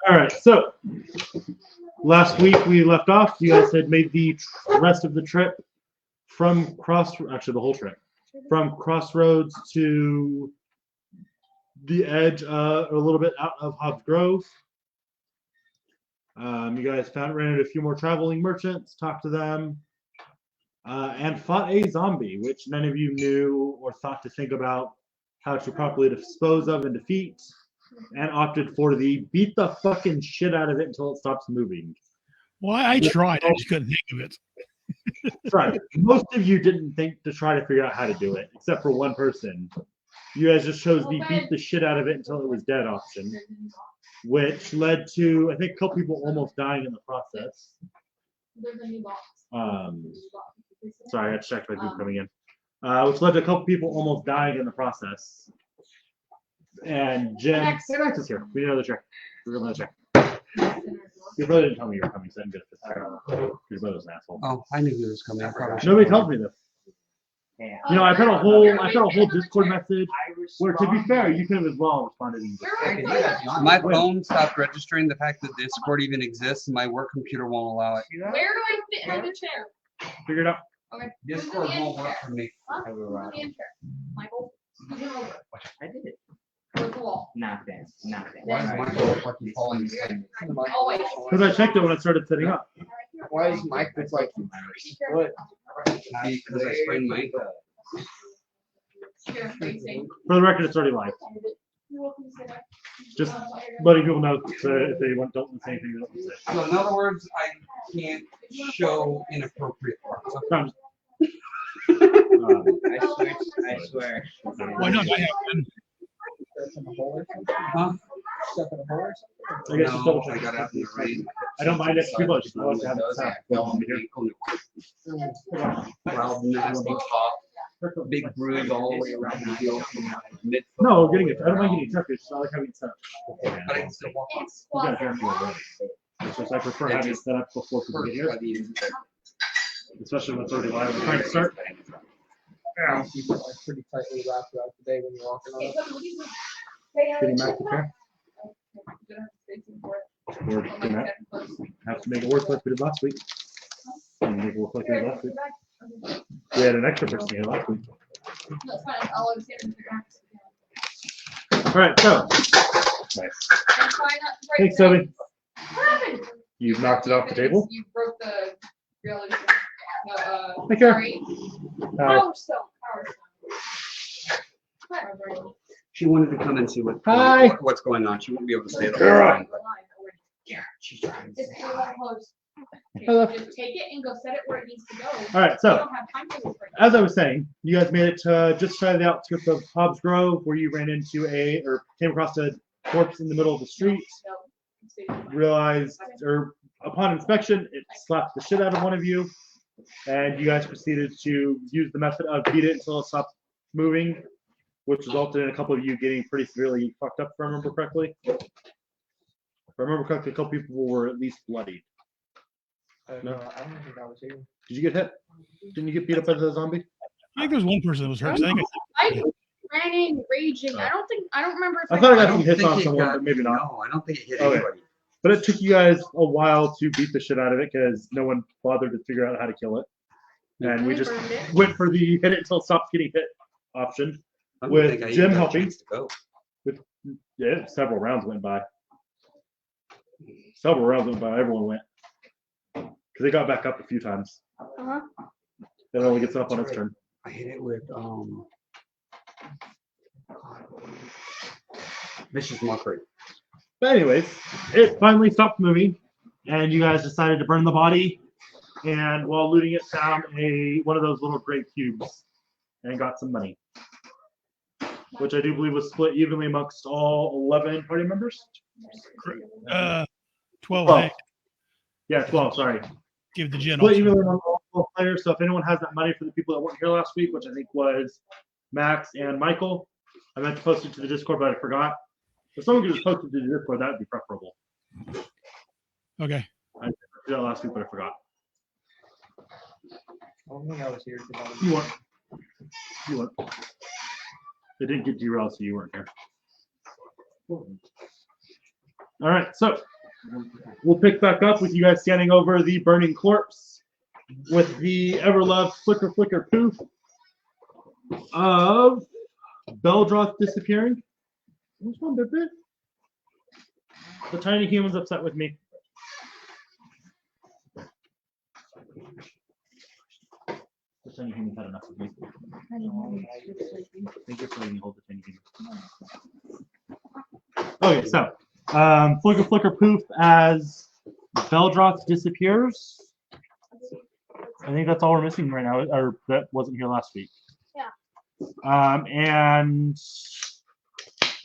All right, so last week we left off. You guys had made the rest of the trip from actually the whole trip, from Crossroads to the edge, a little bit out of Hobbs Grove. You guys ran into a few more traveling merchants, talked to them, and fought a zombie, which none of you knew or thought to think about how to properly dispose of and defeat, and opted for the beat the fucking shit out of it until it stops moving. Well, I tried. I just couldn't think of it. That's right. Most of you didn't think to try to figure out how to do it, except for one person. You guys just chose the beat the shit out of it until it was dead option, which led to, I think, a couple people almost dying in the process. Sorry, I checked my people coming in. Which led to a couple people almost dying in the process. And Jen, Max is here. We need another chair. We're another chair. Your brother didn't tell me you were coming, so I didn't get this. Your brother's an asshole. Oh, I knew he was coming. Nobody tells me this. You know, I put a whole Discord message where, to be fair, you could have as well responded. My phone stopped registering the fact that Discord even exists, and my work computer won't allow it. Where do I fit in the chair? Figure it out. Okay. Discord won't work for me. Michael, scoot him over. I did it. Towards the wall. Not that. Not that. Why does Michael look like he's falling asleep? Always. Because I checked it when I started setting up. Why is Mike look like what? Because I sprained my ankle. For the record, it's already live. Just letting people know that if they don't say anything, they don't say. So in other words, I can't show inappropriate parts. Sometimes. I swear. Why not? I have been. Huh? I guess just double I check. got out in the rain. I don't mind it too much. I want to have it sound well here. Loud, nasty cough. Big bruise all the way around the heel. No, getting it. I don't mind getting it tucked. It's not like having it set up. But I can still walk on. You gotta hear me already. It's just I prefer having it set up before people get here, especially when it's already live. We're trying to start. Yeah. Keep it pretty tightly wrapped throughout the day when you're walking on it. Getting back to care. We're gonna have to make it work like we did last week. And make it work like we did last week. We had an extra person here last week. All right, so. Nice. Thanks, Toby. You've knocked it off the table. You broke the reality. Take care. Power stone. She wanted to come and see what's going on. She won't be able to stay the whole time. Yeah, she's trying. Just take it and go set it where it needs to go. All right, so as I was saying, you guys made it to just shy of the outskirts of Hobbs Grove, where you ran into came across a corpse in the middle of the street. Realized, or upon inspection, it slapped the shit out of one of you, and you guys proceeded to use the method of beat it until it stops moving, which resulted in a couple of you getting pretty severely fucked up, if I remember correctly. If I remember correctly, a couple people were at least bloodied. No, I don't think I was here. Did you get hit? Didn't you get beat up by the zombie? I think there was one person that was hurt. I ran in raging. I don't remember if I thought I got don't some hits think on it someone, got- but maybe not. No, I don't think it hit Okay. anybody. But it took you guys a while to beat the shit out of it because no one bothered to figure out how to kill it. And we just went for the hit it until it stops getting hit option. I don't With think I even Jim got a helping. chance to go. Yeah, several rounds went by. Several rounds went by. Everyone went. Because they got back up a few times. Uh-huh. Then it only gets up on its turn. I hit it with vicious mockery. But anyways, it finally stopped moving, and you guys decided to burn the body. And while looting it, found one of those little gray cubes, and got some money, which I do believe was split evenly amongst all 11 party members. 12. 12. Yeah, 12. Sorry. Give the gen. Split evenly among all 12 players. So if anyone has that money for the people that weren't here last week, which I think was Max and Michael, I meant to post it to the Discord, but I forgot. If someone could just post it to the Discord, that would be preferable. Okay. I did that last week, but I forgot. I don't think I was here. You weren't. You weren't. It didn't get derailed, so you weren't here. All right, so we'll pick back up with you guys standing over the burning corpse with the ever-loved flicker, flicker, poof of Beldroth disappearing. What's wrong, Bit? The tiny human's upset with me. The tiny human had enough of me. Thank you for letting me hold the tiny human. Okay, so flicker, flicker, poof as Beldroth disappears. I think that's all we're missing right now, or that wasn't here last week. Yeah. And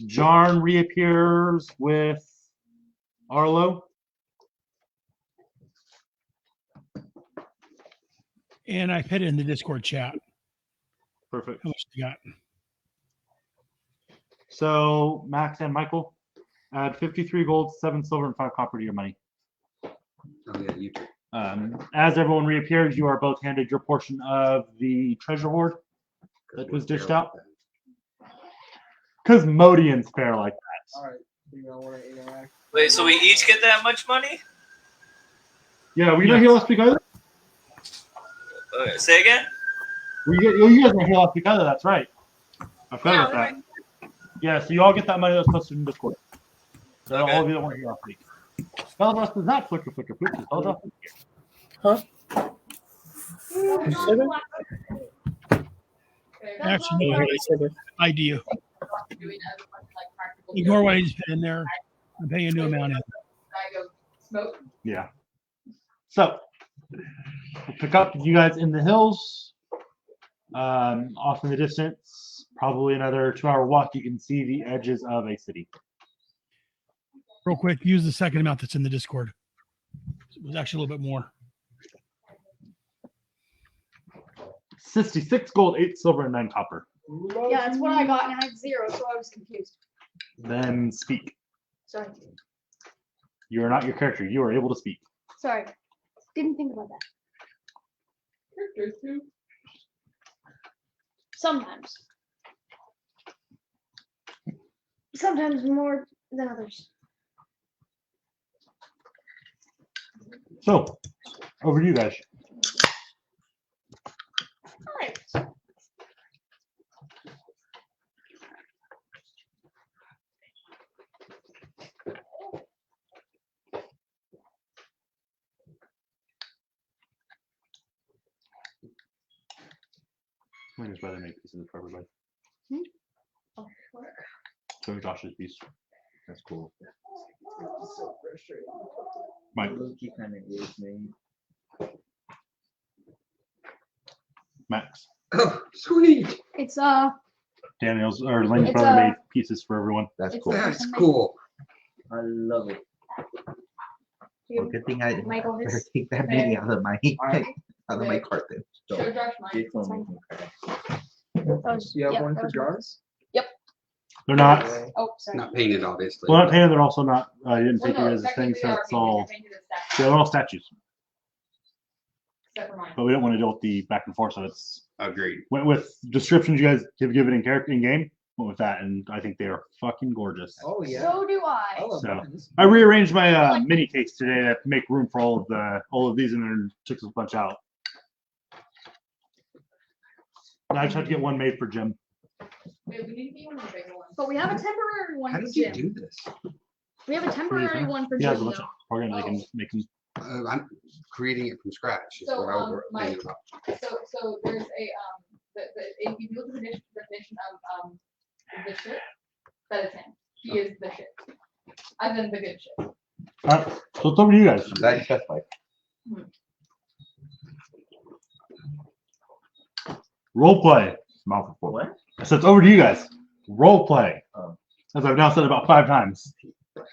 Jarn reappears with Arlo. And I put it in the Discord chat. Perfect. How much you got? So Max and Michael add 53 gold, 7 silver, and 5 copper to your money. Oh yeah, you do. As everyone reappears, you are both handed your portion of the treasure hoard that was dished out. Because Modian's fair like that. Alright, do you want to interact? Wait, so we each get that much money? Yeah, were you not here last week either? Okay, say again? You guys were here last week either, that's right. I forgot about that. Yeah, so you all get that money that's posted in Discord. So Okay. all of you that weren't here last week. Beldroth does not flicker, flicker, poof. Beldroth is here. Huh? Actually, no idea. Ignore what I just put in there. I'm paying a new amount in. Yeah. So we'll pick up you guys in the hills. Off in the distance, probably another 2-hour walk, you can see the edges of a city. Real quick, use the second amount that's in the Discord. It was actually a little bit more. 66 gold, 8 silver, and 9 copper. Yeah, that's what I got, and I have 0, so I was confused. Then speak. Sorry. You are not your character. You are able to speak. Sorry. Didn't think about that. Sometimes. Sometimes more than others. So, over to you guys. Alright. I'm just rather make pieces for everybody. Oh, sure. So Josh's piece. That's cool. So frustrating. Mike. Loki kind of is me. Max. Oh, sweet. It's Daniel's or Lane's It's, brother made pieces for everyone. That's It's cool. That's cool. I love it. Well, good thing I Michael, better his- take that meeting out of my out of my cart then. So, Show Josh mine. it's on me. That was- You have yeah, one that for was jars? They're not. Oh, sorry. Not painted, obviously. Well, not painted. They're also not. I didn't Well, take no, it as a thing, technically so they are it's painted. all. They're painted as statues, Yeah, they're all statues. except for mine. But we don't want to deal with the back and forth, so it's Agreed. went with descriptions you guys have given in character in game. Went with that, and I think they are fucking gorgeous. Oh yeah. So do I I. love So- mine. I rearranged my mini case today to make room for all of these, and then took a bunch out. Now I just have to get one made for Jim. Wait, we need to get one of the bigger ones. But we have a temporary one How for did you Jim. do this? We have a temporary one for He has a Jim. bunch of though. programs they can make them. I'm creating it from scratch. Is So, what I was Mike, thinking about. So there's a if you look at the definition of the ship, that is him. He is the ship. As in the good ship. All right, so it's over to you guys. Glad you specified. Role play. Mouthful. What? So it's over to you guys. Role play. Oh. As I've now said about 5 times. What?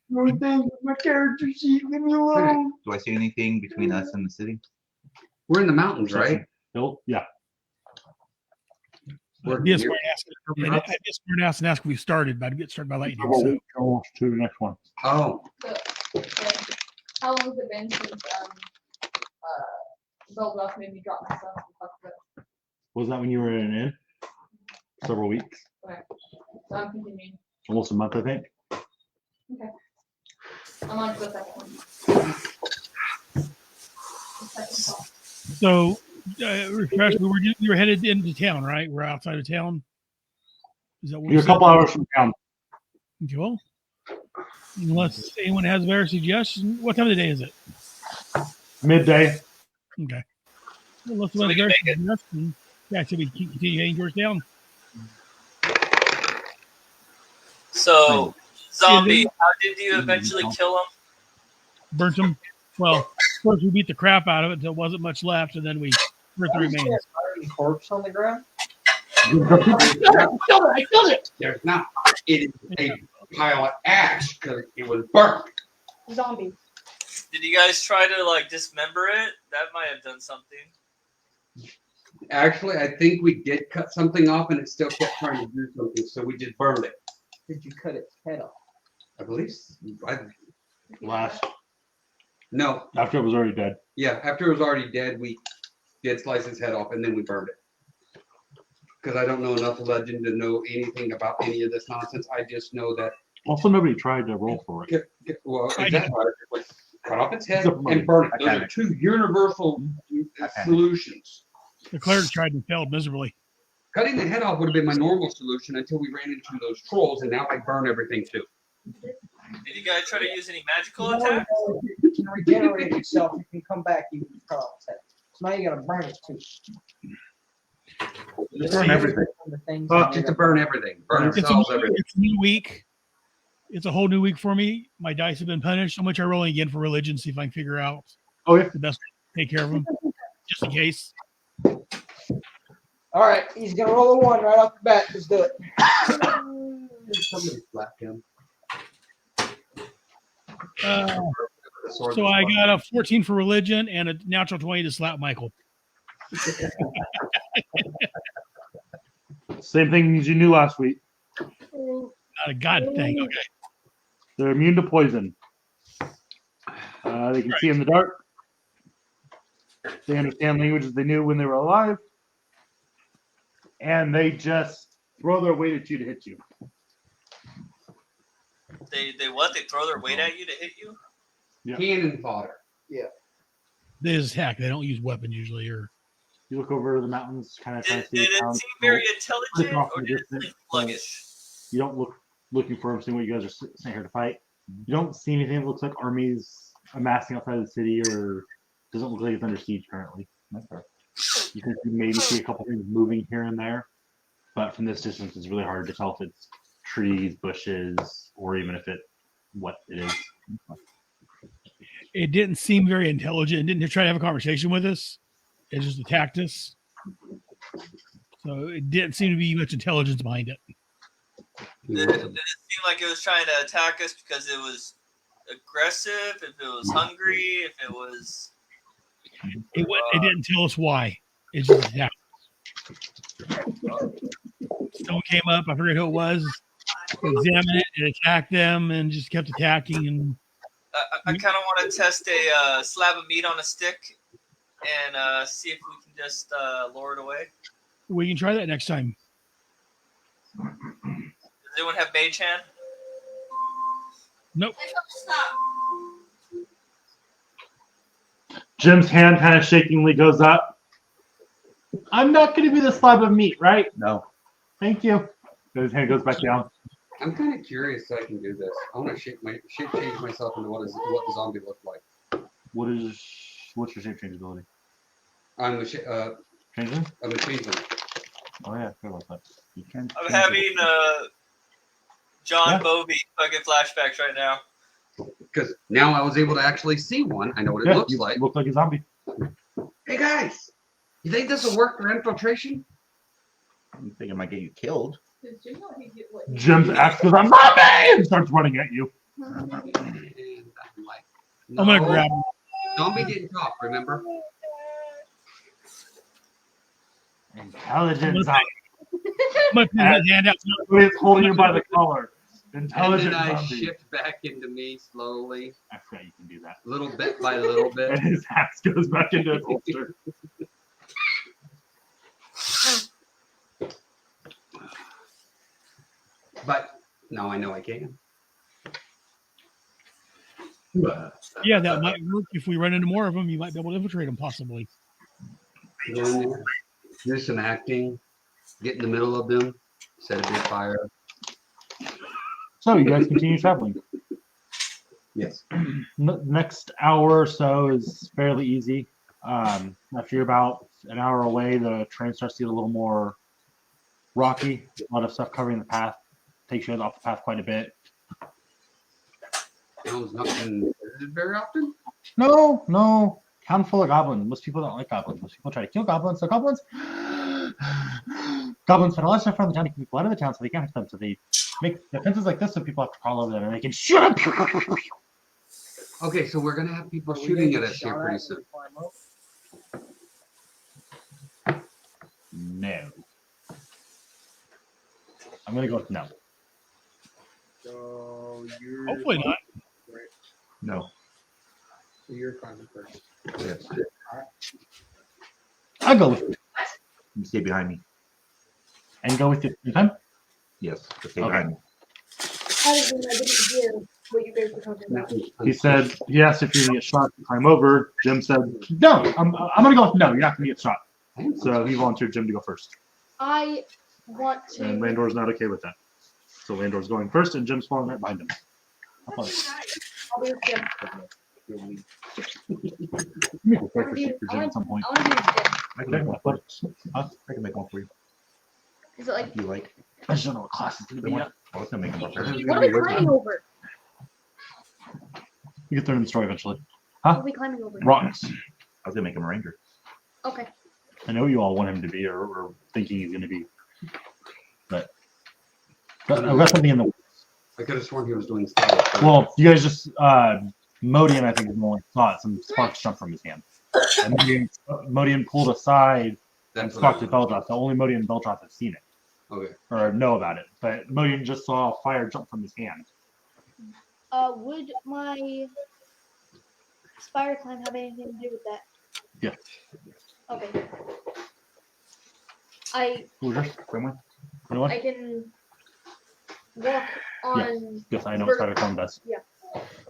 My character sheet, leave me alone. Do I see anything between us and the city? We're in the mountains, right? Bill? Yeah. We're Be a near- smart ass and ask if we started, but I'd get started by lightning. We'll So. wait almost to the next one. Oh, How long has it been since Beldroth made me drop myself? Was that when you were in an inn? several weeks, Okay. So I'm continuing. almost a month, I think. Okay. I'm on to the second one. The second call. So, refresh. We were headed into town, right? We're outside of town. Is that what You're a couple hours from town. Okay, well, unless anyone has a better suggestion, what time of the day is it? Midday. Okay. Well, let's So we can make it. Yeah, so we keep continue heading towards town. So, zombie, how did you eventually kill him? Burnt them. Well, first we beat the crap out of it until there wasn't much left, and then we burnt the remains. Corpse on the ground. I killed it. There's not. It is a pile of ash because it was burnt. Zombie. Did you guys try to like dismember it? That might have done something. Actually, I think we did cut something off, and it still kept trying to do something, so we just burned it. Did you cut its head off? I believe. Last. No. After it was already dead. Yeah, after it was already dead, we did slice his head off, and then we burned it. Because I don't know enough legend to know anything about any of this nonsense. I just know that. Also, nobody tried to roll for it. Well, I exactly. Like, cut off its head and burn it. Those are two universal solutions. The cleric tried and failed miserably. Cutting the head off would have been my normal solution until we ran into those trolls, and now I burn everything too. Did you guys try to use any magical attacks? It can regenerate itself. It can come back. You can cut off its head. So now you gotta burn it too. Burn everything. Just to burn everything. Burn ourselves, everything. It's a new week. It's a whole new week for me. My dice have been punished. So much I rolling again for religion, see if I can figure out the best way to take care of them, just in case. All right, he's gonna roll a 1 right off the bat. Let's do it. Somebody slapped him. So I got a 14 for religion and a natural 20 to slap Michael. Same thing as you knew last week. Not a god thing. Okay. They're immune to poison. They can see in the dark. They understand languages they knew when they were alive. And they just throw their weight at you to hit you. They what? They throw their weight at you to hit you? Yeah. Cannon fodder. They just attack. They don't use weapons usually. Or You look over the mountains, kind of trying Did to see. it seem very intelligent, or did it seem sluggish? You don't look looking for them, seeing what you guys are sitting here to fight. You don't see anything that looks like armies amassing outside of the city, or doesn't look like it's under siege currently. You can maybe see a couple things moving here and there, but from this distance, it's really hard to tell if it's trees, bushes, or even if what it is. it didn't seem very intelligent. It didn't try to have a conversation with us. It just attacked us. So it didn't seem to be much intelligence behind it. Did it seem like it was trying to attack us because it was aggressive? If it was hungry? If it was... It didn't tell us why. It just attacked us. Someone came up. I forget who it was. Examined it and attacked them and just kept attacking. And I kind of want to test a slab of meat on a stick and see if we can just lure it away. we can try that next time. Does anyone have mage hand? Nope. Jim's hand kind of shakingly goes up. I'm not going to be the slab of meat, right? No. Thank you. His hand goes back down. I'm kind of curious if I can do this. I want to shape change myself into what the zombie looked like. What's your shape change ability? I'm a Changeling? I'm a changeling. Oh yeah, I forgot about that. You can. I'm having John Bovey fucking flashbacks right now. Because now I was able to actually see one. I know what it looks you like. look like a zombie. Hey guys, you think this will work for infiltration? You think it might get you killed? Jim's axe goes, I'm zombie! And starts running at you. And I'm like, I'm going to no, grab him. Zombie didn't talk, remember? Intelligent zombie. I'm going to put my hand out. Somebody's holding you by the collar. And Intelligent then I zombie. shift back into me slowly, I forgot you can do that. little bit by little bit. And his axe goes back into its holster. But now I know I can. Yeah, that might work. If we run into more of them, you might be able to infiltrate them possibly. Go in there, do some acting, get in the middle of them, set a big fire. So you guys continue traveling. Yes. Next hour or so is fairly easy. After you're about an hour away, the terrain starts to get a little more rocky. A lot of stuff covering the path. Takes you off the path quite a bit. Town's not been visited very often. No. Town full of goblins. Most people don't like goblins. Most people try to kill goblins. So goblins spend a lot of stuff around the town to keep people out of the town so they can't hit them. So they make defenses like this so people have to crawl over them and they can shoot them. Okay, so we're gonna have people shooting at us here pretty soon. No. I'm gonna go with no. So you're Hopefully not. No. So you're climbing first. Yes. I'll go with You stay behind me. and go with it. Okay? Yes. Stay Okay. behind me. How did you know I didn't hear what you guys were talking about? He said he asked if you're gonna get shot to climb over. Jim said no. I'm gonna go with no. You're not gonna get shot. So he volunteered Jim to go first, I want to. and Landor's not okay with that. So Landor's going first, and Jim's following right behind him. I'll be with Jim. Make a character sheet for Jim at some point. I want to be with Jim. I can make one for you. I can make one for you. Is it like, If you like. I just don't know what class it's gonna be yet. I was gonna make them more fair. what are we climbing over? You get through in the story eventually. What are we climbing over? Rocks. I was gonna make him a ranger. Okay. I know you all want him to be, or thinking he's gonna be, but I've got something in the. I could have sworn he was doing stuff. Well, you guys just Modian, I think, is the one who saw it. Some sparks jumped from his hand, and Modian pulled aside and That's what I sparked at Beldroth. The only Modian and Beldroth have seen it Okay. or know about it, but Modian just saw fire jump from his hand. Would my spire climb have anything to do with that? Yeah. Okay. I Who's yours? Same one? You know what? can walk on. Yes, I know what Spider Clone does. Yeah.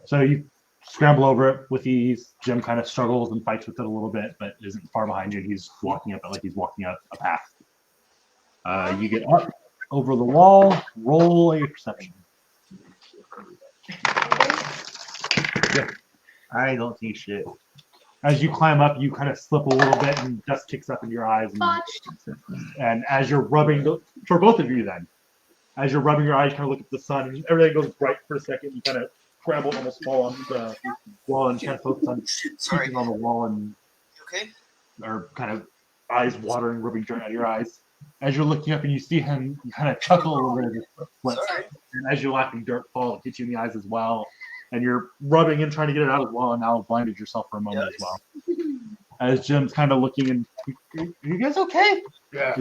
So you scramble over it with ease. Jim kind of struggles and fights with it a little bit, but isn't far behind you. He's walking up it like he's walking up a path. You get up over the wall. Roll a perception. I don't see shit. As you climb up, you kind of slip a little bit, and dust kicks up into your eyes. And as you're rubbing, for both of you, then, as you're rubbing your eyes, you kind of look at the sun, and everything goes bright for a second. You kind of scramble, almost fall on the wall, and kind of focus on Sorry. keeping on the wall, and You okay? or kind of eyes watering, rubbing dirt out of your eyes. As you're looking up and you see him, you kind of chuckle a little bit. As your foot flips. Sorry. And as you're laughing, dirt falls, hits you in the eyes as well. And you're rubbing and trying to get it out as well, and now blinded yourself for a moment as well. As Jim's kind of looking, and are you guys okay? Yeah.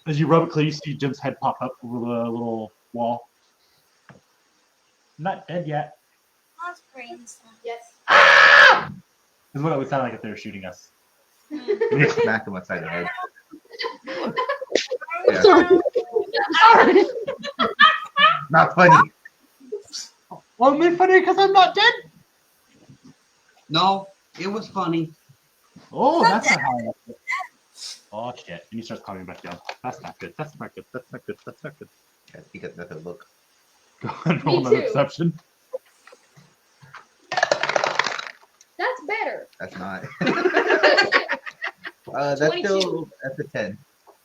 As you rub it clear, you see Jim's head pop up over the little wall. Not dead yet. Yes. Is what it would sound like if they were shooting us. You smack him upside the head. Not funny. Well, it's funny because I'm not dead. No, it was funny. Oh, that's not how I left it. Oh shit! And he starts climbing back down. That's not good. That's not good. That's not good. That's not good. Yeah, you got nothing. Look. Go ahead and roll another too. perception. That's better. That's not. That's still that's a 10.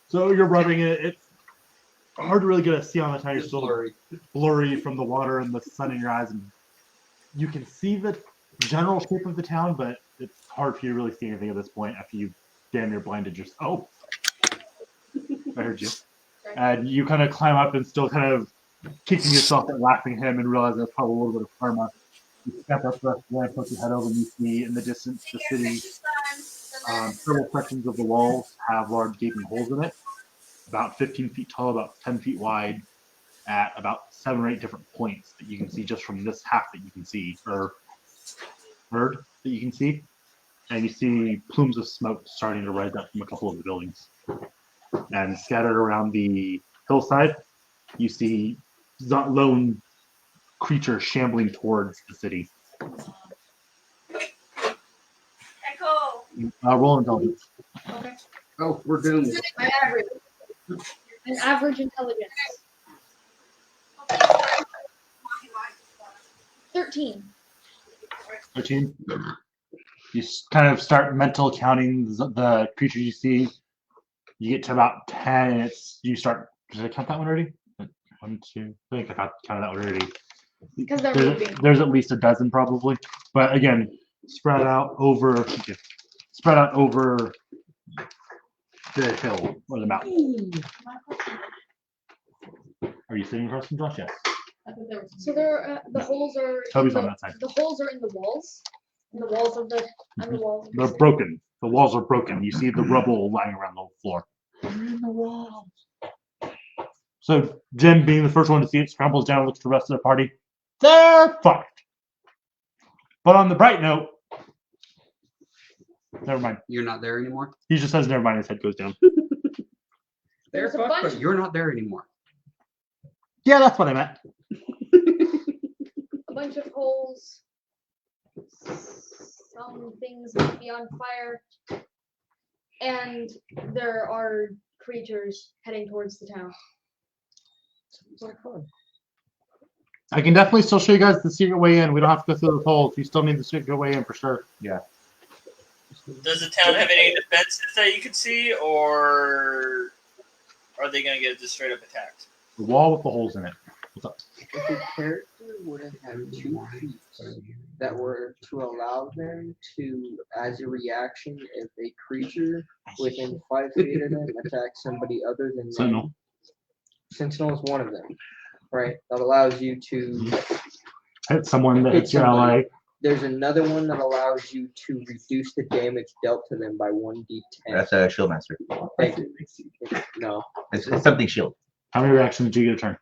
So you're rubbing it. It's hard to really get a see on the tire. You're It's still blurry. blurry from the water and the sun in your eyes, and you can see the general shape of the town, but it's hard for you to really see anything at this point after you damn near blinded yourself. Oh, I heard you. And you kind of climb up and still kind of kicking yourself and laughing at him and realize there's probably a little bit of karma. You step up the ramp, put your head over, and you see in the distance the city. Several sections of the walls have large gaping holes in it, about 15 feet tall, about 10 feet wide, at about 7 or 8 different points that you can see just from this half that you can see, or third that you can see. And you see plumes of smoke starting to rise up from a couple of the buildings. And scattered around the hillside, you see lone creature shambling towards the city. Echo. Roll intelligence. Okay. Oh, we're doing this. My average. An average intelligence. 13. 13. You kind of start mental counting the creatures you see. You get to about 10, and you start. Did I count that one already? 1, 2. I think I counted that one already. Because they're moving. There's at least a dozen probably, but again, spread out over the hill or the mountain. Are you sitting across from Josh? Yes. So there, the holes are. Toby's on that side. The holes are in the walls. In the walls of the. On the walls. Of the They're city. broken. The walls are broken. You see the rubble lying around the floor. In the walls. So Jim, being the first one to see it, scrambles down and looks at the rest of the party. They're fucked. But on the bright note, never mind. You're not there anymore? He just says never mind. His head goes down. They're There's a fucked, bunch- but you're not there anymore. Yeah, that's what I meant. A bunch of holes. Some things might be on fire. And there are creatures heading towards the town. Sounds like fun. I can definitely still show you guys the secret way in. We don't have to go through the holes. You still need the secret way in for sure. Yeah. Does the town have any defenses that you can see, or are they gonna get just straight up attacked? The wall with the holes in it. What's up? If a character wouldn't have 2 feet that were to allow them to, as a reaction, if a creature within 5 feet of them attacks somebody other than them, Sentinel. Sentinel is one of them, right? That allows you to. Hit someone that Hit hits your somebody. ally. There's another one that allows you to reduce the damage dealt to them by 1d10. That's a shield master. Thank you. No, It's something shield. How many reactions do you get a turn?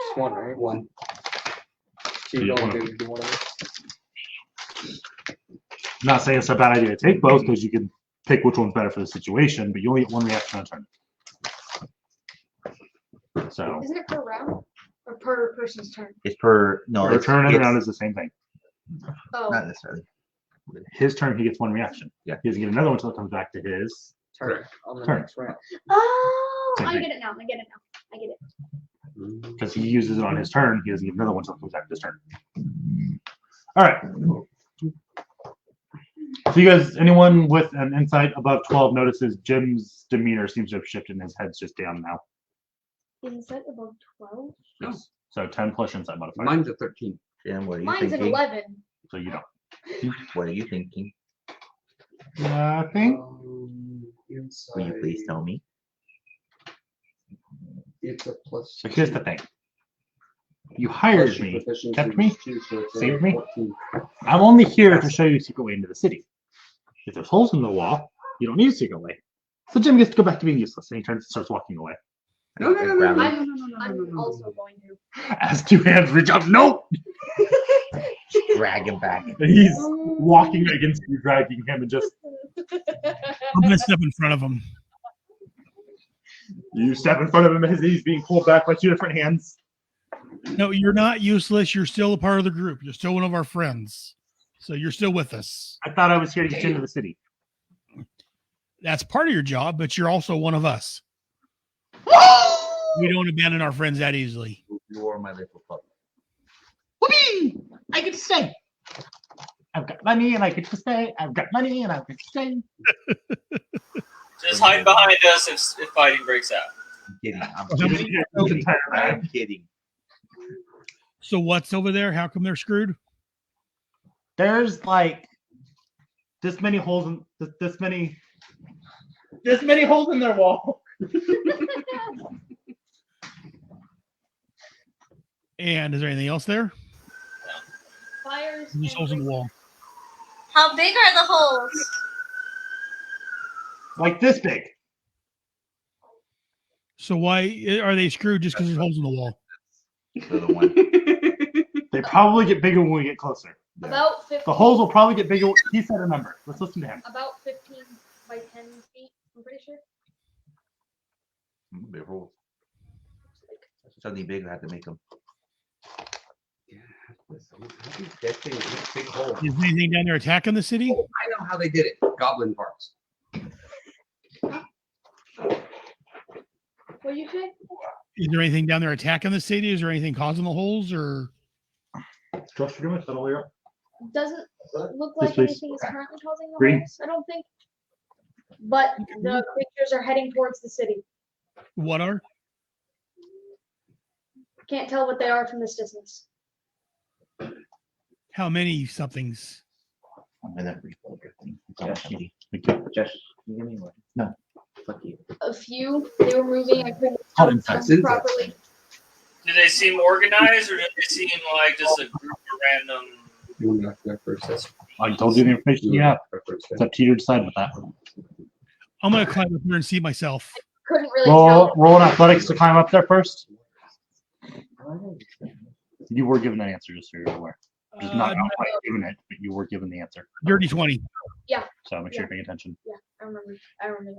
just one, right? One. So you Yeah, don't one. do one of them. I'm not saying it's a bad idea to take both because you can pick which one's better for the situation, but you only get 1 reaction on a turn. So Isn't it per round? Or per person's turn? It's per no. your It's, turn and it's round is the same thing. Oh. not necessarily. His turn, he gets 1 reaction. Yeah. He doesn't get another one until it comes back to his. Turn on the Turn. next round. Oh, Same I thing. get it now. I get it now. I get it. Because he uses it on his turn, he doesn't get another one until it comes back to his turn. All right. So you guys, anyone with an insight above 12 notices Jim's demeanor seems to have shifted and his head's just down now. Insight above 12? Yes. So 10 plus insight modifier. Mine's a 13. Jim, what are you Mine's an thinking? 11. So you don't. What are you thinking? Nothing. Will you please tell me? It's a plus. So here's the thing. You hired me, kept me, saved me. I'm only here to show you a secret way into the city. If there's holes in the wall, you don't need a secret way. So Jim gets to go back to being useless, and he starts walking away. No. I'm also going to. As 2 hands reach up, no! Drag him back. And he's walking against you, dragging him, and just I'm gonna step in front of him. you step in front of him as he's being pulled back by 2 different hands. No, you're not useless. You're still a part of the group. You're still one of our friends. So you're still with us. I thought I was here to get you into the city. That's part of your job, but you're also one of us. We don't abandon our friends that easily. You are my little pup. Whoopee! I get to stay. I've got money and I get to stay. I've got money and I get to stay. Just hide behind us if fighting breaks out. I'm kidding. I'm How kidding. many- I'm kidding. So what's over there? How come they're screwed? There's like this many holes in this many holes in their wall. And is there anything else there? Fires. Just holes in the wall. How big are the holes? Like this big. So why are they screwed just because there's holes in the wall? So the one. They probably get bigger when we get closer. About 15. The holes will probably get bigger. He said a number. Let's listen to him. About 15 by 10 feet. I'm pretty sure. Big holes. Something big, I have to make them. That thing is a big hole. Is anything down there attacking the city? I know how they did it. Goblin parts. What do you say? Is there anything down there attacking the city? Is there anything causing the holes or? Trust your doing all here. Doesn't look Yes, like please. anything is currently causing the Green. holes, I don't think. But the creatures are heading towards the city. What are? Can't tell what they are from this distance. How many somethings? I'm gonna rebuild everything. It's all Josh, shitty. Josh, can you give me one? No. Fuck you. A few, they were moving, I couldn't How tell inside? them properly. Do they seem organized, or do they seem like just a group of random? You want to go there first? That's- I told you the information you have. It's up to you to decide with that. I'm gonna climb up here and see myself. Couldn't really tell. Roll an athletics to climb up there first. You were given that answer, just so you're aware. Just not outright given it, but you were given the answer. Dirty 20. So make sure you're paying attention. Yeah, I remember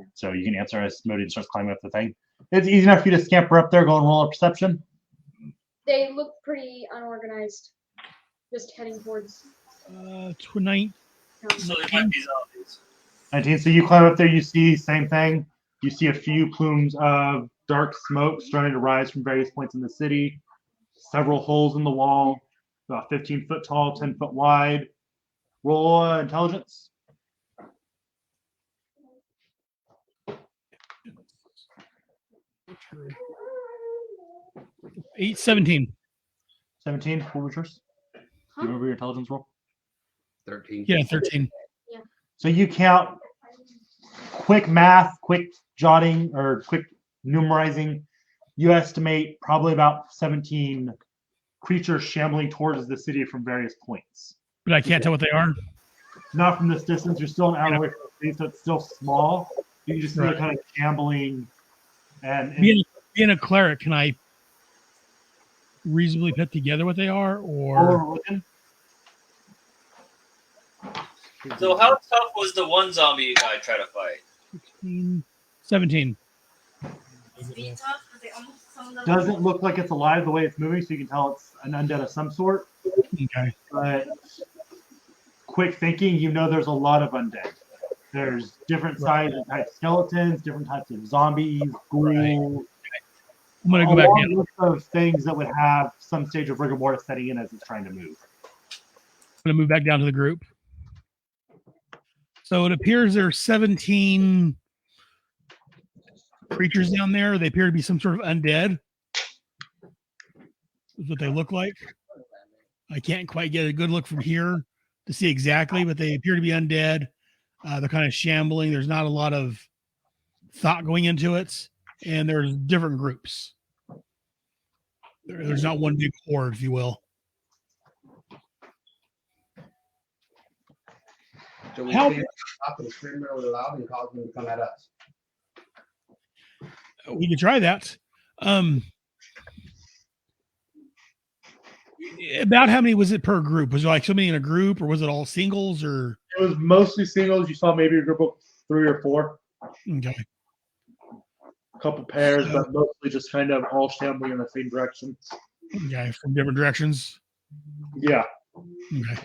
that. So you can answer as Modi starts climbing up the thing. It's easy enough for you to scamper up there, go and roll a perception. They look pretty unorganized, just heading towards 29. town. So they might be zombies. 19. So you climb up there, you see same thing. You see a few plumes of dark smoke starting to rise from various points in the city. Several holes in the wall, about 15 foot tall, 10 foot wide. Roll intelligence. Eight, 17. 17. What was yours? Do you remember your intelligence roll? 13. Yeah, 13. So you count quick math, quick jotting, or quick numerizing. You estimate probably about 17 creatures shambling towards the city from various points. But I can't tell what they are. Not from this distance. You're still an hour away from the city, so it's still small. You just see Right. it kind of shambling. And Being a cleric, can I reasonably put together what they are? Or looking. So how tough was the one zombie you guys tried to fight? 16, 17. Is it being tough? Are they almost some of them? Doesn't look like it's alive the way it's moving, so you can tell it's an undead of some sort. Okay. But quick thinking, you know there's a lot of undead. There's different sizes and types of skeletons, different types of zombies, ghouls. I'm going to A go back long down. list of things that would have some stage of rigor mortis setting in as it's trying to move. I'm going to move back down to the group. So it appears there's 17 creatures down there. They appear to be some sort of undead. Is what they look like. I can't quite get a good look from here to see exactly, but they appear to be undead. They're kind of shambling. There's not a lot of thought going into it, and there's different groups. There's not one big horde, if you will. So we How- stand up and scream really loud and cause them to come at us. We can try that. About how many was it per group? Was it like so many in a group, or was it all singles? Or It was mostly singles. You saw maybe a group of 3 or 4, okay, a couple pairs, but mostly just kind of all shambling in the same direction. okay, from different directions. Yeah. Okay.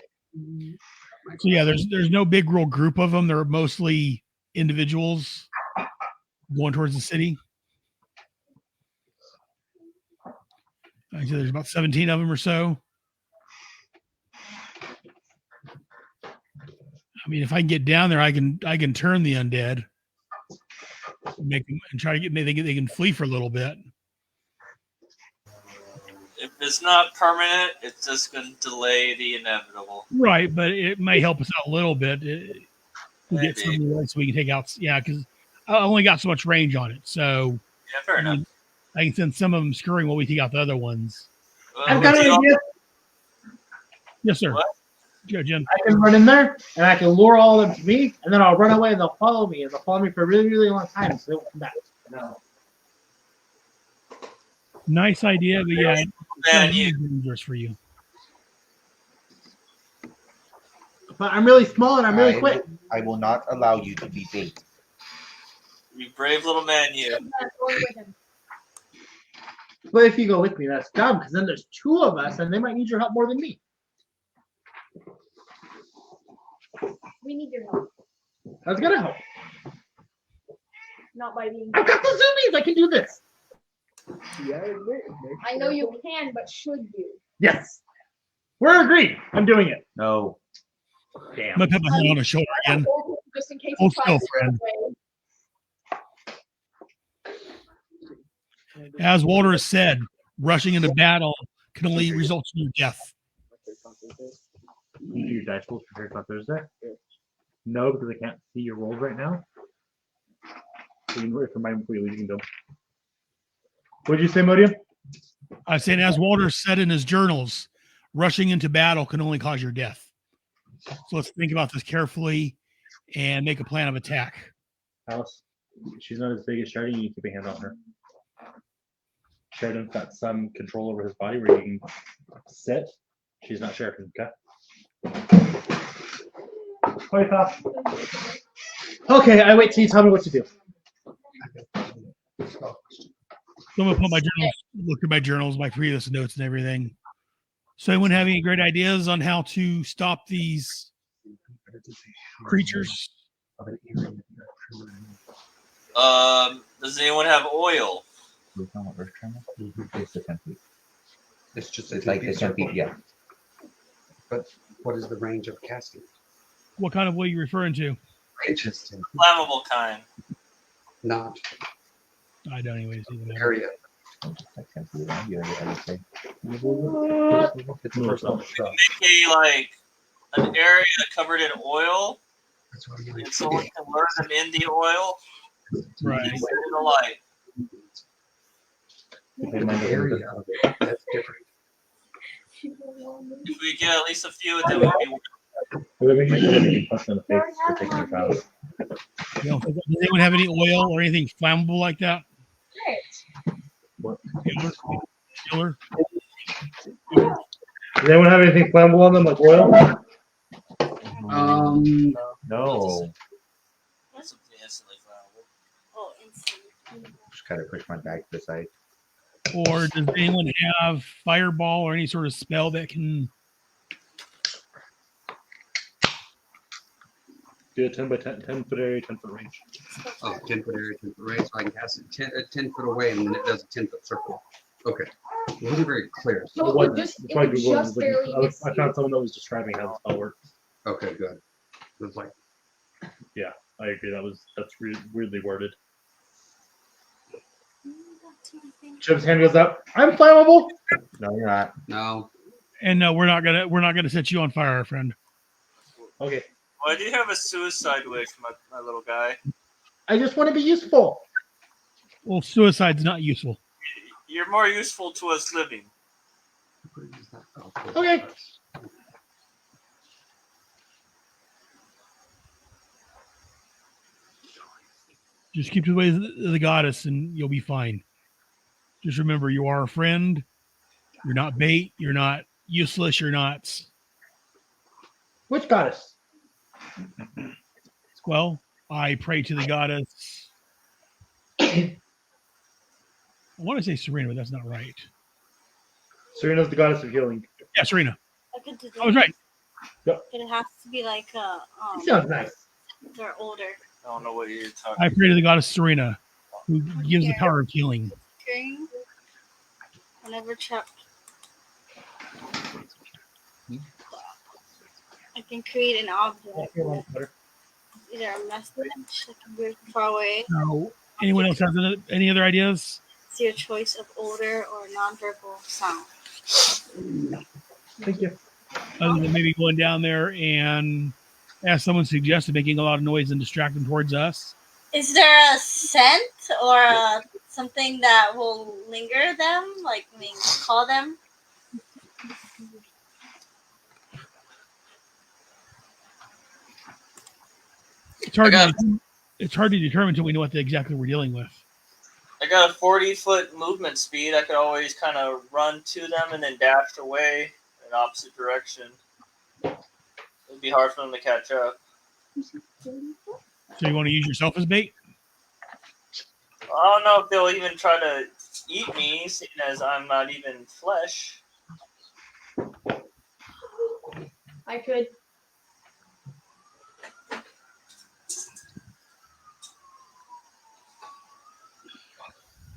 So yeah, there's no big real group of them. They're mostly individuals going towards the city. I say there's about 17 of them or so. I mean, if I can get down there, I can turn the undead, make them and try to get maybe they can flee for a little bit. If it's not permanent, it's just going to delay the inevitable. Right, but it may help us out a little bit. We'll get Maybe. some so we can take out. Yeah, because I only got so much range on it, so Yeah, fair enough. I can send some of them scurrying while we take out the other ones. Well, I've got an it's all- idea. Yes, sir. What? Yeah, Jen. I can run in there and I can lure all of them to me, and then I'll run away and they'll follow me, and they'll follow me for a really, really long time, so they won't come back. No. Nice idea, but yeah, Man, it's you. dangerous for you. But I'm really small and I'm really quick. I will not allow you to be bait. You brave little man, you. I'm not going with him. But if you go with me, that's dumb because then there's two of us and they might need your help more than me. We need your help. That's gonna help. Not by being. I've got the zoomies. I can do this. Yeah, I know you can, but should you? Yes. We're agreed. I'm doing it. No. I'm Damn. gonna put my hand on his shoulder again. Just in case Hold he tries still, to run friend. away. As Walter has said, rushing into battle can only result in your death. You do your dice rolls for on Thursday? No, because I can't see your rolls right now. So you can remind me before you leave, you can go. What did you say, Modium? I was saying, as Walter said in his journals, rushing into battle can only cause your death. So let's think about this carefully and make a plan of attack. Alice, she's not as big as Sheridan. You keep a hand on her. Sheridan's got some control over his body where you can sit. She's not Sheridan, okay? Okay, I wait till you tell me what to do. So I'm gonna put my journals, look at my journals, my previous notes and everything. So anyone have any great ideas on how to stop these creatures? Does anyone have oil? It's the 10 feet. It's just It's like the 10 feet, yeah. But what is the range of casting? What kind of oil are you referring to? Range is 10 feet. Flammable kind. Not I don't even see them. area. Like 10 feet around you, I would say. It's personal. Make a like an area covered in oil, That's what I'm and someone can lure them in the oil. Right. And set it alight. area of it. That's different. If we get at least a few, then we'll be. You know, does anyone have any oil or anything flammable like that? Killer? Does anyone have anything flammable on them, like oil? No. Something instantly flammable. Oh, instantly. Just kind of push my bag to the side. Or does anyone have fireball or any sort of spell that can? Do a 10 by 10 foot area, 10-foot range. Oh, 10-foot area, 10-foot range. So I can cast it 10 foot away, and then it does a 10-foot circle. Okay. It wasn't very clear. So It it wasn't. would just, That's it why would Google just was looking- barely miss I you. found someone that was describing how the spell works. Okay, good. It was like, I agree. That's weirdly worded. Chip's hand goes up. I'm flammable. No, you're not. no. And no, we're not gonna set you on fire, friend. Okay. Why do you have a suicide wish, my little guy? I just want to be useful. Well, suicide's not useful. You're more useful to us living. Okay. Just keep to the ways of the goddess, and you'll be fine. Just remember, you are a friend. You're not bait. You're not useless. You're not. Which goddess? Well, I pray to the goddess. I want to say Serena, but that's not right. Serena's the goddess of healing. Yeah, Serena. I could do I was that. right. But it has to be like Sounds nice. they're older. I don't know what you're talking I pray to the goddess Serena, who gives the power of healing. Hearing whenever Chuck I can create an object. Either a message that can be far away. So, anyone else has any other ideas? It's your choice of odor or nonverbal sound. Thank you. Other than maybe going down there and, as someone suggested, making a lot of noise and distracting towards us. Is there a scent or something that will linger them? Like, I mean, call them? It's hard to determine until we know what exactly we're dealing with. I got a 40-foot movement speed. I could always kind of run to them and then dash away in opposite direction. It'd be hard for them to catch up. So you want to use yourself as bait? I don't know if they'll even try to eat me, seeing as I'm not even flesh. I could.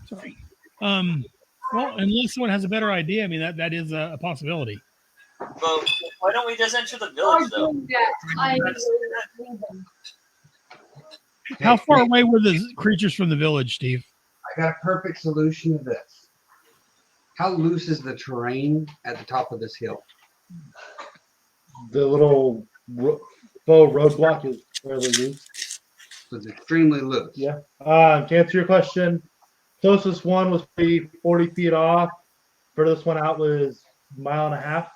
Sorry. Well, unless someone has a better idea, I mean that is a possibility. But why don't we just enter the village, though? I That's- will leave them. How far away were the creatures from the village, Steve? I got a perfect solution to this. How loose is the terrain at the top of this hill? The little faux roadblock is fairly loose. So it's extremely loose. Yeah. To answer your question, closest one was maybe 40 feet off. Furthest one out was a mile and a half.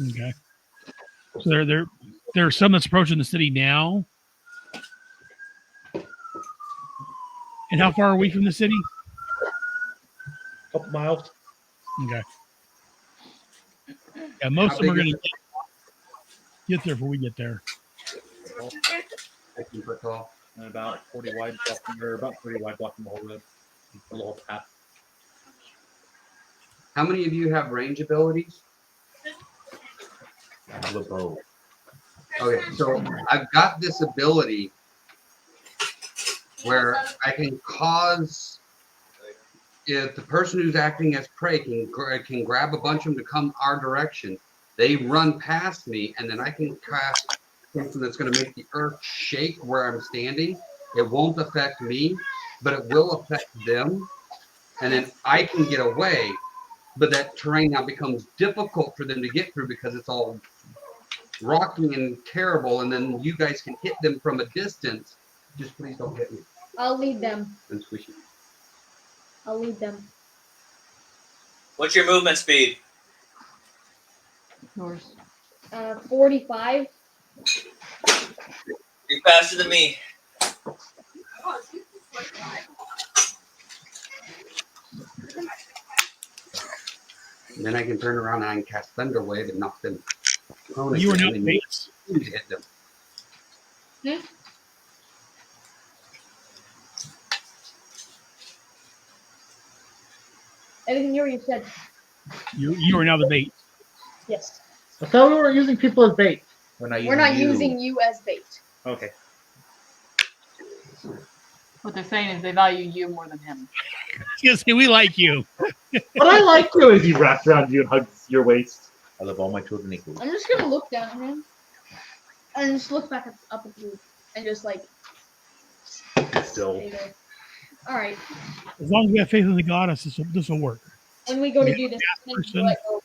Okay. So there are some that's approaching the city now. And how far are we from the city? A couple miles. Okay. Yeah, most How of them are big going is to get there before we get there. 15 foot tall. And about 40 wide, or about 30 wide blocking the whole road. The whole path. How many of you have range abilities? I have a bow. Okay, so I've got this ability where I can cause, if the person who's acting as prey can grab a bunch of them to come our direction, they run past me, and then I can cast something that's going to make the earth shake where I'm standing. It won't affect me, but it will affect them, and then I can get away, but that terrain now becomes difficult for them to get through because it's all rocky and terrible, and then you guys can hit them from a distance. Just please don't hit me. I'll lead them. And squishy. I'll lead them. What's your movement speed? Yours. 45. You're faster than me. And then I can turn around and I can cast Thunder Wave and knock them. You are not base. To hit them. Everything you said. You are now the bait. Yes. I thought we were using people as bait. We're not We're not you. using you as bait. Okay. What they're saying is they value you more than him. Yes, we like you. What I like to is he wraps around you and hugs your waist. I love all my children equally. I'm just gonna look down at him and just look back up at you and just like Still. stay there. All right. As long as we have faith in the goddess, this will work. When we go to Yeah, do this, then person. you let go.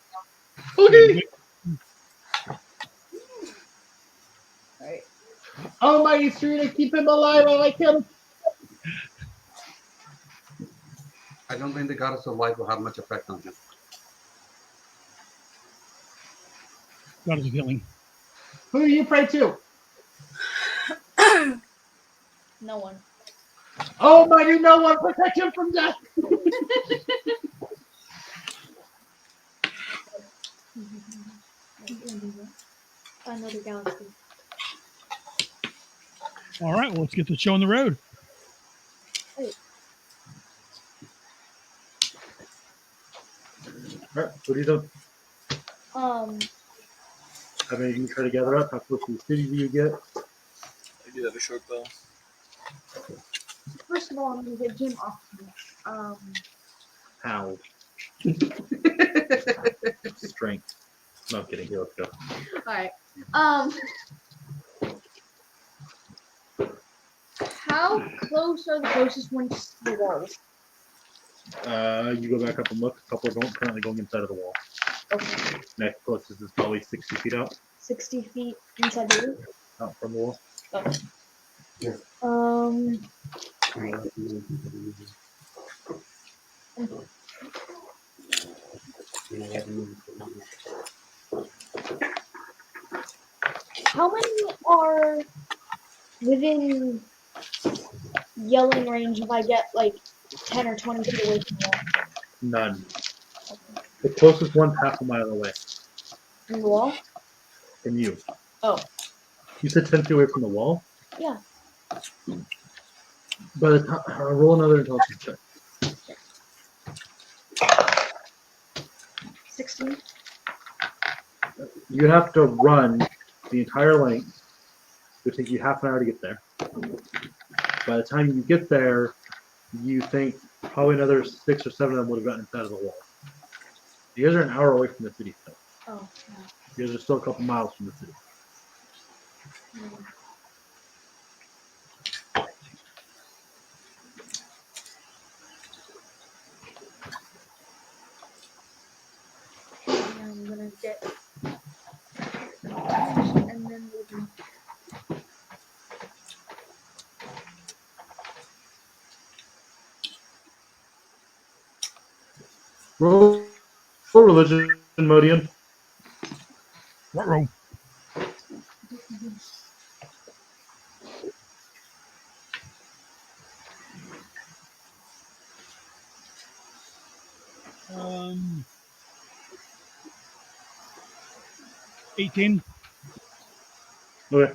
Okay. All right. Oh my E.29, keep him alive. I like him. I don't think the Goddess of Life will have much effect on him. Goddess of healing. Who do you pray to? No one. Oh my, you know one. Protect him from death. Another galaxy. All right, well, let's get the show on the road. Alright, what do you do? Um, I mean, you try to gather up. How close to the city do you get? I do have a short bow. first of all, I'm gonna get Jim off me. How? Strength. No, I'm kidding. Here, let's go. Alright. How close are the closest ones to the walls? You go back up and look. A couple are currently going inside of the wall. Okay. Next closest is probably 60 feet out. 60 feet inside the roof? Out from the wall. Okay. Yeah. How many are within yelling range if I get like 10 or 20 feet away from the wall? None. The closest one's half a mile away From the wall? from you. Oh. You said 10 feet away from the wall? Yeah. By the time, roll another intelligence check. 16. You have to run the entire length. It would take you half an hour to get there. By the time you get there, you think probably another 6 or 7 of them would have gotten inside of the wall. You guys are an hour away from the city still. Oh, yeah. You guys are still a couple miles from the city. I'm gonna get and then we'll do. Roll religion, Modian. What roll? Um, 18. Okay.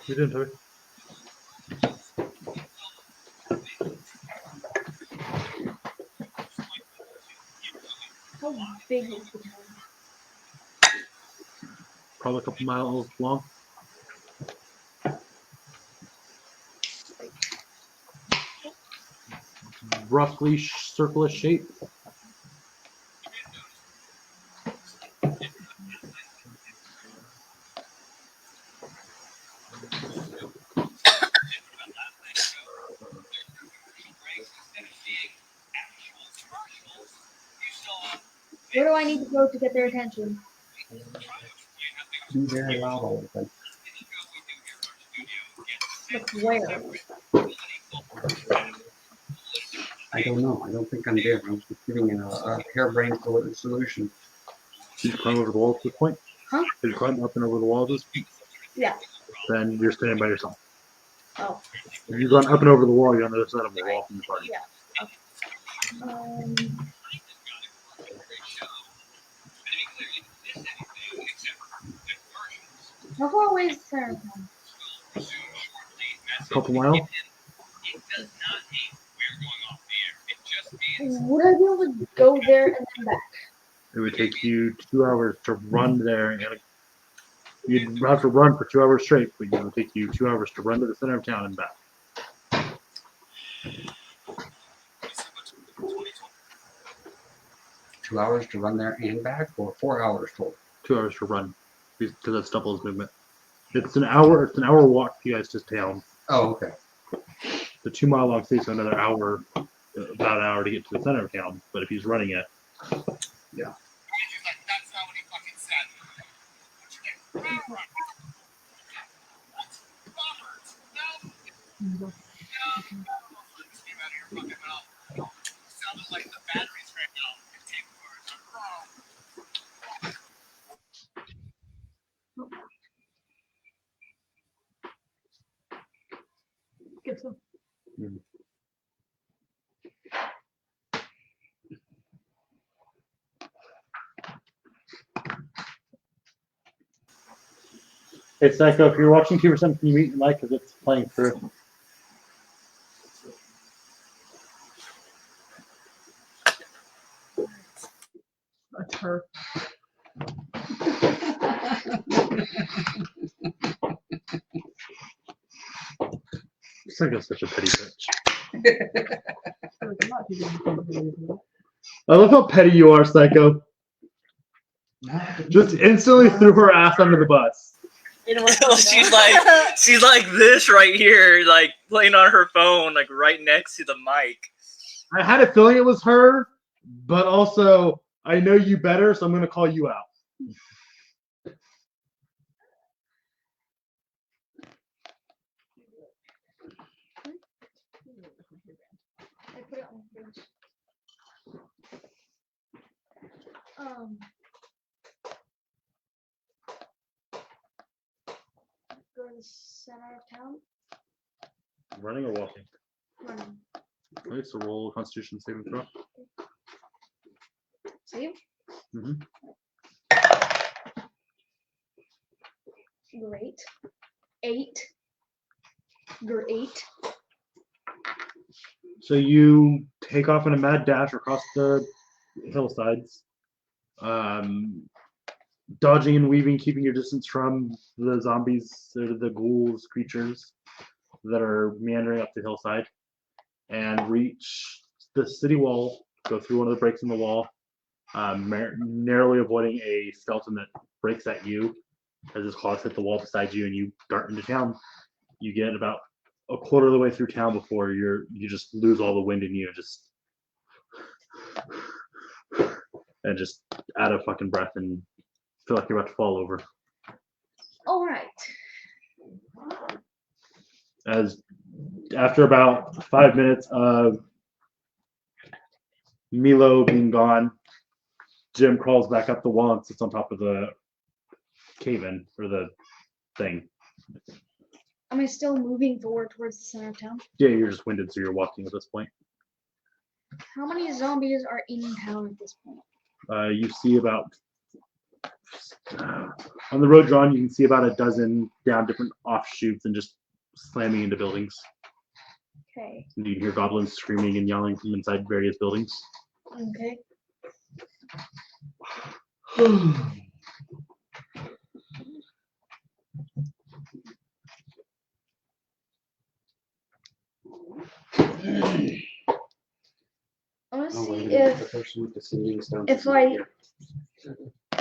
You didn't, Toby. How big is the town? Probably a couple miles long. Roughly circular shape. Where do I need to go to get their attention? Be very loud all the time. Like where? I don't know. I don't think I'm there. I'm just giving a harebrained solution. Did you climb over the wall at this point? Huh? Did you climb up and over the wall at this point? Yeah. Then you're standing by yourself. Oh. If you've gone up and over the wall, you're on the other side of the wall from the party. Yeah. How far away is the center of town? A couple miles. Would I be able to go there and then back? It would take you 2 hours to run there, and you'd have to run for 2 hours straight, but it would take you 2 hours to run to the center of town and back. Two hours to run there and back, or 4 hours total? 2 hours to run, because that's double his movement. It's an hour. It's an hour walk for you guys to town. Oh, okay. The 2 mile long takes another hour, about an hour to get to the center of town. But if he's running it, yeah. Get some. hey Psycho, if you're watching 2%, can you mute your mic because it's playing through? That's her. Psycho's such a petty bitch. I love how petty you are, Psycho. Just instantly threw her ass under the bus. she's like this right here, like playing on her phone, like right next to the mic. I had a feeling it was her, but also I know you better, so I'm going to call you out. I put it on the fridge. the center of town. Running or walking? Running. Okay, so roll a Constitution saving throw. Save. Mhm. Great. 8. Great. So you take off in a mad dash across the hillsides, dodging and weaving, keeping your distance from the zombies, the ghouls, creatures that are meandering up the hillside, and reach the city wall. Go through one of the breaks in the wall, narrowly avoiding a skeleton that breaks at you as his claws hit the wall beside you, and you dart into town. You get about a quarter of the way through town before you just lose all the wind in you, and just out of fucking breath and feel like you're about to fall over. All right. As after about 5 minutes of Milo being gone, Jim crawls back up the wall and sits on top of the cave-in or the thing. Am I still moving forward towards the center of town? Yeah, you're just winded, so you're walking at this point. How many zombies are in town at this point? You see about on the road drawn, you can see about a dozen down different offshoots and just slamming into buildings. Okay. And you can hear goblins screaming and yelling from inside various buildings. Okay. I want to see if I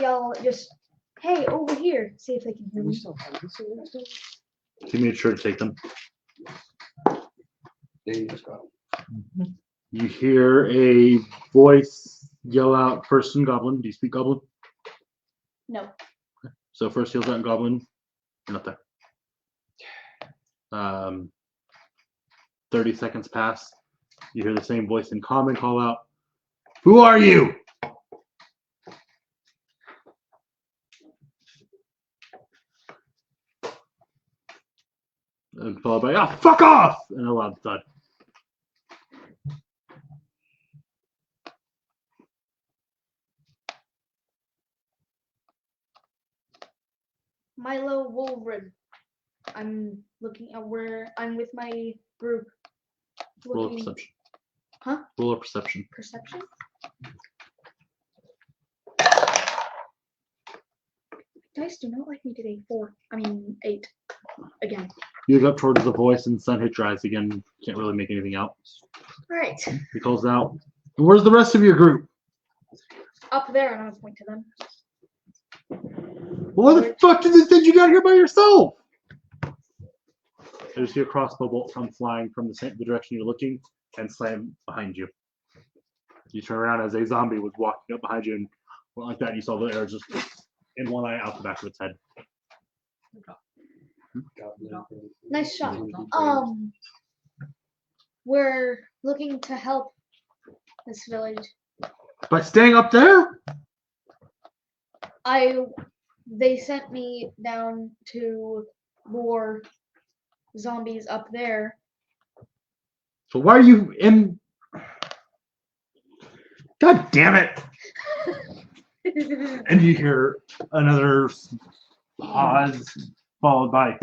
yell just, hey, over here. See if they can hear me. He made sure to take them. You hear a voice yell out first in Goblin. Do you speak Goblin? No. So first yells out in Goblin. You're not there. 30 seconds pass. You hear the same voice in Common call out, "Who are you?" And followed by, "Ah, fuck off!" and a loud thud. Milo Wolverine. I'm looking at where I'm with my group. Roll a Looking- perception. Huh? Roll a perception. Perception? Dice do not like me today. 8. Again. You look up towards the voice and the sun hits your eyes again. Can't really make anything out. Alright. He calls out, "Where's the rest of your group?" Up there, and I'll point to them. Why the fuck did they send you down here by yourself? You see a crossbow bolt come flying from the direction you're looking and slam behind you. You turn around as a zombie was walking up behind you and went like that. And you saw the arrow just in one eye out the back of its head. Nice shot. We're looking to help this village. By staying up there? They sent me down to lure zombies up there. So why are you in? God damn it! And you hear another pause, followed by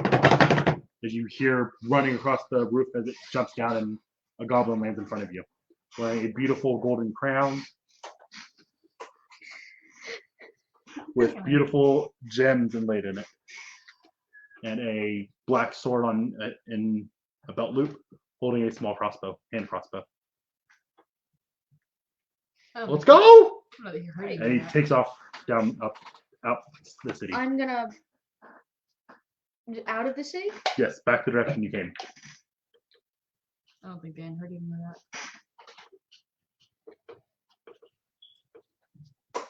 as you hear running across the roof as it jumps down and a goblin lands in front of you, wearing a beautiful golden crown with beautiful gems inlaid in it, and a black sword in a belt loop, holding a small crossbow, hand crossbow. Oh, Let's go! I don't know that you're hurting And he that. takes off down out the city. I'm gonna out of the city. Yes, back the direction you came. I don't think Dan heard him with that.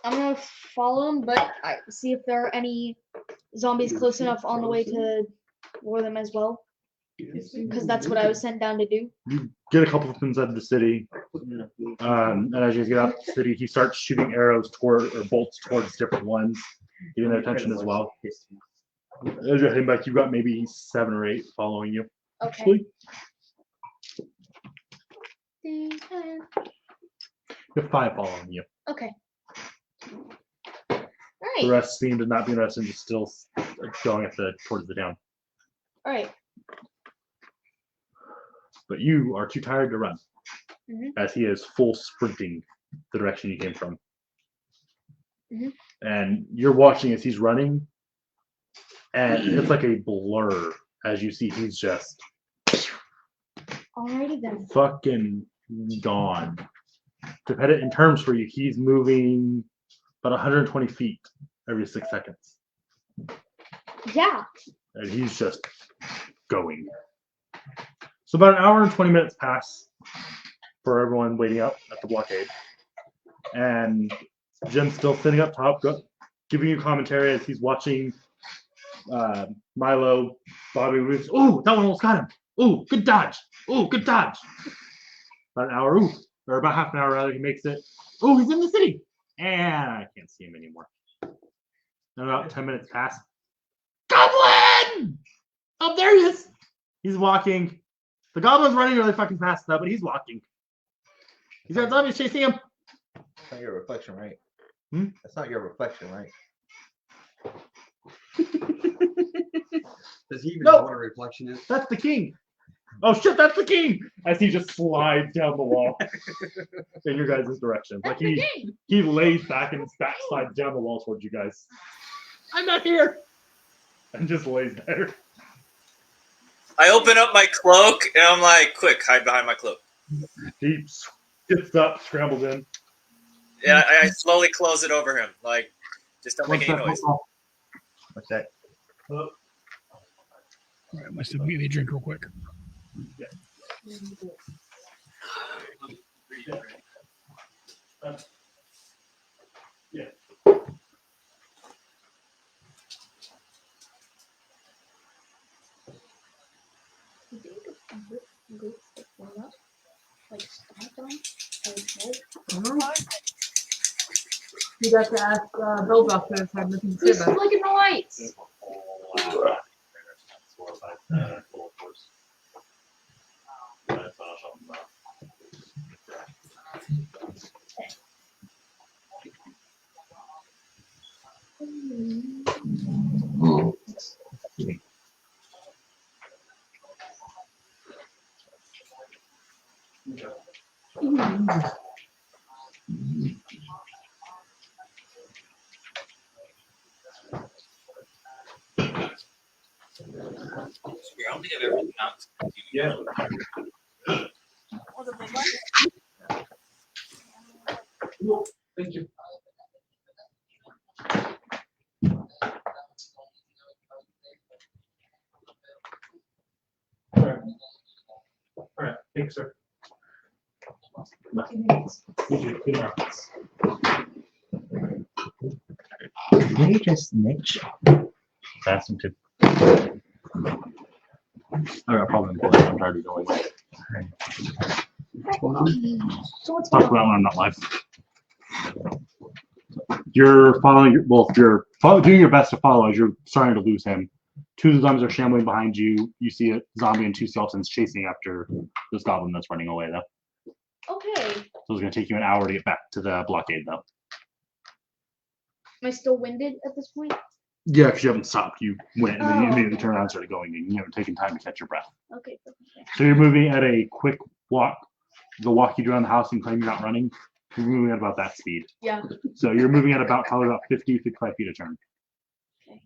I'm gonna follow him, but I see if there are any zombies close enough on the way to lure them as well. Because that's what I was sent down to do. You get a couple of them inside the city, and as you get out the city, he starts shooting arrows bolts towards different ones, getting their attention as well. As you're heading back, you've got maybe 7 or 8 following you. Okay. You have 5 following you. Okay. The Alright. rest seem to not be interested and just still going towards the town. Alright. But you are too tired to run, as he is full sprinting the direction you came from. And you're watching as he's running, and it's like a blur as you see he's just Alrighty then. fucking gone. To put it in terms for you, he's moving about 120 feet every 6 seconds. Yeah. And he's just going. So about an hour and 20 minutes pass for everyone waiting out at the blockade. And Jim's still sitting up top, giving you commentary as he's watching Milo, Bobby moves. Oh, that one almost got him. Oh, good dodge. Oh, good dodge. About an hour, or about half an hour rather, he makes it. Oh, he's in the city. And I can't see him anymore. And about 10 minutes pass. Goblin! Oh, there he is. He's walking. The goblin's running really fucking fast now, but he's walking. He's got zombies chasing him. That's not your reflection, right? Hmm? That's not your reflection, right? Does he even No. know what a reflection is? That's the king. Oh shit, that's the king! As he just slides down the wall in your guys' direction. Like he lays back and back slides down the wall towards you guys. I'm not here! And just lays there. I open up my cloak and I'm like, quick, hide behind my cloak. He gets up, scrambles in. Yeah, I slowly close it over him. Like, just don't make any noise. What's that? All right, must have give me a drink real quick. Yeah. Yeah. You got to ask Bill about this. I didn't say Who's that. flicking the lights? I don't think I've ever not. Yeah. Thank you. All right. Thanks, sir. Did they just snitch? Ask him to. I got problem with I'm tired of going. Talk about when I'm not live. You're following. Well, if you're doing your best to follow as you're starting to lose him. 2 zombies are shambling behind you. You see a zombie and 2 skeletons chasing after this goblin that's running away, though. Okay. So it's going to take you an hour to get back to the blockade, though. Am I still winded at this point? Yeah, because you haven't stopped. You went and then you immediately turned around and started going, and you haven't taken time to catch your breath. Okay. So you're moving at a quick walk. The walk you do around the house and claim you're not running, you're moving at about that speed. Yeah. So you're moving at probably about 50, 55 feet a turn. Okay.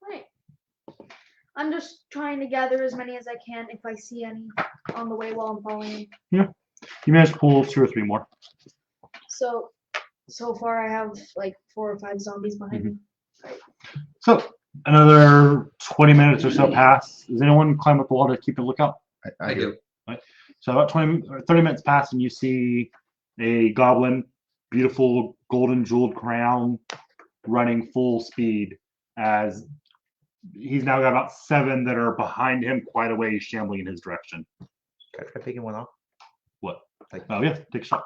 Right. I'm just trying to gather as many as I can if I see any on the way while I'm following. Yeah. You managed to pull 2 or 3 more. So far I have like 4 or 5 zombies behind me. So another 20 minutes or so pass. Does anyone climb up the wall to keep a lookout? I do. Right. So about 20 or 30 minutes pass and you see a goblin, beautiful golden jeweled crown, running full speed as he's now got about 7 that are behind him quite a way shambling in his direction. Can I try picking one off? What? Like, Oh yeah, take a shot.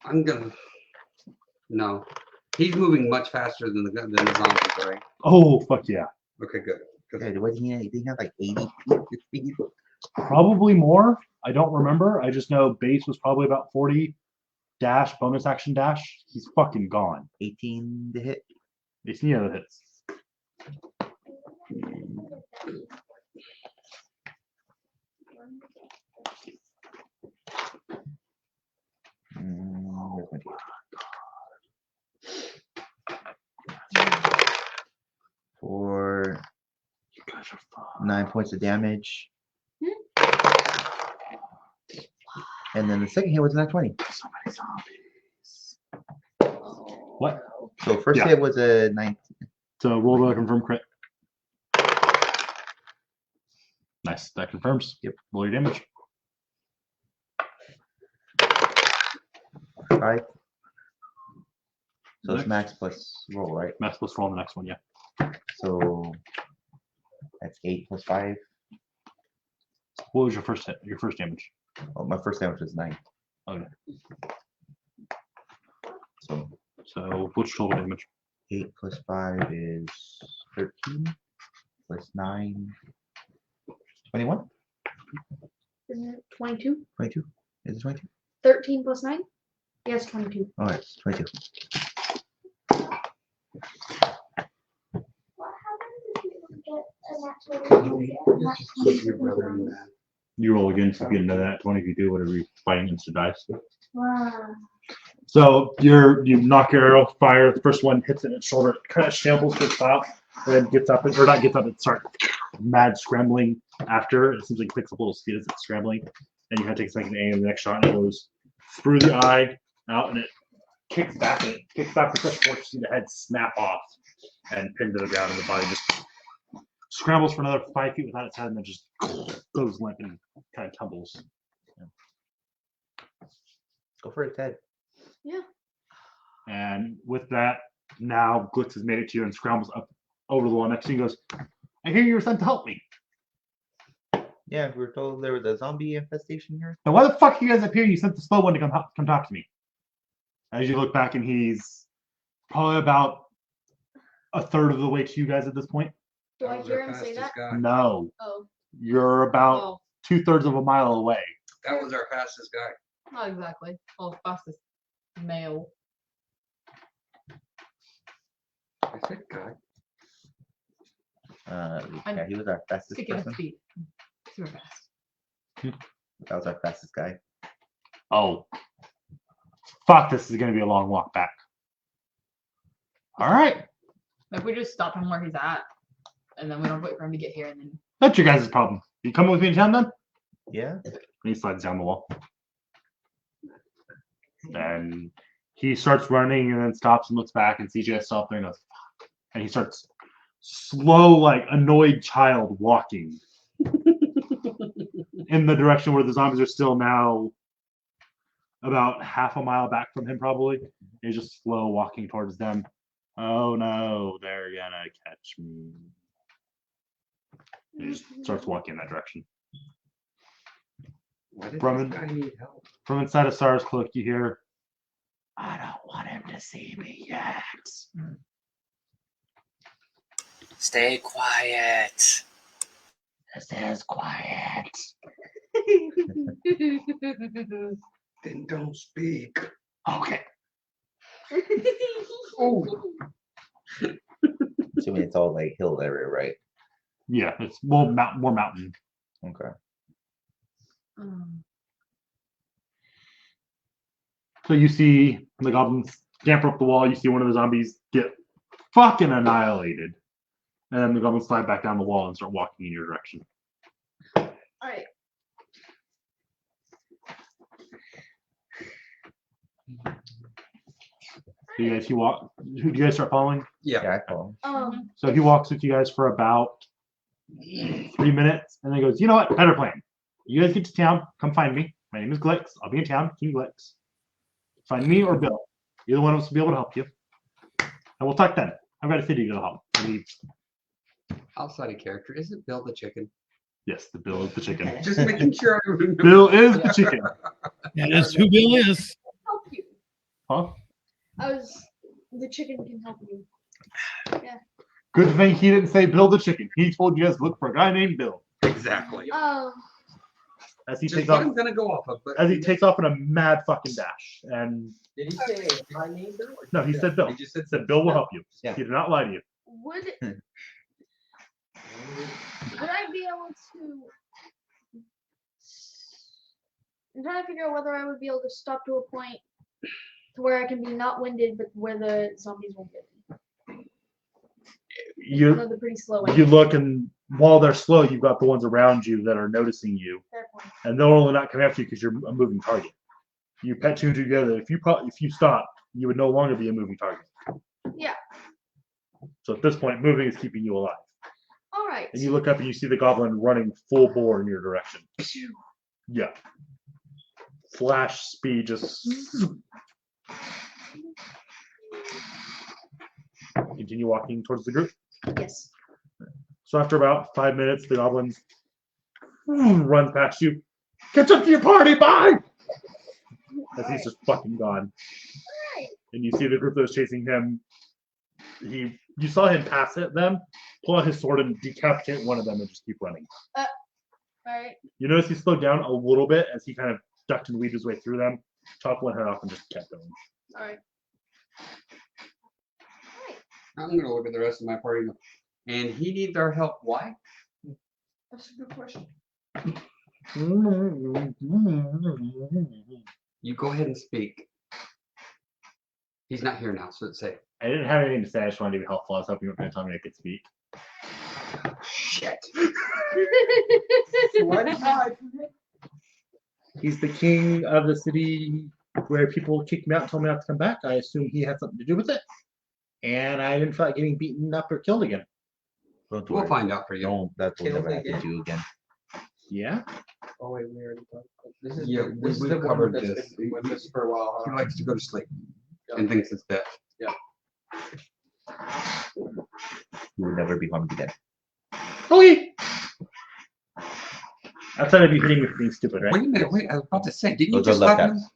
I'm gonna. No, he's moving much faster than the zombies, right? Oh fuck yeah. Okay, good. yeah, wasn't he? Did he have like 80 feet speed? Probably more. I don't remember. I just know base was probably about 40. Dash, bonus action dash. He's fucking gone. 18 to hit. It's near the hits. Where's my for 9 points of damage. And then the second hit was not 20. So many zombies. What? So first Yeah. hit was a 19. So roll to confirm crit. Nice. That confirms. Yep. Roll your damage. 5. So Next. it's max plus roll, right? Max plus roll on the next one, yeah. So that's 8 plus 5. What was your first hit? Your first damage? Oh, my first damage was 9. Okay. So So what's your total damage? 8 plus 5 is 13. Plus 9. 21? Isn't it 22? 22? Is it 22? 13 plus 9? Yes, 22. Oh, it's 22. You roll again so you get another nat 20 if you do whatever you're fighting against the dice. Wow. So you knock your arrow, fire, the first one hits it in its shoulder, it kind of shambles to the top, and then gets up, or not gets up, it starts mad scrambling after. It seems like it picks up a little speed as it's scrambling. And you have to take a second to aim, the next shot and it goes through the eye, out, and it kicks back with such force you see the head snap off and pin to the ground, and the body just scrambles for another 5 feet without its head, and then just goes limp and kind of tumbles. Go for it, Ted. Yeah. And with that, now Glics has made it to you and scrambles up over the wall next to you and goes, I hear you were sent to help me. Yeah, we were told there was a zombie infestation here. Now, why the fuck are you guys up here? You sent the slow one to come talk to me. As you look back, and he's probably about a third of the way to you guys at this point. Do I hear him say that? No. Oh. You're about Oh, 2/3 of a mile away. That was our fastest guy. not exactly. Well, fastest male. I said guy. Yeah, he was our fastest Speaking of person. speed, super fast. That was our fastest guy. Oh. Fuck, this is going to be a long walk back. All right. If we just stop him where he's at, and then we don't wait for him to get here, and then That's your guys' problem. You coming with me in town then? Yeah. And he slides down the wall. And he starts running and then stops and looks back and sees you guys stop there and goes, fuck. And he starts slow, like annoyed child walking in the direction where the zombies are still now about half a mile back from him, probably. He's just slow walking towards them. Oh no, they're gonna catch me. He just starts walking in that direction. Why did From this guy need help? From inside of Sarah's cloak, you hear, I don't want him to see me yet. Stay quiet. This is quiet. Then don't speak. Okay. Oh. Assuming it's all like hill area, right? Yeah, it's more mountain. Okay. So you see the goblins scamper up the wall. You see one of the zombies get fucking annihilated. And then the goblins slide back down the wall and start walking in your direction. Alright. So you guys, who do you guys start following? Yeah. Yeah, I follow. So he walks with you guys for about 3 minutes and then goes, you know what? Better plan. You guys get to town. Come find me. My name is Glics. I'll be in town. King Glics. Find me or Bill. Either one of us will be able to help you. And we'll talk then. I've got a city to go home. I need, Outside of character, is it Bill the chicken? yes, the Bill is the chicken. Just making sure I remember. Bill is the chicken. That is who Bill is. Help you. Huh? The chicken can help you. Good thing he didn't say Bill the chicken. He told you guys to look for a guy named Bill. Exactly. As he Just takes what off, I'm gonna go off of. But as he takes off in a mad fucking dash. And Did he say my name, Bill? or no, he said Bill. he just said Said Bill will help you. Yeah. He did not lie to you. Would I be able to? I'm trying to figure out whether I would be able to stop to a point to where I can be not winded, but where the zombies won't get me. I know they're pretty slow. You look, and while they're slow, you've got the ones around you that are noticing you, Fair point. and they'll only not come after you because you're a moving target. You pet two together. If you stop, you would no longer be a moving target. Yeah. So at this point, moving is keeping you alive. All right. And you look up and you see the goblin running full bore in your direction. Yeah. Flash speed, just continue walking towards the group. Yes. So after about 5 minutes, the goblin runs past you. Catch up to your party, bye! As he's just fucking gone. And you see the group that was chasing him. You saw him pass it them, pull out his sword and decapitate one of them and just keep running. Alright. You notice he slowed down a little bit as he kind of ducked and weaved his way through them, chopped one head off and just kept going. Alright. I'm gonna look at the rest of my party. And he needs our help. Why? That's a good question. You go ahead and speak. He's not here now, so it's safe. I didn't have anything to say. I just wanted to be helpful. I was hoping you were going to tell me I could speak. Shit. Why did I? He's the king of the city where people kicked me out and told me not to come back. I assume he had something to do with it. And I didn't feel like getting beaten up or killed again. Don't We'll worry. find out for you. Don't. That will Kill never happen again. to you again. Yeah? Oh wait, we already talked. This is Yeah, this is we the one covered that's this. been with us for a while. He Huh? likes to go to sleep Yeah. and thinks it's death. You will never be harmed again. Okay. Outside of you hitting me for being stupid, right? Wait a minute, wait, I was about to say, didn't you Those are just love slap him? taps.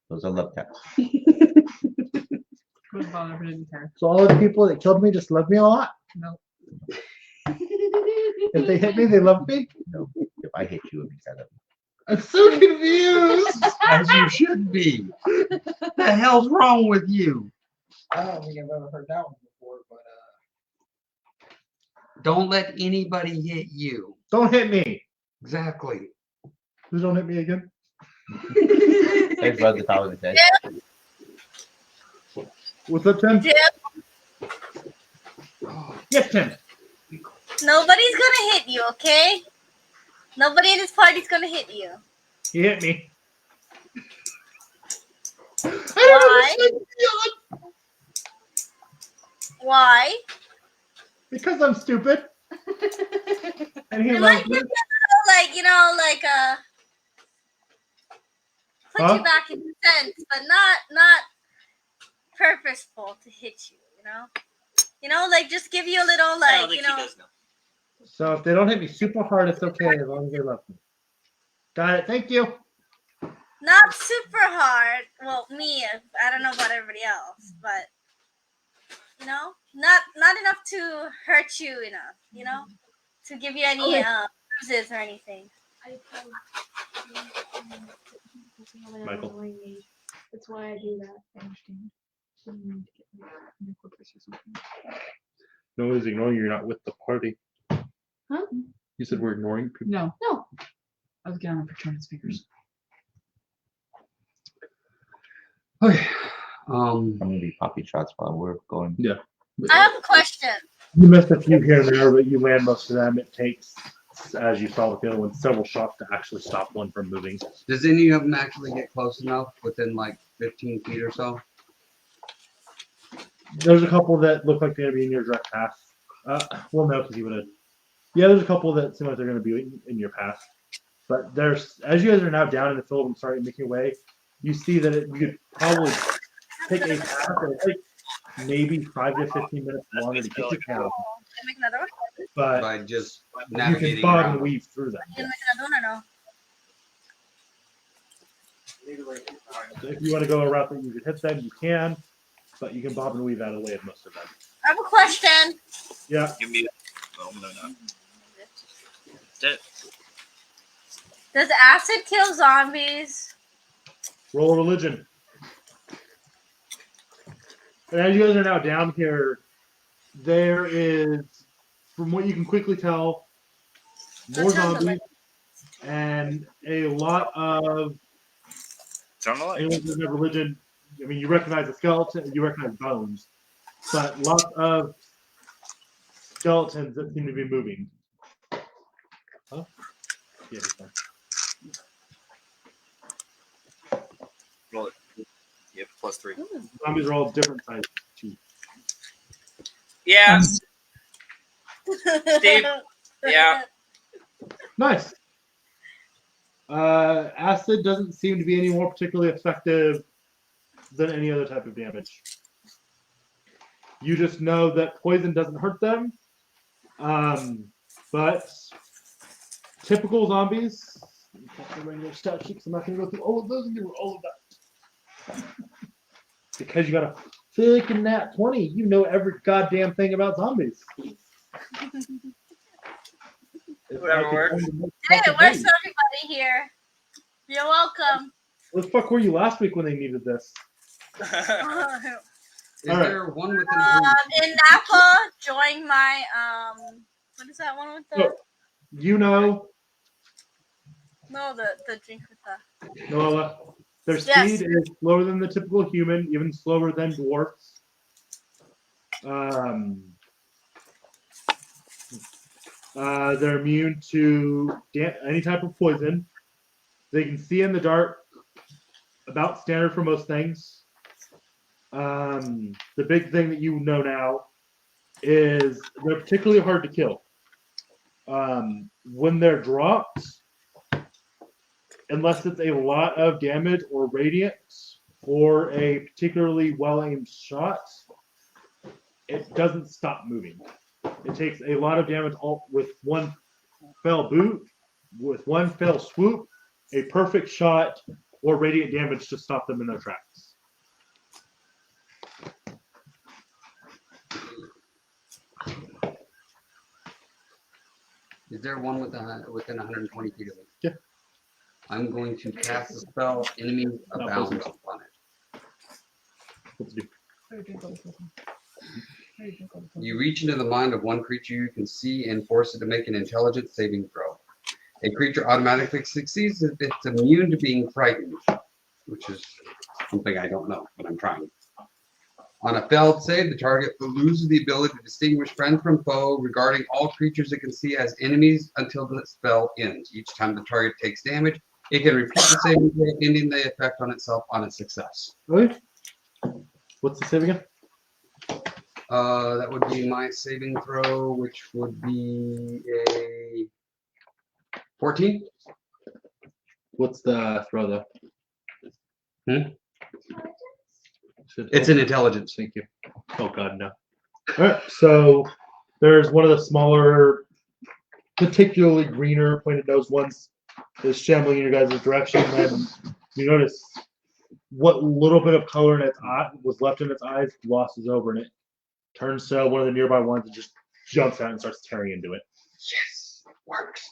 Those are love taps. Wouldn't bother if I didn't care. So all the people that killed me just love me a lot. No. If they hit me, they love me. No. If I hit you, it means I love you. I'm so confused. As you should be. The hell's wrong with you? I don't think I've ever heard that one before, but Don't let anybody hit you. Don't hit me. Exactly. Please don't hit me again. Thanks for the top of the day. What's up, Tim? Jim, Yes, Tim. nobody's gonna hit you, okay? Nobody in this party's gonna hit you. He hit me. Why? Why? Because I'm stupid. And he It loves might me. give you put Huh? you back in sense, but not purposeful to hit you. Like just give you a little I don't like think he does know. So if they don't hit me super hard, it's okay as long as they love me. Got it. Thank you. not super hard. Well, me, I don't know about everybody else, but not enough to hurt you enough. To give you any bruises or anything. Michael. That's why I do that. I understand. No one's ignoring you. You're not with the party. Huh? You said we're ignoring people. No. No. I was getting on Patronus speakers. Okay. I'm gonna be popping shots while we're going. Yeah. I have a question. You missed a few here and there, but you land most of them. It takes, as you saw with the other one, several shots to actually stop one from moving. Does any of them actually get close enough within like 15 feet or so? There's a couple that look like they're going to be in your direct path. Well, no, because you would have. Yeah, there's a couple that seem like they're going to be in your path. But there's, as you guys are now down in the field and starting making your way, you see that you could probably take a path that would take maybe 5 to 15 minutes longer to get to town, Can I make another one? but By just you can navigating bob and around. weave through them. Can I make another one or no? So if you want to go a route that you could hit them, you can, but you can bob and weave out of the way of most of them. I have a question. Yeah. Give me oh, no, no. That's it. Does acid kill zombies? Roll religion. And as you guys are now down here, there is, from what you can quickly tell, more That sounds zombies and a lot of Turn the light. anyone who doesn't have religion. I mean, you recognize a skeleton, you recognize bones, but lots of skeletons that seem to be moving. Huh? Yeah, it's fine. Roll it. Yep, +3. Zombies are all different sizes too. Yeah. Steve. Yeah. Nice. Acid doesn't seem to be any more particularly effective than any other type of damage. You just know that poison doesn't hurt them, but typical zombies. I'm not going to go through all of those and do all of that. Because you got a freaking nat 20, you know every goddamn thing about zombies. Whatever works. Hey, where's everybody here? You're welcome. Where the fuck were you last week when they needed this? Is All right. there one with an In Napa, join my what is that one with the You know, no the drink with the Noella, their speed Yes. is slower than the typical human, even slower than dwarfs. They're immune to any type of poison. They can see in the dark, about standard for most things. The big thing that you know now is they're particularly hard to kill. When they're dropped, unless it's a lot of damage or radiant or a particularly well-aimed shot, it doesn't stop moving. It takes a lot of damage with one fell boot, with one fell swoop, a perfect shot, or radiant damage to stop them in their tracks. Is there one within 120 feet of me? Yeah. I'm going to cast a spell, Enemies Abound, on it. What's it do? You reach into the mind of one creature you can see and force it to make an intelligence saving throw. A creature automatically succeeds if it's immune to being frightened, which is something I don't know, but I'm trying. On a failed save, the target loses the ability to distinguish friend from foe regarding all creatures it can see as enemies until the spell ends. Each time the target takes damage, it can repeat the saving throw, ending the effect on itself on its success. Really? What's the save again? That would be my saving throw, which would be a 14. What's the throw though? It's an intelligence. Thank you. Oh god, no. All right, so there's one of the smaller, particularly greener pointed nose ones is shambling in your guys' direction, and you notice what little bit of color in its eye was left in its eyes glosses over, and it turns to one of the nearby ones and just jumps out and starts tearing into it. Yes, works.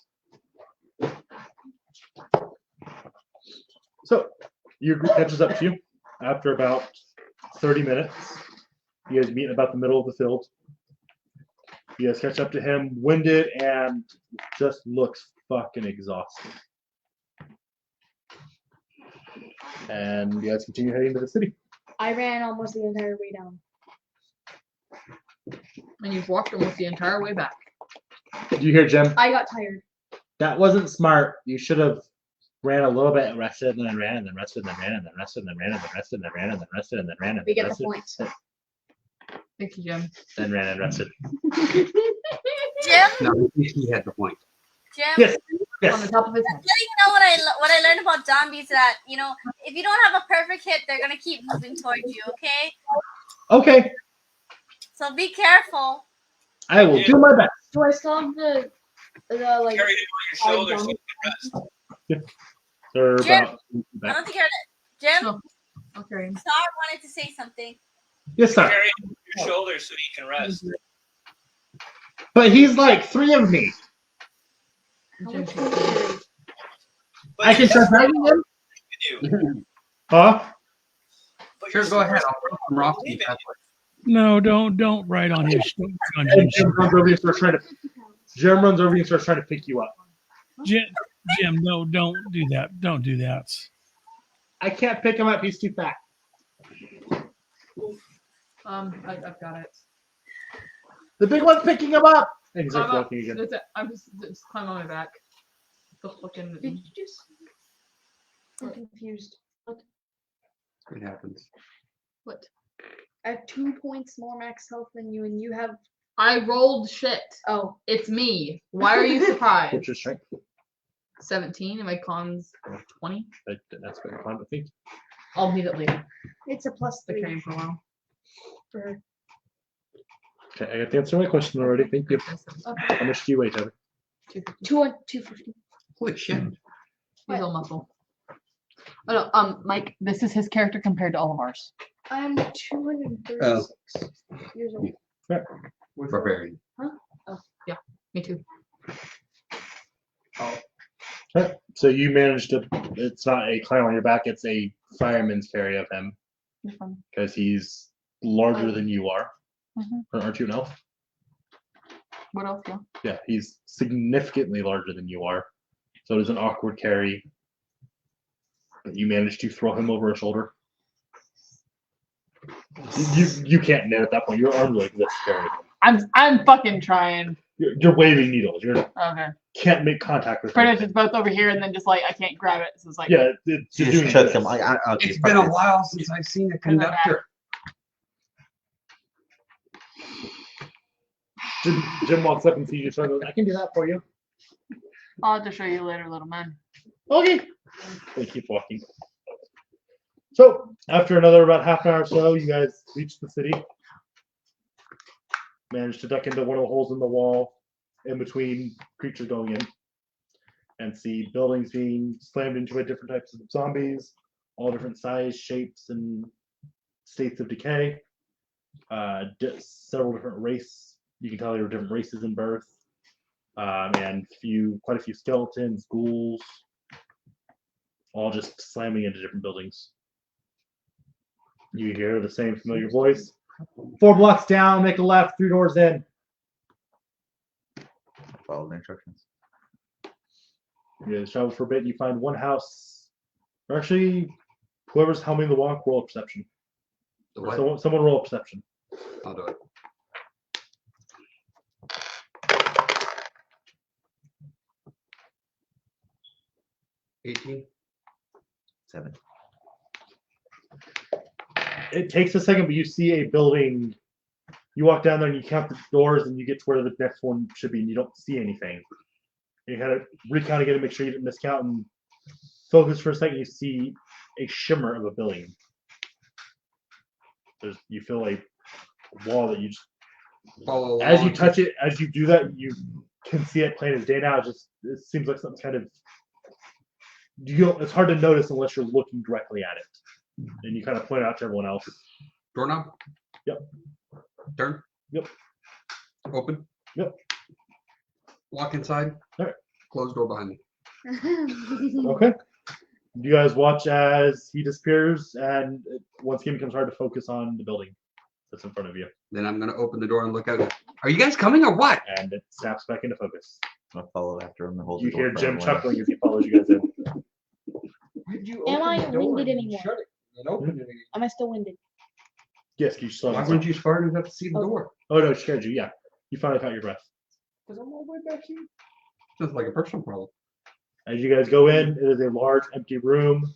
So your group catches up to you after about 30 minutes. You guys meet in about the middle of the field. You guys catch up to him, winded, and just looks fucking exhausted. And you guys continue heading to the city. I ran almost the entire way down. And you've walked almost the entire way back. Did you hear Jim? I got tired. That wasn't smart. You should have ran a little bit and rested and then ran and then rested and then ran and then rested and then ran and then rested and then ran and then rested and then ran and We then get the rested. point. Thank you, Jim. Then ran and rested. Jim. No, he had the point. Jim. Yes. On the top of his head. Yeah, you know what I learned about zombies that if you don't have a perfect hit, they're gonna keep moving towards you. Okay. Okay. So be careful. I will do my best. Do I still have the like? Carry him on your shoulders so you can rest. They're Jim, about I don't think you're Jim. No. Okay. Star wanted to say something. yes, sir. Carry him on your shoulders so you can rest. But he's like 3 of me. But I can try dragging him. you. Huh? But Sure, you're go ahead. supposed I'll throw some rocks. believe in No, don't ride on his. On And his Jim runs over you and starts trying to. Jim runs over you and starts trying to pick you up. Jim, no, don't do that. Don't do that. I can't pick him up. He's too fat. I've got it. The big one's picking him up. And he starts I'm walking again. I'm just climb on my back. Still looking. Did you just? I'm confused. It happens. What? I have 2 points more max health than you, and you have. I rolled shit. Oh, It's me. Why are you surprised? What's your strength? 17 and my con's 20. That's what I think. I'll need it later. it's a plus The 3 carrying for a while. for her. Okay, I got the answer to my question already. Thank you. Okay. How much do you weigh, Taylor? 250. Holy shit. He's all muscle. Oh no, Mike, this is his character compared to all of ours. I'm 236 years old. Barbarian. Me too. Right. So you managed to. It's not a climb on your back. It's a fireman's carry of him because he's larger than you are. Or aren't you an elf? What else? Yeah. Yeah, he's significantly larger than you are. So it is an awkward carry. But you managed to throw him over a shoulder. You can't knit at that point. Your arms are like this carry. I'm fucking trying. You're waving needles. You Okay. can't make contact with Pretty him. much it's both over here and then just like I can't grab it. So it's like Yeah, You you're just doing chuck this. him. Okay, It's fuck been a this. while since I've seen a conductor. Jim walks up and sees you, so he goes, I can do that for you. I'll have to show you later, little man. Okay. They keep walking. So, after another about half an hour or so, you guys reach the city. Manage to duck into one of the holes in the wall in between creatures going in. And see buildings being slammed into by different types of zombies, all different size, shapes, and states of decay. Several different race. You can tell there were different races in birth. And quite a few skeletons, ghouls, all just slamming into different buildings. You hear the same familiar voice. 4 blocks down, make a left, 3 doors in. Follow the instructions. You guys travel for a bit, you find one house. Or actually, whoever's helming the walk, roll a perception. Someone roll a perception. I'll do it. $18. 7. It takes a second, but you see a building. You walk down there and you count the doors and you get to where the next one should be and you don't see anything. You had to recount again to make sure you didn't miscount and focus for a second. You see a shimmer of a building. You feel a wall that you just Follow as you along. touch it, as you do that, you can see it plain as day now. It seems like something kind of it's hard to notice unless you're looking directly at it. And you kind of point it out to everyone else. Doorknob? Yep. Turn? Yep. Open? Yep. Walk inside? All right. Closed door behind me. Okay. You guys watch as he disappears, and once again, it becomes hard to focus on the building that's in front of you. Then I'm going to open the door and look out. Are you guys coming or what? And it snaps back into focus. I'll follow after him and hold You the door hear for Jim everyone. chuckling as he follows you guys in. Am I winded anymore? Am I still winded? Yes, you saw. Why weren't you smart enough to see the door? Oh no, it scared you. Yeah, you finally caught your breath. Because I'm all the way back here. Sounds like a personal problem. As you guys go in, it is a large empty room.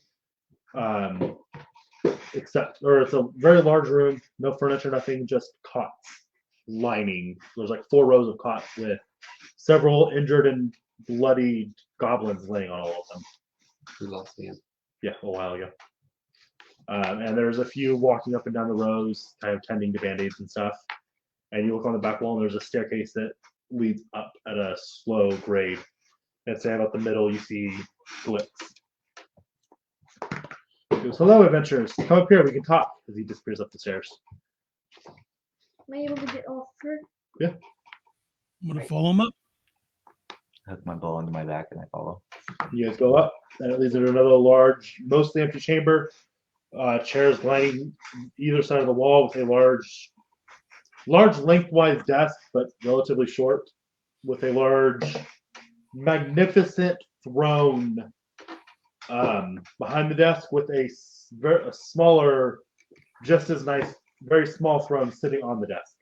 It's a very large room, no furniture, nothing, just cots lining. There's like 4 rows of cots with several injured and bloody goblins laying on all of them. We lost the end. Yeah, a while ago. And there's a few walking up and down the rows, kind of tending to band-aids and stuff. and you look on the back wall, and there's a staircase that leads up at a slow grade. And say about the middle, you see Glics. He goes, "Hello, adventurers. Come up here. We can talk." As he disappears up the stairs. Am I able to get off her? Yeah. I'm gonna follow him up. Hook my bow into my back and I follow. You guys go up, and it leads into another large, mostly empty chamber. Chairs lining either side of the wall with a large lengthwise desk, but relatively short, with a large, magnificent throne behind the desk, with a smaller, just as nice, very small throne sitting on the desk.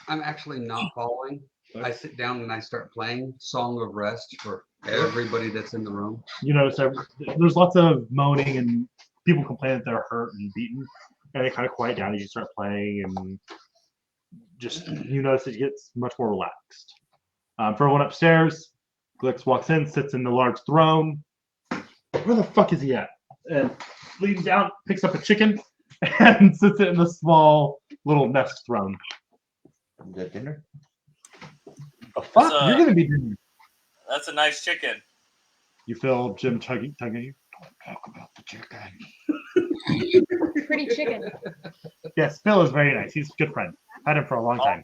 I'm actually not following. I sit down and I start playing Song of Rest for everybody that's in the room. You notice there's lots of moaning and people complain that they're hurt and beaten, and they kind of quiet down as you start playing, and just you notice it gets much more relaxed. For everyone upstairs, Glics walks in, sits in the large throne. Where the fuck is he at? And leans down, picks up a chicken, and sits it in the small little nest throne. Is that dinner? The fuck? You're gonna be doing. That's a nice chicken. You feel Jim tugging at you. Don't talk about the chicken. Pretty chicken. Yes, Phil is very nice. He's a good friend. Had him for a long time.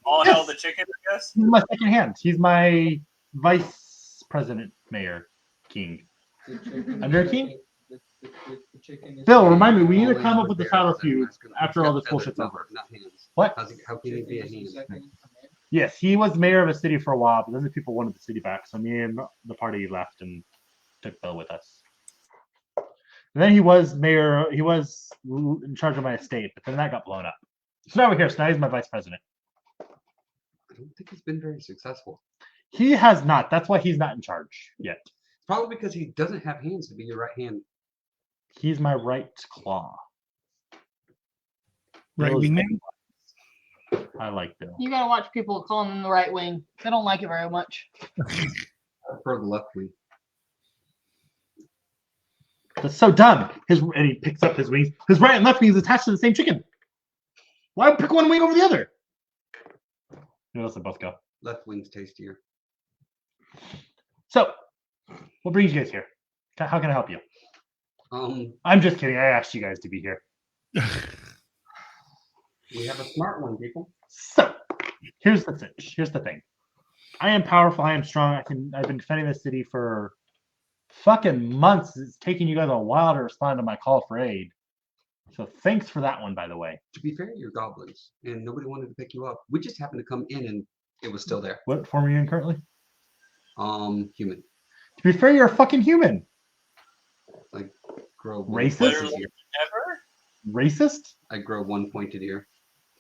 All hell the chicken, I guess. He's my second hand. He's my vice president, mayor, king. Under king? Phil, remind me, we need to come up with the title feud after all this bullshit's over. What? How can he be a hand? Yes, he was mayor of a city for a while, but then the people wanted the city back, so me and the party left and took Phil with us. And then he was mayor, he was in charge of my estate, but then that got blown up. So now we're here, so now he's my vice president. I don't think he's been very successful. He has not. That's why he's not in charge yet. Probably because he doesn't have hands to be your right hand. He's my right claw. Right wing man. I like Bill. You gotta watch people calling them the right wing. They don't like it very much. For the left wing. That's so dumb. And he picks up his wings. His right and left wings attached to the same chicken. Why pick one wing over the other? You let them both go. Left wing's tastier. So, what brings you guys here? How can I help you? I'm just kidding. I asked you guys to be here. We have a smart one, people. So, here's the thing. I am powerful. I am strong. I've been defending this city for fucking months. It's taking you guys a while to respond to my call for aid. So thanks for that one, by the way. To be fair, you're goblins, and nobody wanted to pick you up. We just happened to come in, and it was still there. What form are you in currently? Human. To be fair, you're a fucking human. Like grow racist. Ever? Racist. I grow one pointed ear.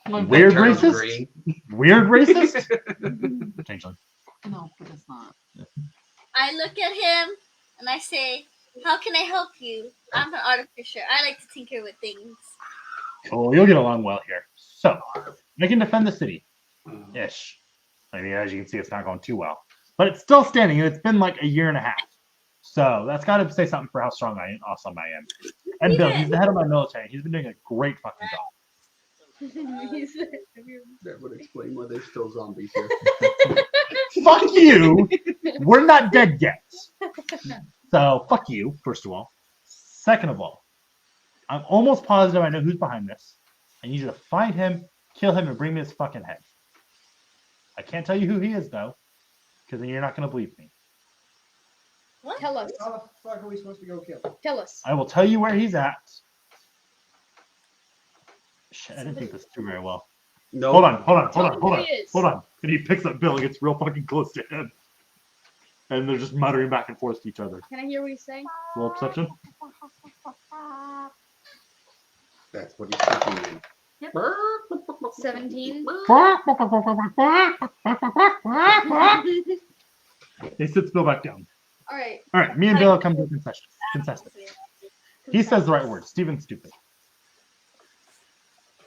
Weird racist. Weird racist. Changeling. No, but it's not. I look at him and I say, "How can I help you? I'm an artificer. I like to tinker with things." Oh, you'll get along well here. So, I can defend the city. Ish. I mean, as you can see, it's not going too well. But it's still standing, and it's been like a year and a half. So, that's got to say something for how strong and awesome I am. And Bill, he's the head of my military. He's been doing a great fucking job. That would explain why there's still zombies here. Fuck you! We're not dead yet. So, fuck you, first of all. Second of all, I'm almost positive I know who's behind this. I need you to find him, kill him, and bring me his fucking head. I can't tell you who he is, though, because then you're not going to believe me. What? Tell us. How the fuck are we supposed to go kill? Tell us. I will tell you where he's at. Shit, I didn't think this through very well. No. Hold on. He is. Hold on. And he picks up Bill and gets real fucking close to him. And they're just muttering back and forth to each other. Can I hear what he's saying? Roll perception. That's what he's thinking in. Yep. 17. He sits Bill back down. All right. All right, me and Bill come to a concession. He says the right words. Steven's stupid.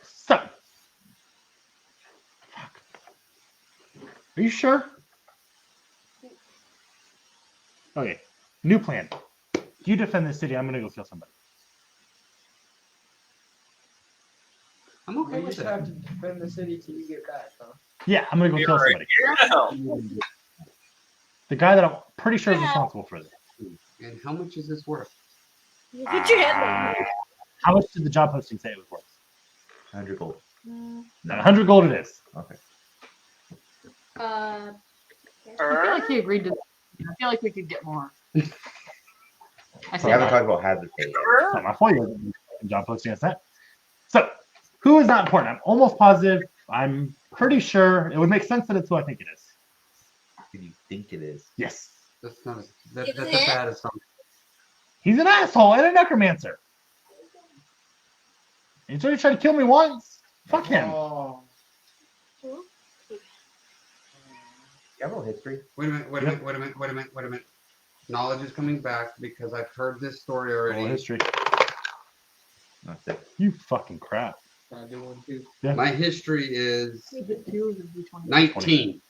So. Fuck. Are you sure? Okay. New plan. You defend the city. I'm going to go kill somebody. I'm okay with just have to defend the city till you get back, huh? Yeah, I'm gonna go kill somebody. The guy that I'm pretty sure is responsible for this. And how much is this worth? You put your hand up. How much did the job posting say it was worth? 100 gold. No, 100 gold it is. Okay. I feel like he agreed to that. I feel like we could get more. I We said haven't that. talked about hazard pay yet. It's not my fault you're job posting I sent. So, who is not important? I'm almost positive. I'm pretty sure it would make sense that it's who I think it is. Who do you think it is? Yes. That's not that's a bad assumption. He's an asshole and a necromancer. He's already tried to kill me once. Fuck him. Oh. You have no history. Wait a minute. Knowledge is coming back because I've heard this story already. Roll history. That's it. You fucking crap. Can I do one too? Yeah. My history is Is it 2 or is it D20? 19.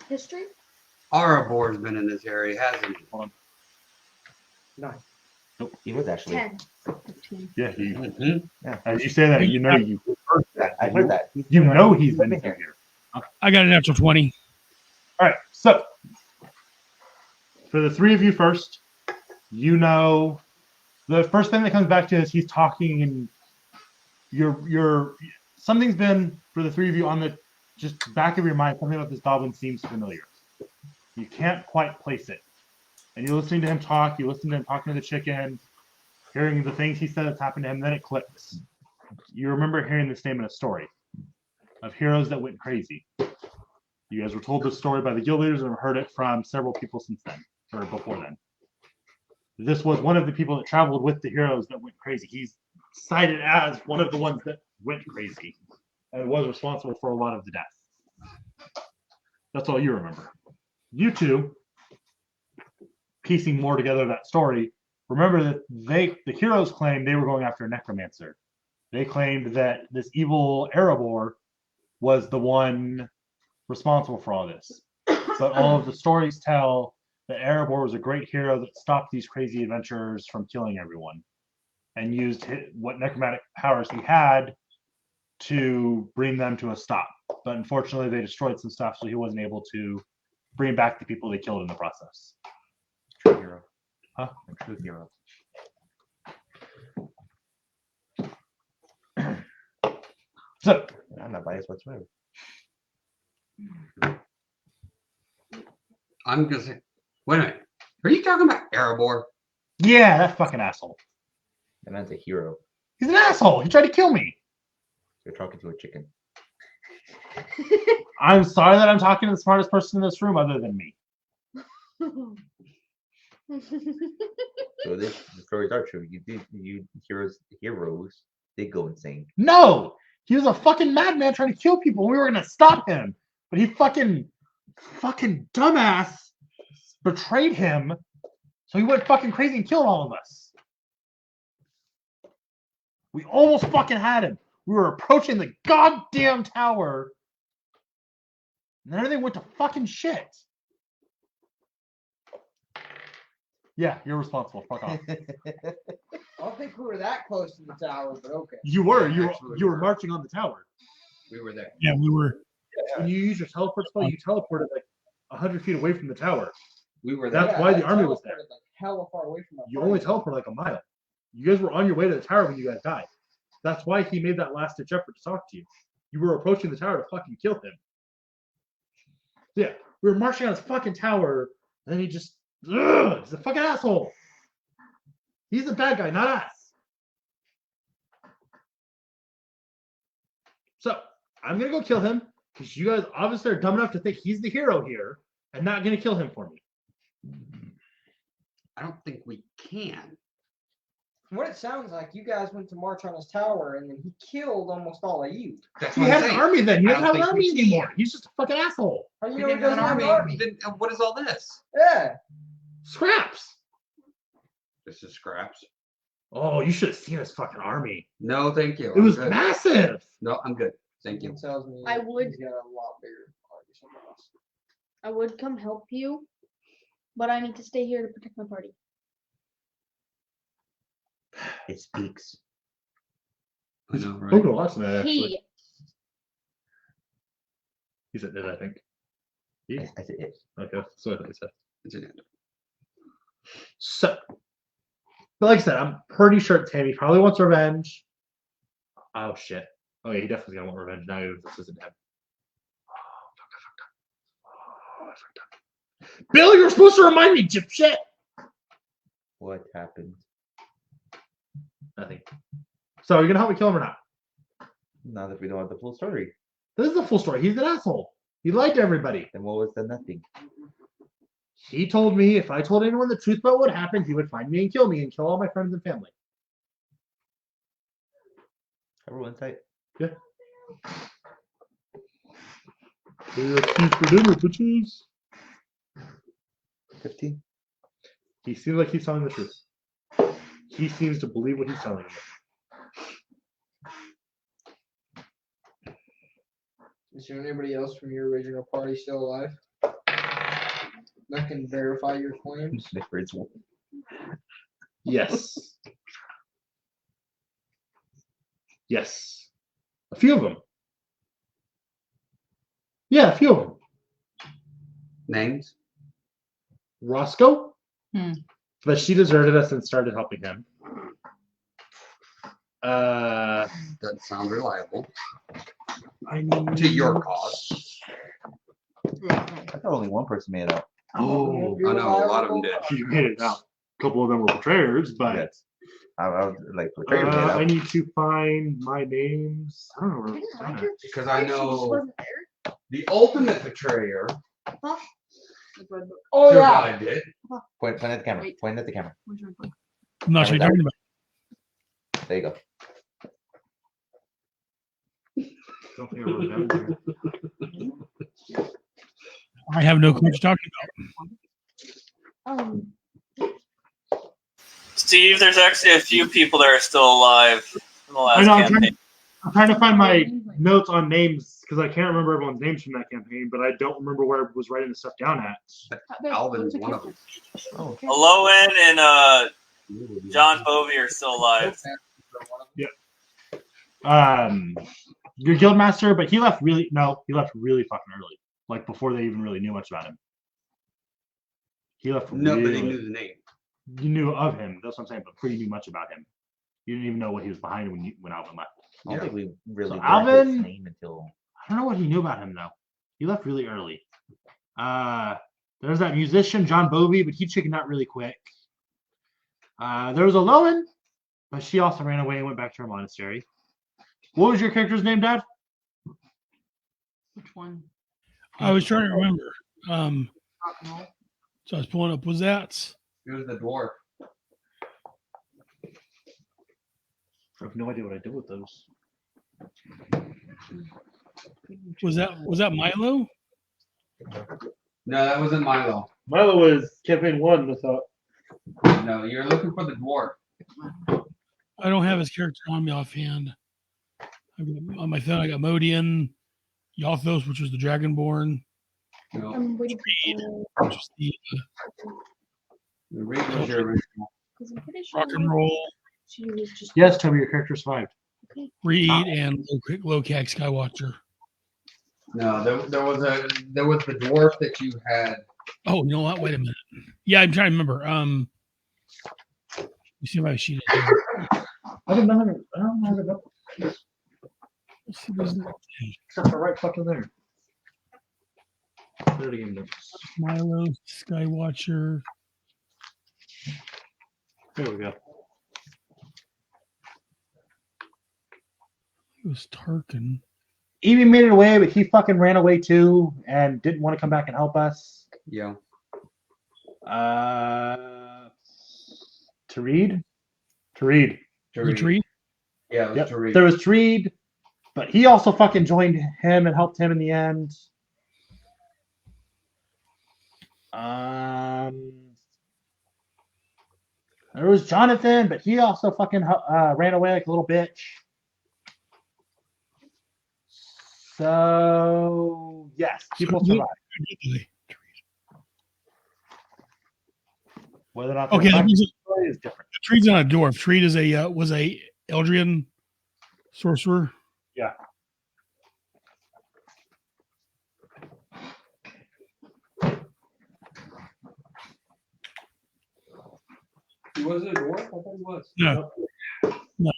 History? Arabor's been in this area, hasn't he? Hold on. Nope, he was actually. 10. 15. Yeah, he, Mm-hmm. as you say that, you know you heard that. I heard that. You know he's been in here. I got a natural 20. All right, so for the three of you first, you know the first thing that comes back to is he's talking and you're something's been for the three of you on the just back of your mind. Something about this goblin seems familiar. You can't quite place it, and you're listening to him talk. You listen to him talking to the chicken, hearing the things he said that's happened to him. Then it clicks. You remember hearing this name in a story of heroes that went crazy. You guys were told this story by the guild leaders and have heard it from several people since then, or before then. This was one of the people that traveled with the heroes that went crazy. He's cited as one of the ones that went crazy and was responsible for a lot of the deaths. That's all you remember. You two, piecing more together that story, remember that the heroes claimed they were going after a necromancer. They claimed that this evil Erebor was the one responsible for all this. But all of the stories tell that Erebor was a great hero that stopped these crazy adventurers from killing everyone and used what necromantic powers he had to bring them to a stop. But unfortunately, they destroyed some stuff, so he wasn't able to bring back the people they killed in the process. True hero. Huh? A true hero. So, I'm not biased whatsoever. I'm gonna say, wait a minute. Are you talking about Erebor? yeah, that fucking asshole. That man's a hero. He's an asshole. He tried to kill me. You're talking to a chicken. I'm sorry that I'm talking to the smartest person in this room other than me. So the stories are true. You heroes did go insane. No! He was a fucking madman trying to kill people. We were gonna stop him. But he fucking dumbass betrayed him. So he went fucking crazy and killed all of us. We almost fucking had him. We were approaching the goddamn tower. And then everything went to fucking shit. Yeah, you're responsible. Fuck off. I don't think we were that close to the tower, but okay. You were. Yeah, You were marching on the tower. We were there. Yeah, we were. When you use your teleport spell, you teleported like 100 feet away from the tower. We were there. That's why the I army was there. teleported, like, hella far away from our You party. only teleport like a mile. You guys were on your way to the tower when you guys died. That's why he made that last ditch effort to talk to you. You were approaching the tower to fucking kill him. Yeah, we were marching on his fucking tower, and then he just, he's a fucking asshole. He's the bad guy, not us. So I'm gonna go kill him because you guys obviously are dumb enough to think he's the hero here and not gonna kill him for me. I don't think we can. From what it sounds like, you guys went to march on his tower, and then he killed almost all of you. That's He what I'm has an saying. army then. He I doesn't don't have an think we army anymore. He's just a fucking asshole. How you We know he didn't have doesn't an have an army. army? Then, what is all this? Yeah. Scraps. This is scraps. Oh, you should have seen his fucking army. No, thank you. It was I'm good. massive. No, I'm good. Thank you. It tells me I would- he's got a lot bigger army somewhere else. I would come help you, but I need to stay here to protect my party. It speaks. I know, right? Spoken a lot tonight, actually. He. He said it, I think. He? I said it. Okay, so I thought he said. It's an end. So, but like I said, I'm pretty sure Tammy probably wants revenge. Oh shit. Oh yeah, he definitely gonna want revenge now. This isn't him. Oh, I fucked up. Bill, you're supposed to remind me, dipshit. What happened? Nothing. So, you gonna help me kill him or not? Now that we don't have the full story, This is the full story. He's an asshole. He lied to everybody. then what was the nothing? He told me if I told anyone the truth about what happened, he would find me and kill all my friends and family. Everyone's tight. Yeah. Tea for dinner, bitches. 15. He seems like he's telling the truth. He seems to believe what he's telling me. Is there anybody else from your original party still alive? That can verify your claims. Yes. Yes. A few of them. Yeah, a few of them. Names? Roscoe, Hmm. but she deserted us and started helping him. Doesn't sound reliable. I mean, To your cause. I thought only one person made it out. Oh, I know, a lot of them did. She made it out. A couple of them were betrayers, but Yes. I was like, betrayed made I out. need to find my names. I don't know where it's at. Because I She just know wasn't there. the ultimate betrayer, Oh your yeah. guy did. Point at the camera. Wait. Point at the camera. Where's your book? I'm not sure you're talking about. There you go. Don't think I wrote it down here. I have no clue what you're talking about. Steve, there's actually a few people that are still alive from the I last know. campaign. I'm trying to find my notes on names because I can't remember everyone's names from that campaign, but I don't remember where I was writing the stuff down at. Alvin's one of them. Oh. Aloan and John Bovey are still alive. Your guildmaster, but he left really fucking early, like before they even really knew much about him. He left. No, but really, they knew the name. You knew of him. That's what I'm saying, but pretty knew much about him. You didn't even know what he was behind when Alvin left. I don't think we really So learned Alvin- his name until I don't know what he knew about him though. He left really early. There's that musician John Bovey, but he chickened out really quick. There was a Lowen, but she also ran away and went back to her monastery. What was your character's name, Dad? Which one? I was trying to remember. Rock and roll? So I was pulling up. Was that? He was the dwarf. I have no idea what I did with those. Was that Milo? No, that wasn't Milo. Milo was campaign 1, I thought. No, you're looking for the dwarf. I don't have his character on me offhand. On my phone, I got Modian, Yothos, which was the Dragonborn, No, I'm waiting Reed, for which was the the Reed was your original. because I'm pretty sure rock and roll, she was just Yes, Toby, your character survived. Reed, and Lokak Skywatcher. No, there was the dwarf that you had. Oh, you know what? Wait a minute. Yeah, I'm trying to remember. You see my sheet is here. I don't have it up. Let's see, there's Except for right fucking there. There it again. Milo, Skywatcher. There we go. It was Tarkin. Evie made it away, but he fucking ran away too and didn't want to come back and help us. Yeah. Tareed? Retreat. Yeah, it was Yep. Tariq. There was Tareed, but he also fucking joined him and helped him in the end. There was Jonathan, but he also fucking ran away like a little bitch. So yes, people survive. Whether or not they're Okay, back that was story is different. Treed's not a dwarf. Treed is was a Eldrian Sorcerer. Yeah. Was it a dwarf? I thought he was. No. No.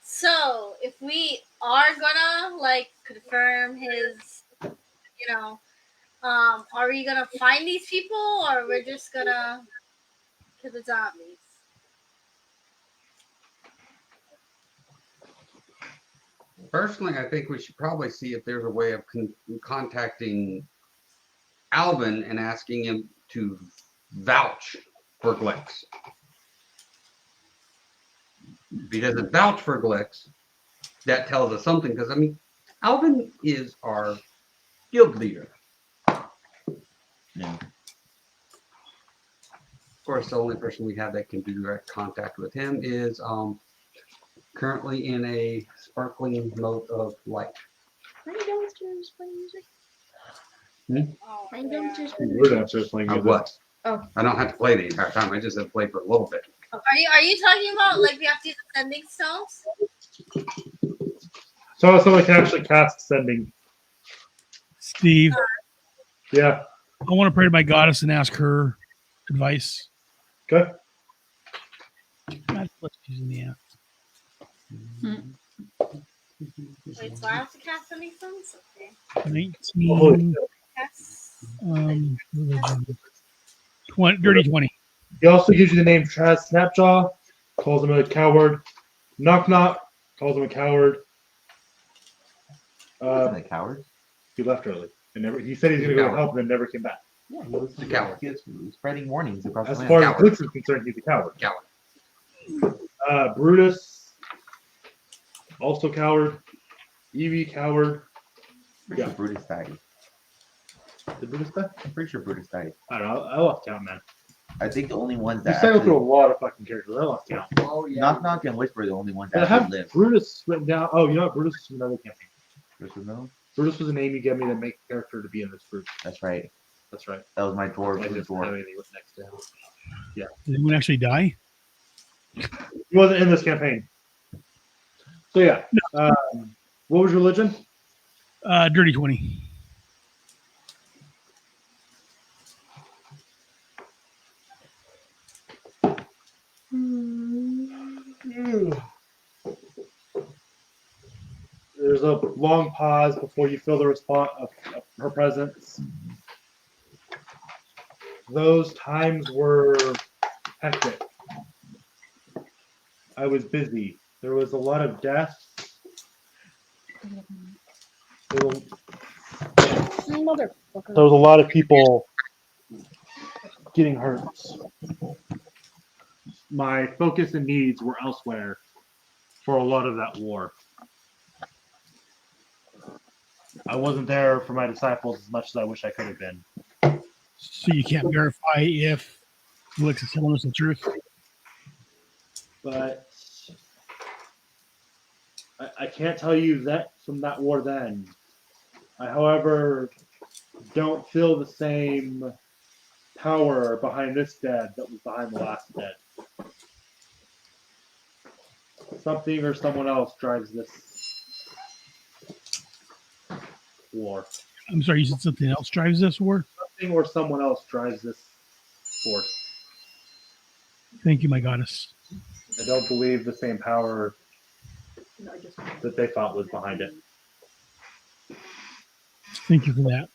So if we are gonna like confirm his, are we gonna find these people or we're just gonna kill the zombies? Personally, I think we should probably see if there's a way of contacting Alvin and asking him to vouch for Glics. If he doesn't vouch for Glics, that tells us something. Because, I mean, Alvin is our guild leader. Yeah. Of course, the only person we have that can do direct contact with him is currently in a sparkling mode of light. Are you downstairs playing music? Oh, Are you downstairs We playing were music? downstairs playing music. What? Oh. I don't have to play the entire time. I just have to play for a little bit. Are you talking about like we have to use ascending stones? So someone can actually cast sending. Steve, Yeah. I want to pray to my goddess and ask her advice. Okay. God, let's use in the app. Wait, so I have to cast ascending stones? Okay. 19. Yes. Religion. 20, dirty 20. He also gives you the name Traz Snapjaw, calls him a coward. Knock Knock, calls him a coward. Wasn't a coward. He left early. And never. He said he's going to go Coward. help and then never came back. Yeah, he was The coward. He was spreading warnings across As the far land. as Glics is concerned, he's a coward. Coward. Brutus, also coward. Evie, coward. Pretty sure Yeah. Brutus died. Did Brutus die? I'm pretty sure Brutus died. I don't know. I lost count, man. I think the only ones You that cycled through a actually, lot of fucking characters. I lost count. Oh yeah. Knock Knock and Whisper are the only ones But I that have actually lived. Brutus written down. Oh, you know what? Brutus was from another campaign. Whisper, no? Brutus was a name you gave me to make a character to be in this group. That's right. That's right. That was my dwarf. I Who's just don't have dwarf. anything next to him. Did anyone actually die? He wasn't in this campaign. So yeah. What was your religion? Dirty 20. There's a long pause before you feel the response of her presence. Those times were hectic. I was busy. There was a lot of death. There was Motherfucker. a lot of people getting hurt. My focus and needs were elsewhere for a lot of that war. I wasn't there for my disciples as much as I wish I could have been. So you can't verify if Glics is telling us the truth. But I can't tell you that from that war then. I, however, don't feel the same power behind this dead that was behind the last dead. Something or someone else drives this war. I'm sorry, you said something else drives this war? Something or someone else drives this force. Thank you, my goddess. I don't believe the same power that they thought was behind it. Thank you for that.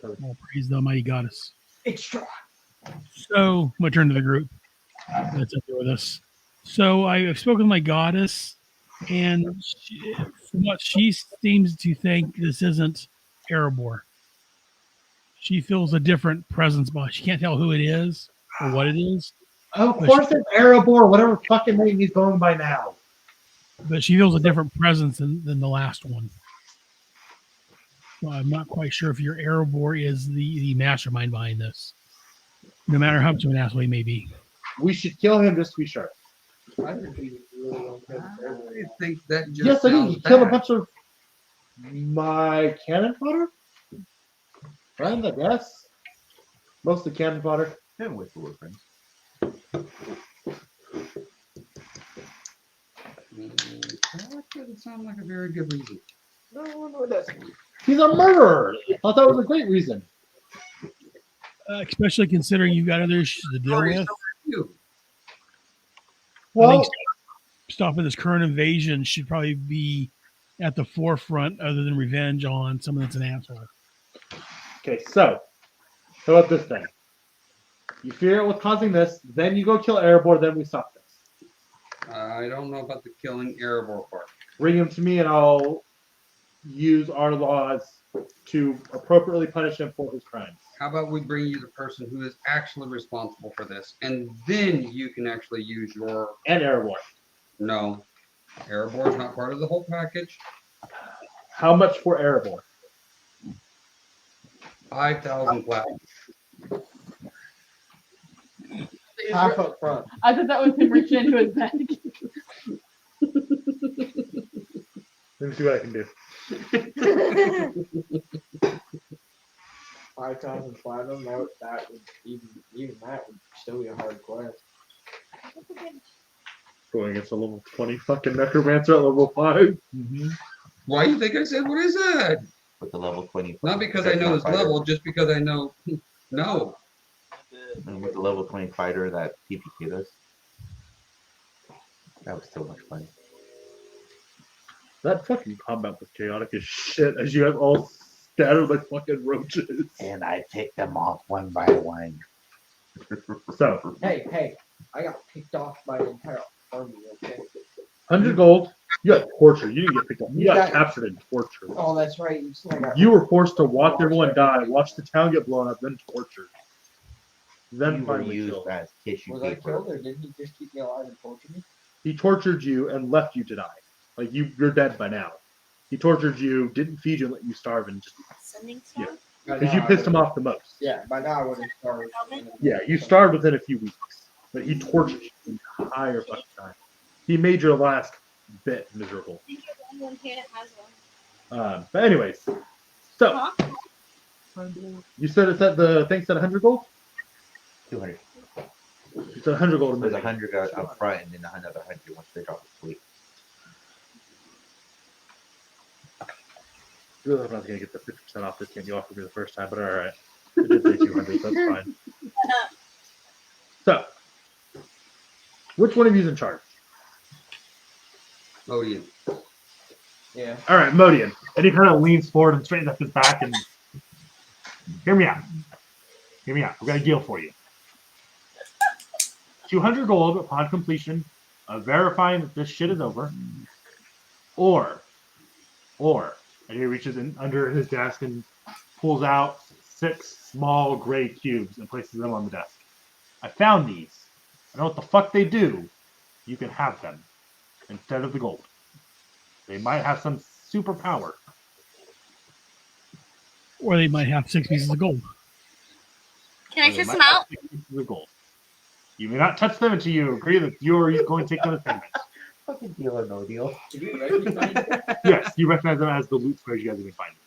All praise the Almighty Goddess. Extra. So, my turn to the group that's up there with us. So, I've spoken to my goddess, and from what she seems to think, this isn't Erebor. She feels a different presence, but she can't tell who it is or what it is. Of course it's Erebor, whatever fucking name he's going by now. But she feels a different presence than the last one. So I'm not quite sure if your Erebor is the mastermind behind this. No matter how much of an asshole he may be. We should kill him just to be sure. I think we really don't get I think that just Yes, I think sounds he killed a bad. bunch of my cannon fodder. Friends, I guess. Most of the cannon fodder. Him with the friends. That doesn't sound like a very good reason. No, it doesn't. He's a murderer. I thought that was a great reason. Especially considering you've got other issues to deal with. I Well, think stopping this current invasion should probably be at the forefront, other than revenge on someone that's an asshole. okay, so how about this thing? You figure out what's causing this, then you go kill Erebor, then we stop this. I don't know about the killing Erebor part. Bring him to me, and I'll use our laws to appropriately punish him for his crimes. How about we bring you the person who is actually responsible for this, and then you can actually use your... And Erebor. No. Erebor is not part of the whole package. How much for Erebor? 5,000 platinum. Half up front. I thought that was him reaching into his bag. Let me see what I can do. 5,000 platinum. That would even that would still be a hard quest. Going against a level 20 fucking necromancer at level 5. Mm-hmm. Why do you think I said, what is that? With the level 20. Not because I know his level, just because I know... No. And with the level 20 fighter that PPK'd us. That was so much fun. That fucking combat was chaotic as shit as you have all scattered like fucking roaches. And I picked them off one by one. So, Hey, I got picked off by the entire army, okay? 100 gold. You got tortured. You didn't get picked up. You got got- captured and tortured. Oh, that's right. You said I got You were forced to watch everyone die, watch the town get blown up, then tortured. Then You were finally used killed. as tissue Was I paper. killed or did he just keep me alive and torture me? He tortured you and left you to die. Like you're dead by now. He tortured you, didn't feed you, and let you starve, and just Sending Yeah. song? because you pissed him off the most. Yeah, by now I would have started. Yeah, you starved within a few weeks, but he tortured you the entire fucking time. He made your last bit miserable. I think you're the only one here that has one. But anyways, so Huh? you said it's at the thing said 100 gold. 200. You said 100 gold. There's 100 up front and then another 100 once they drop the fleet. Really, I'm not gonna get the 50% off discount you offered me the first time, but all right. I did say 200. That's fine. So, which one of you's in charge? Oh, yeah. Yeah. All right, Modian. And he kind of leans forward and straightens up his back and hear me out. Hear me out. I've got a deal for you. 200 gold upon completion of verifying that this shit is over. Or, and he reaches in under his desk and pulls out 6 small gray cubes and places them on the desk. I found these. I know what the fuck they do. You can have them instead of the gold. They might have some superpower. Or they might have 6 pieces of gold. Can I test them out? The gold. You may not touch them until you agree that you are going to take them as payment. Fucking deal or no deal. Do you recognize it? Yes, you recognize them as the loot squares you guys have been finding.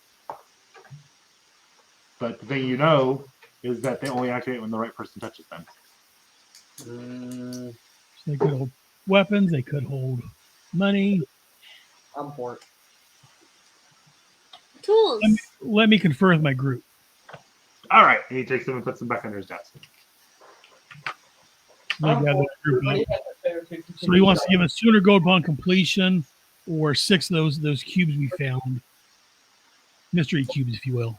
But the thing you know is that they only activate when the right person touches them. So they could hold weapons, they could hold money. I'm for it. Tools. Let me confer with my group. All right, and he takes them and puts them back under his desk. They gather the group up. So he wants to give us 200 gold upon completion, or 6 of those cubes we found, mystery cubes, if you will.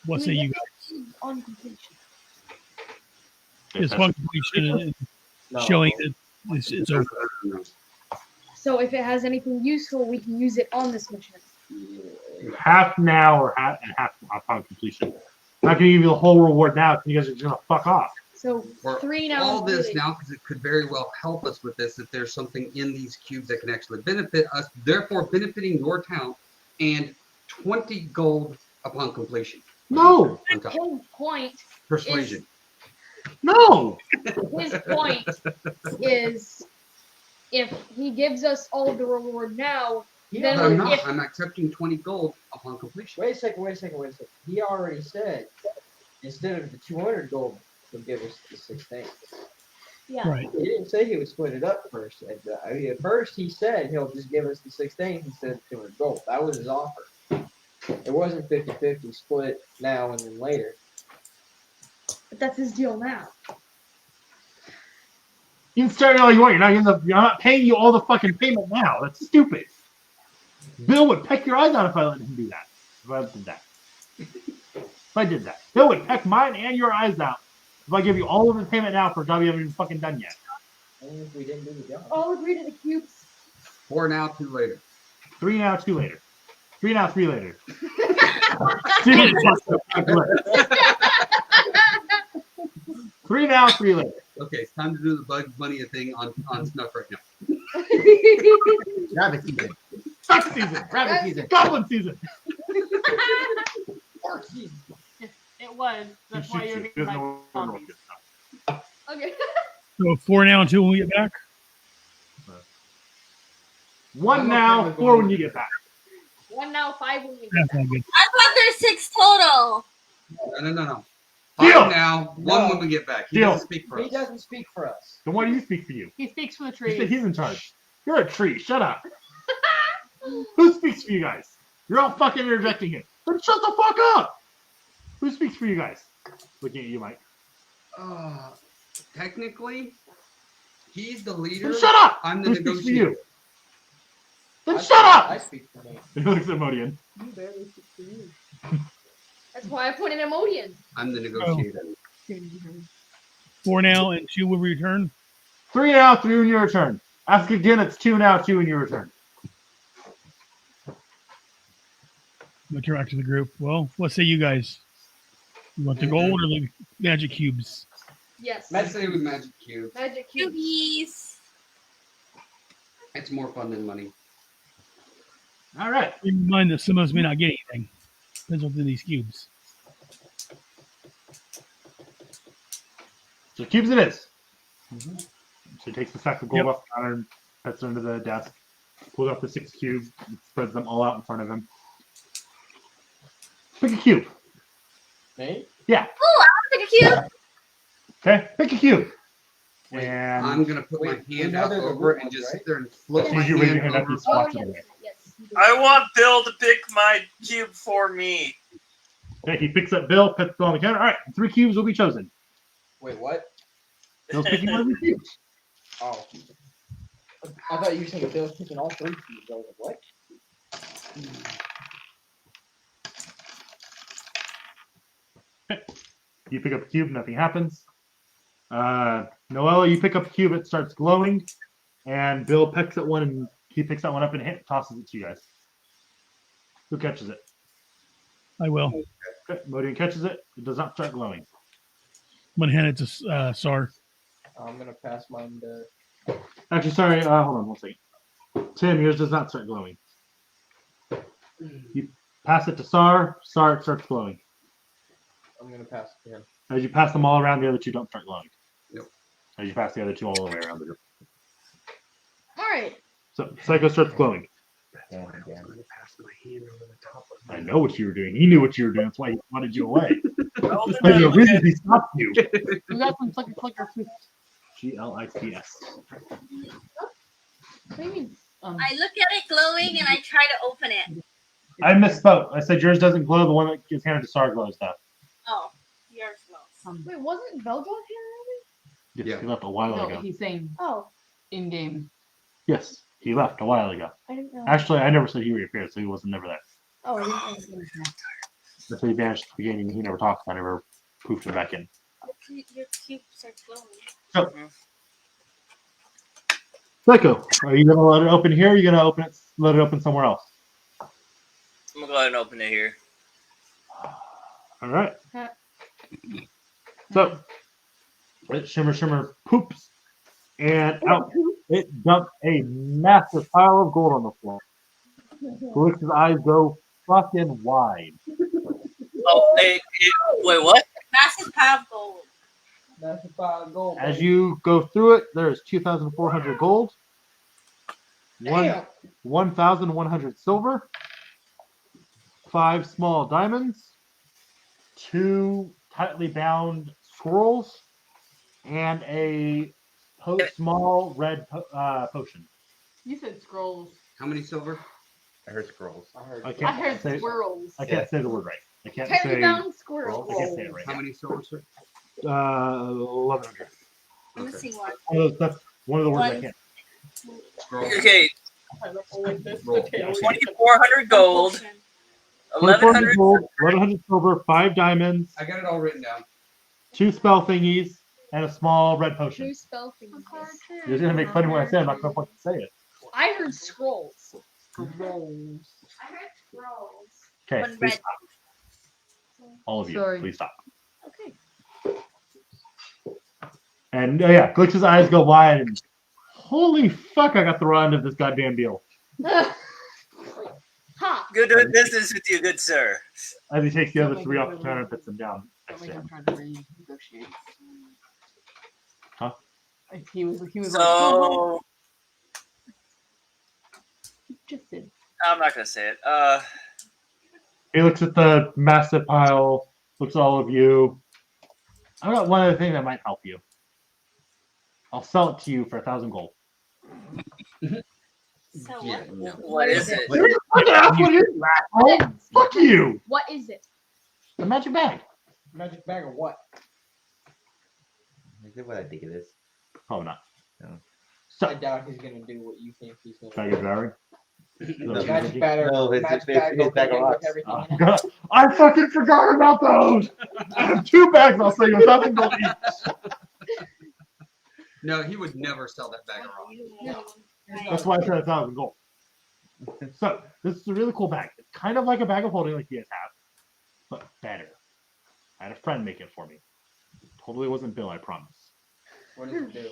What say you guys? On completion. It's upon completion and showing that it's over. So if it has anything useful, we can use it on this mission. Half now or half upon completion. I'm not going to give you the whole reward now because you guys are just going to fuck off. So For 3 now. all this included. now, because it could very well help us with this if there's something in these cubes that can actually benefit us, therefore benefiting your town, and 20 gold upon completion. No! On top. His point. Persuasion. No! His point is, if he gives us all of the reward now, Yeah, then But I'm not. if I'm accepting 20 gold upon completion. Wait a second. He already said, instead of the 200 gold he'll give us the 16. Yeah. Right. He didn't say he would split it up first. I mean, at first he said he'll just give us the 16 instead of 200 gold. That was his offer. It wasn't 50-50 split now and then later. But that's his deal now. You can start all you want. You're not paying you all the fucking payment now. That's stupid. Bill would peck your eyes out if I let him do that. If I did that. If I did that. Bill would peck mine and your eyes out if I give you all of the payment now for a job you haven't even fucking done yet. Only if we didn't do the job. All agree to the cubes. 4 now, 2 later. 3 now, 2 later. 3 now, 3 later. 3 now, 3 later. Okay, it's time to do the Bugs Bunny thing on Snuff right now. Rabbit season. Duck season. Rabbit season. Goblin season. Orc season. It was. That's why you're getting my zombies. Okay. So 4 now and 2 when we get back. 1 now, 4 when you get back. 1 now, 5 when we get That's back. not good. I thought there's 6 total. No. Deal. 5 now, 1 when we get back. He Deal. doesn't speak for He us. doesn't speak for us. Then why do you speak for you? He speaks for the You trees. said he's in charge. You're a tree. Shut up. Who speaks for you guys? You're all fucking interjecting it. Then shut the fuck up. Who speaks for you guys? Looking at you, Mike. Technically, he's the leader. Then shut up. I'm the Who speaks for negotiator. you? Then I shut speak- up. I speak for me. He looks at Modian. You barely speak for me. That's why I put in Emodian. I'm the negotiator. 4 now and 2 when we return. 3 now, 3 when you return. Ask again, it's 2 now, 2 when you return. We'll turn back to the group. Well, what say you guys? You want the gold or the magic cubes? Yes. I'd say with Magic Cube. Magic cubes. Cubies. It's more fun than money. All right. Keep in mind that some of us may not get anything. Depends on these cubes. So cubes it is. So he takes the sack of gold Yep. off the counter and puts it under the desk. Pulls out the 6 cubes and spreads them all out in front of him. Pick a cube. Me? Yeah. Oh, I'll take a cube. Okay. Pick a cube. Wait, And I'm gonna put my Wait, hand we know out there's a over it root and one, just right? sit there and flip so my you raise your hand hand up over. and Oh, swatch yes. it away. Yes. you do. I want Bill to pick my cube for me. Okay, he picks up Bill, puts Bill on the counter. All right, 3 cubes will be chosen. Wait, what? Bill's picking one of the cubes. Oh. I thought you were saying Bill's picking all 3 cubes. I was like, what? You pick up a cube, nothing happens. Noella, you pick up a cube, it starts glowing. And Bill picks at one and he picks that one up and tosses it to you guys. Who catches it? I will. Okay, Modian catches it. It does not start glowing. I'm going to hand it to Sar. I'm going to pass mine to... Actually, sorry, hold on one second. Tim, yours does not start glowing. You pass it to Sar, it starts glowing. I'm going to pass it to him. As you pass them all around, the other 2 don't start glowing. Yep. As you pass the other 2 all the way around the group. All right. So Psycho starts glowing. Damn. I know what you were doing. He knew what you were doing. That's why he wanted you away. Well, That's the reason he stopped you. We got some flicker. Glics. What do you mean? I look at it glowing and I try to open it. I misspoke. I said yours doesn't glow. The one that gets handed to Sar glows now. Oh, yours glows. Wait, wasn't Velgon here Yes, Yeah. he left a while No, ago. he's saying earlier? Oh, in game. Yes, he left a while ago. I didn't know. Actually, I never said he reappeared, so he wasn't never there. Oh, I didn't know. That's why he vanished at the beginning. He never talked. I never poofed him back in. Your cubes are glowing. Psycho, are you gonna let it open here? Or are you gonna let it open somewhere else? I'm gonna go ahead and open it here. All right. Huh. So it shimmer poops, and out it dumps a massive pile of gold on the floor. Glics' eyes go fucking wide. Oh, wait, what? Massive pile of gold. That's a pile of gold. As you go through it, there is 2,400 gold, 1,100 silver, 5 small diamonds, 2 tightly bound scrolls and a small red potion. You said scrolls. How many silver? I heard scrolls. I I can't heard say squirrels. I can't say the word right. I can't Tear say. down squirrels. I can't say it right. How many silver, sir? 1100. I'm missing one. That's one of the words I One. can't. Okay, Roll. 2,400 gold, 1,100 1,100. gold, 1,100 silver, 5 diamonds, I got it all written down. 2 spell thingies, and a small red potion. Two spell things. You're gonna make fun of me when I say it. I'm not gonna fucking say it. I heard scrolls. Scrolls. I heard scrolls. Okay, One please red. stop. All of you, Sorry. please stop. Okay. And yeah, Glitch's eyes go wide, and holy fuck, I got the raw end of this goddamn deal. Ha! Good doing business with you, good sir. As he takes the other 3 off the counter and puts them down. Don't next make to him him. try to renegotiate. Huh? He was like, So just did. I'm not gonna say it. He looks at the massive pile, looks at all of you. I got one other thing that might help you. I'll sell it to you for 1,000 gold. So Yeah, what? no. What is it? Fuck you! What is it? The magic bag. Magic bag of what? Is it what I think it is? Oh, not. No. I So, doubt he's gonna do what you think he's gonna bag do. of devouring. No, Magic bag, No, his magic bag bag, of with rocks. everything in it. I fucking forgot about those! I have 2 bags, I'll sell you 1,000 gold each. No, he would never sell that bag of rocks. That's why I said 1,000 gold. So, this is a really cool bag. It's kind of like a bag of holding like you guys have, but better. I had a friend make it for me. Totally wasn't Bill, I promise. What does it do?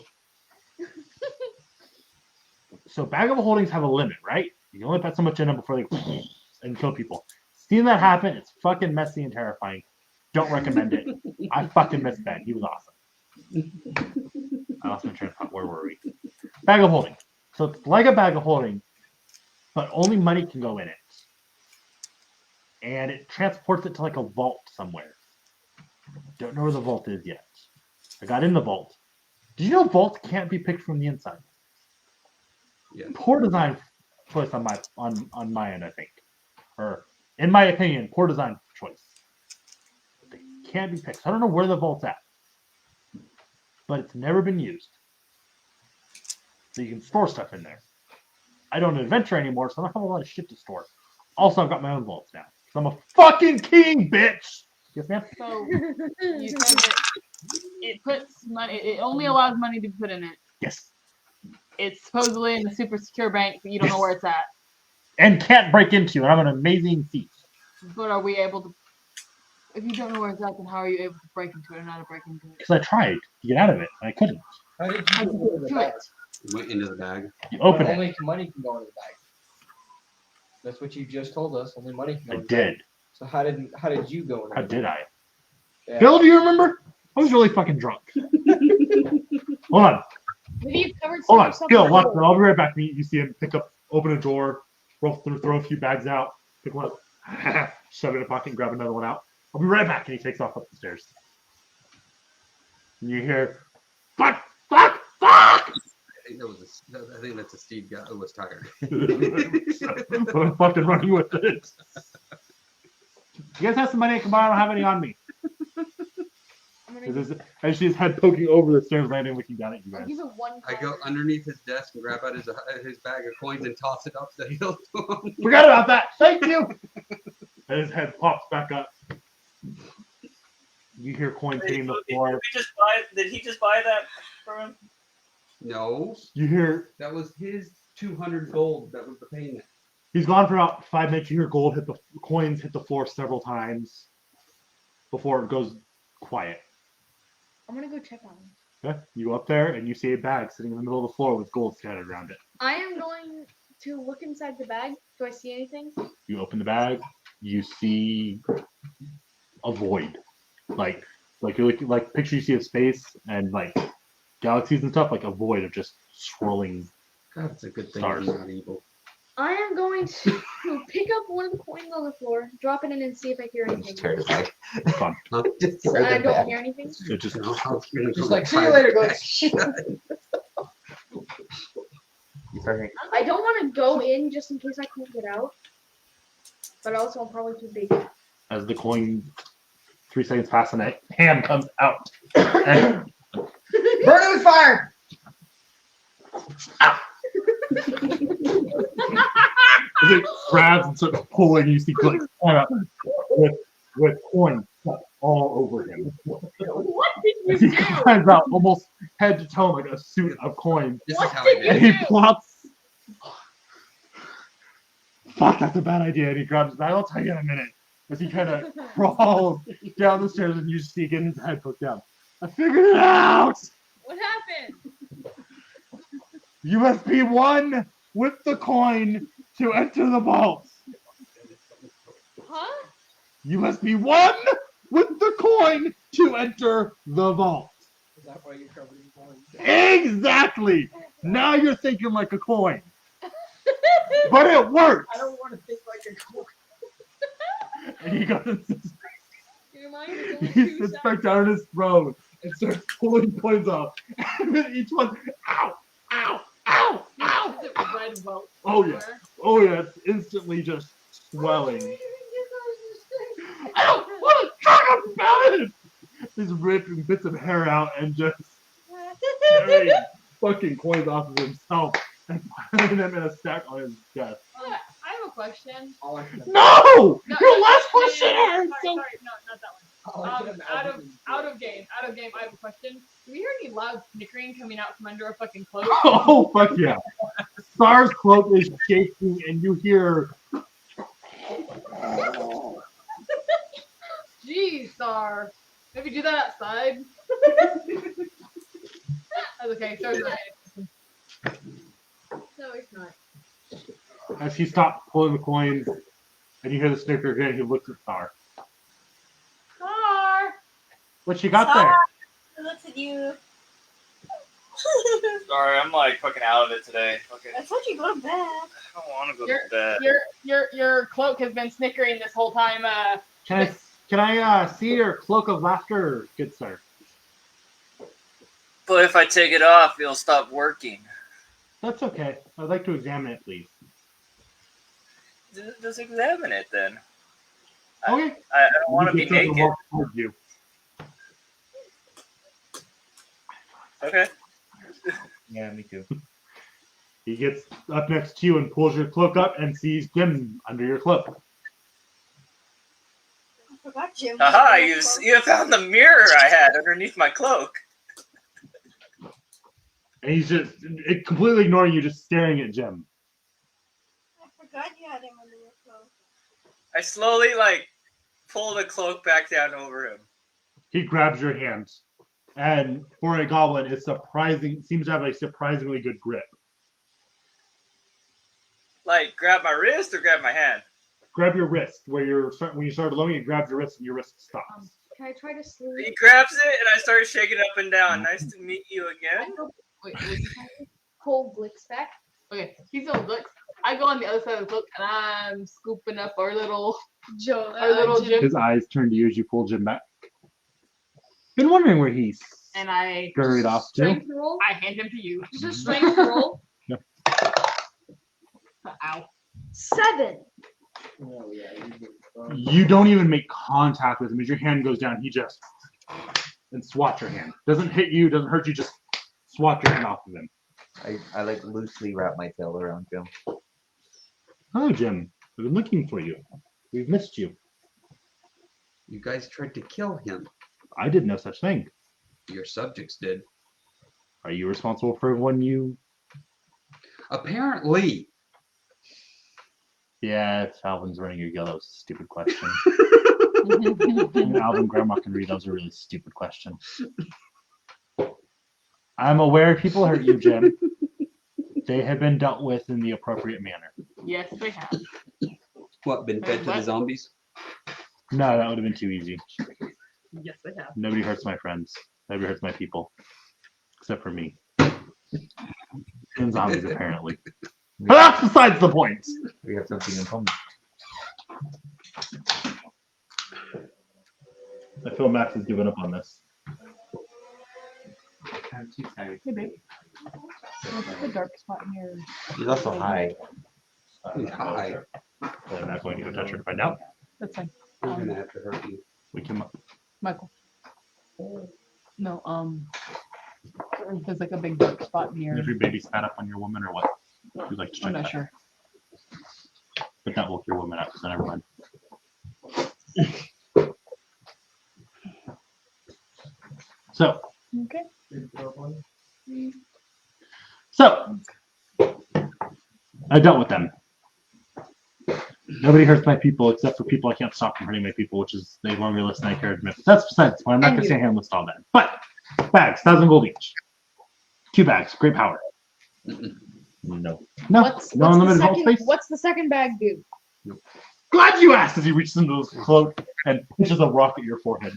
So bag of holdings have a limit, right? You can only put so much in them before they and kill people. Seeing that happen, it's fucking messy and terrifying. Don't recommend it. I fucking missed Ben. He was awesome. I lost my train of thought. Where were we? Bag of holding. So it's like a bag of holding, but only money can go in it. And it transports it to like a vault somewhere. Don't know where the vault is yet. I got in the vault. Did you know vaults can't be picked from the inside? Yeah. Poor design choice on my end, I think. Or in my opinion, poor design choice. They can't be picked. I don't know where the vault's at. But it's never been used. So you can store stuff in there. I don't adventure anymore, so I don't have a lot of shit to store. Also, I've got my own vaults now. So I'm a fucking king, bitch! Yes, ma'am? So you said that it puts money. It only allows money to be put in it. Yes. It's supposedly in the super secure bank, but you don't know where it's at. And can't break into, and I'm an amazing thief. But are we able to? If you don't know where it's at, then how are you able to break into it and how to break into it? Because I tried to get out of it, and I couldn't. How did How'd you you go get to the to bag? it? Went into the bag. You open But it. only money can go in the bag. That's what you just told us. Only money can go I in the bag. did. So how did you go in? How the did bag? I? Yeah. Bill, do you remember? I was really fucking drunk. Hold on. Maybe you've covered Hold some on. of stuff Bill, with watch. gold. I'll be right back. You see him pick up, open a drawer, throw a few bags out, pick one up, shove it in a pocket, and grab another one out. I'll be right back. And he takes off up the stairs. And you hear, fuck, fuck, fuck! I think that's a Steve guy who was tired. I'm fucking running with it. You guys have some money I can buy? I don't have any on me. As she's head poking over the stairs landing, looking down at you I'll guys. give it one. I go underneath his desk and grab out his bag of coins and toss it up so he don't. Forgot about that. Thank you. And his head pops back up. You hear coins hitting the floor. Did he just buy that from him? No, You hear that was his 200 gold. That was the payment. he's gone for about 5 minutes. You hear coins hit the floor several times before it goes quiet. I'm gonna go check on him. Okay? You go up there and you see a bag sitting in the middle of the floor with gold scattered around it. I am going to look inside the bag. Do I see anything? You open the bag, you see a void. Like you're looking like picture you see of space and like galaxies and stuff, like a void of just swirling. God, it's a good thing Stars. he's not evil. I am going to pick up one of the coins on the floor, drop it in, and see if I hear Just anything. tear it back. Fun. Just So tear I them don't back. hear anything. So just Just like, see you later, Glics. You start hearing, I don't want to go in just in case I can't get out. But also, I'm probably too big. as the coin 3 seconds pass and a hand comes out. And Burn it with fire! as it grabs and starts pulling, you see Glics with coins stuck all over him. What did As he you do? climbs out almost head to toe like a suit of coins. This What is how I did did And it. he plops. Fuck, that's a bad idea. And he grabs his bag. I'll tell you in a minute. As he kind of crawls down the stairs and you see again his head poked down. I figured it out! What happened? You must be one with the coin to enter the vault. Huh? You must be one with the coin to enter the vault. Is that why you're covered in coins? Exactly! Now you're thinking like a coin. But it works! I don't want to think like a coin. And he goes and sits, Your mind is only he two sits sides. back down on his throne and starts pulling coins off. And then each one, ow, ow, ow, ow. Is it red welt? Oh yeah, oh yeah, it's instantly just swelling. Ow, what a talk about it! He's ripping bits of hair out and just tearing fucking coins off of himself and piling them in a stack on his desk. I have a question. All I can No! No, Your no, last no, question no, hurts sorry, so sorry, no, not that all one. I can Out imagine of game, I have a question. Do we hear any loud snickering coming out from under a fucking cloak? Oh, fuck yeah. Star's cloak is shaking, and you hear. Jeez, Star. Maybe do that outside. That's okay. Star's okay. No, it's not. As he stops pulling the coins, and you hear the snicker again, he looks at Star. Star. What you got Star. there? He looks at you. Sorry, I'm like fucking out of it today. Okay. I told you to go to bed. I don't want to go to bed. Your cloak has been snickering this whole time. Can I see your cloak of laughter, good sir? But if I take it off, it'll stop working. That's okay. I'd like to examine it, please. Just examine it then. Okay. I don't want to He be gets up and naked. walks towards you. Okay. yeah, me too. He gets up next to you and pulls your cloak up and sees Jim under your cloak. I forgot Jim. Haha, you found the mirror I had underneath my cloak. And he's just completely ignoring you, just staring at Jim. I forgot you had him under your cloak. I slowly like pull the cloak back down over him. He grabs your hand. And for a goblin, it's seems to have a surprisingly good grip. Like grab my wrist or grab my hand? Grab your wrist when you start blowing, it grabs your wrist and your wrist stops. Can I try to sleep? He grabs it and I start shaking up and down. Nice to meet you again. Wait, what did you say? Pull Glics back. Okay, he's on Glics. I go on the other side of the cloak and I'm scooping up our little Jim. His eyes turn to you as you pull Jim back. Been wondering where he's And I scurried off to. Strength roll. I hand him to you. Just a strength roll. Yep. Ow. 7. Oh, yeah, you get fun. You don't even make contact with him. As your hand goes down, he just and swats your hand. Doesn't hit you, doesn't hurt you, just swat your hand off of him. I like loosely wrap my tail around Jim. Hello, Jim. We've been looking for you. We've missed you. You guys tried to kill him. I did no such thing. Your subjects did. Are you responsible for everyone you... Apparently. Yeah, if Alvin's running your yellow, stupid question. Alvin Grandma can read. That was a really stupid question. I'm aware people hurt you, Jim. They have been dealt with in the appropriate manner. Yes, they have. What, been fed to the zombies? No, that would have been too easy. Yes, they have. Nobody hurts my friends. Nobody hurts my people. Except for me. And zombies, apparently. But that's besides the point. We have something in common. I feel Max has given up on this. I'm too tired. Hey, babe. What's the dark spot in your? He's also high. Hi. Well, I'm not going to go touch her to find out. That's fine. I'm gonna have to hurt you. Wake him up. Michael. No, there's like a big dark spot in your. If your baby spat up on your woman or what? You'd like to check I'm not that. sure. But that woke your woman up, so never mind. So, Okay. so I dealt with them. Nobody hurts my people except for people I can't stop from hurting my people, which is the longer list than I care to admit. But that's besides the point. I'm not going to say here and list all that. But bags, 1,000 gold each. 2 bags, great power. No, What's no the unlimited vault second? space. What's the second bag do? Glad you asked. As he reaches into his cloak and pitches a rock at your forehead.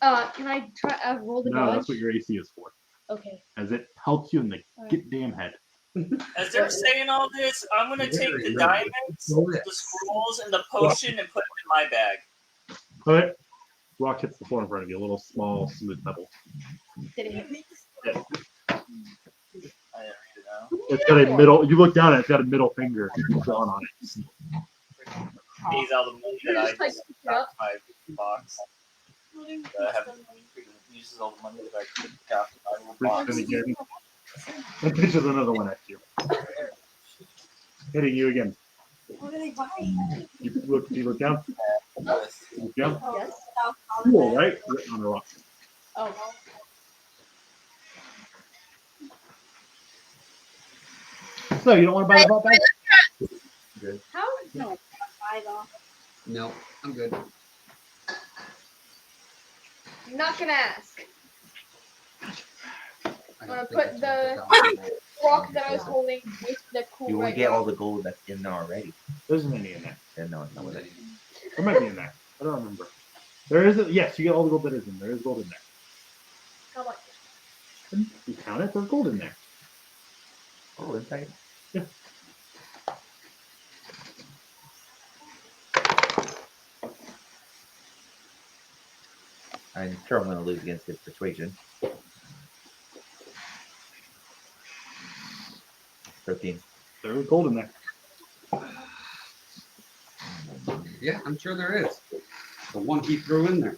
Can I try roll the No, dodge? that's what your AC is for. Okay. As it pelts you in the get damn head. As they're saying all this, I'm gonna take the diamonds, the scrolls, and the potion and put them in my bag. Okay. Rock hits the floor in front of you. A little small, smooth pebble. Did it hit me? I didn't read it out. It's got a middle. You look down at it. It's got a middle finger drawn on it. Pays out the money that I Just, like, just pick it up. got in my box. I have uses all the money that I could got in my little Reaches box. in again. And pitches another one at you. Hitting you again. What are they buying? You look down. With You look down. Yes. Cool, right? Written on a rock. Oh. So you don't want to buy the vault bag? How? No, I don't. No, I'm good. I'm not gonna ask. I Wanna don't think put it's the- worth it. Rock that I was holding with the cool You will right get now. all the gold that's in there already. There isn't any in there. Then no, it's not with it. There might be in there. I don't remember. There is. Yes, you get all the gold that is in there. There is gold in there. How much? You count it. There's gold in there. Oh, inside. Yeah. I'm sure I'm going to lose against his persuasion. 13. There is gold in there. Yeah, I'm sure there is. The one he threw in there.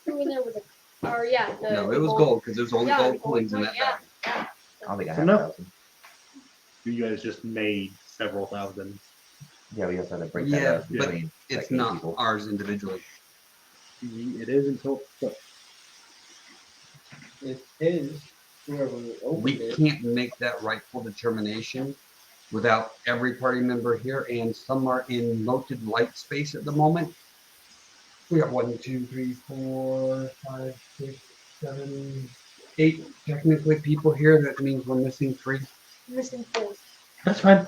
In there with a, or yeah, the, No, the it was gold because there's only Yeah, gold the coins in coin, that yeah. bag. I don't think I So have no. 1,000. You guys just made several thousand. Yeah, we also have to break Yeah, that up but between It's second not people. ours individually. It is until. It's his. Whoever opened We it. can't make that rightful determination without every party member here, and some are in noted light space at the moment. We got 1, 2, 3, 4, 5, 6, 7, 8 technically people here. That means we're missing 3. missing 4. That's fine.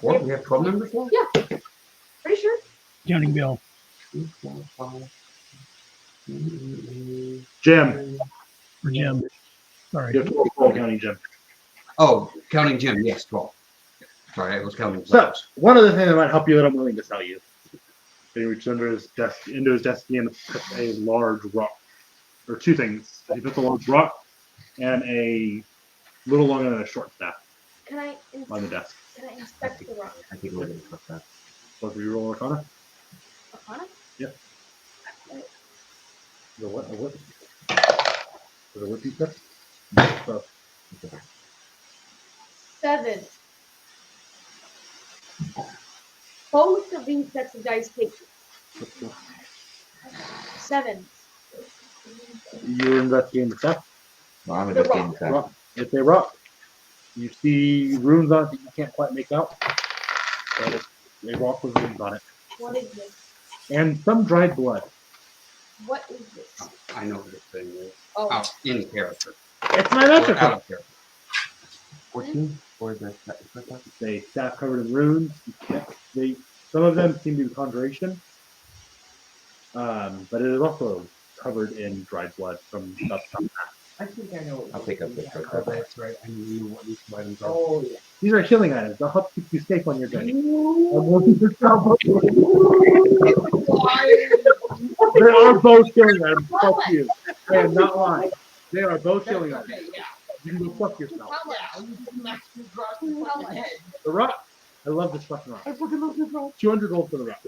4? We have 12 members now? Yeah. Pretty sure. Counting Bill. 2, 4, 5, 6, Jim. For Jim. Sorry. You have 12 counting Jim. Oh, counting Jim, yes, 12. Sorry, I was counting. So one of the things that might help you that I'm willing to tell you. He reached under his desk, into his desk and put a large rock, or 2 things. He put a large rock and a little longer than a short staff Can I on the desk. can I inspect the rock? I think we're going to that. Both of you roll Arcana. Arcana? The what? A what? The what you said? So, 7. Both of these sets of dice take 7. you're investigating the stuff. No, I'm The investigating rock. that. Rock. It's a rock. You see runes on it that you can't quite make out. But it's a rock with runes on it. What is this? And some dried blood. What is this? I know what this thing is. Oh, Oh, in character. It's my Or magic out rock. of character. 14 for the It's a staff covered in runes. Some of them seem to be conjuration. But it is also covered in dried blood from stuff. I think I know. I'll pick up the short Oh, that's right. I knew what these items are. Oh yeah. These are healing items. They'll help keep you safe on your journey. They are both healing items. Fuck you. I am not lying. They are both healing items. You can go fuck yourself. How much? The rock. I love this fucking rock. I fucking love this rock. 200 gold for the rock.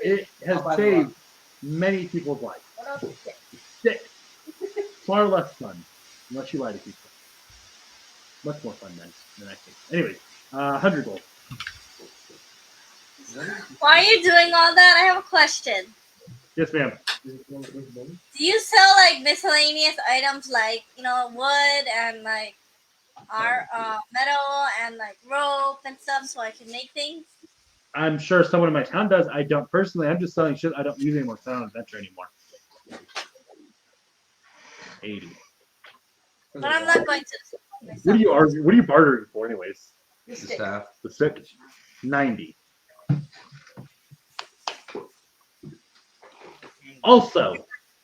It has saved many people's lives. What else is it? 6. Far less fun. Unless you lie to people. Much more fun than I think. Anyways, 100 gold. Why are you doing all that? I have a question. Yes, ma'am. Do you sell like miscellaneous items like wood and like metal and like rope and stuff so I can make things? I'm sure someone in my town does. I don't personally. I'm just selling shit I don't use anymore. So I don't adventure anymore. 80. But I'm not going to. What are you arguing? What are you bartering for, anyways? The staff. The stick. 90. Also,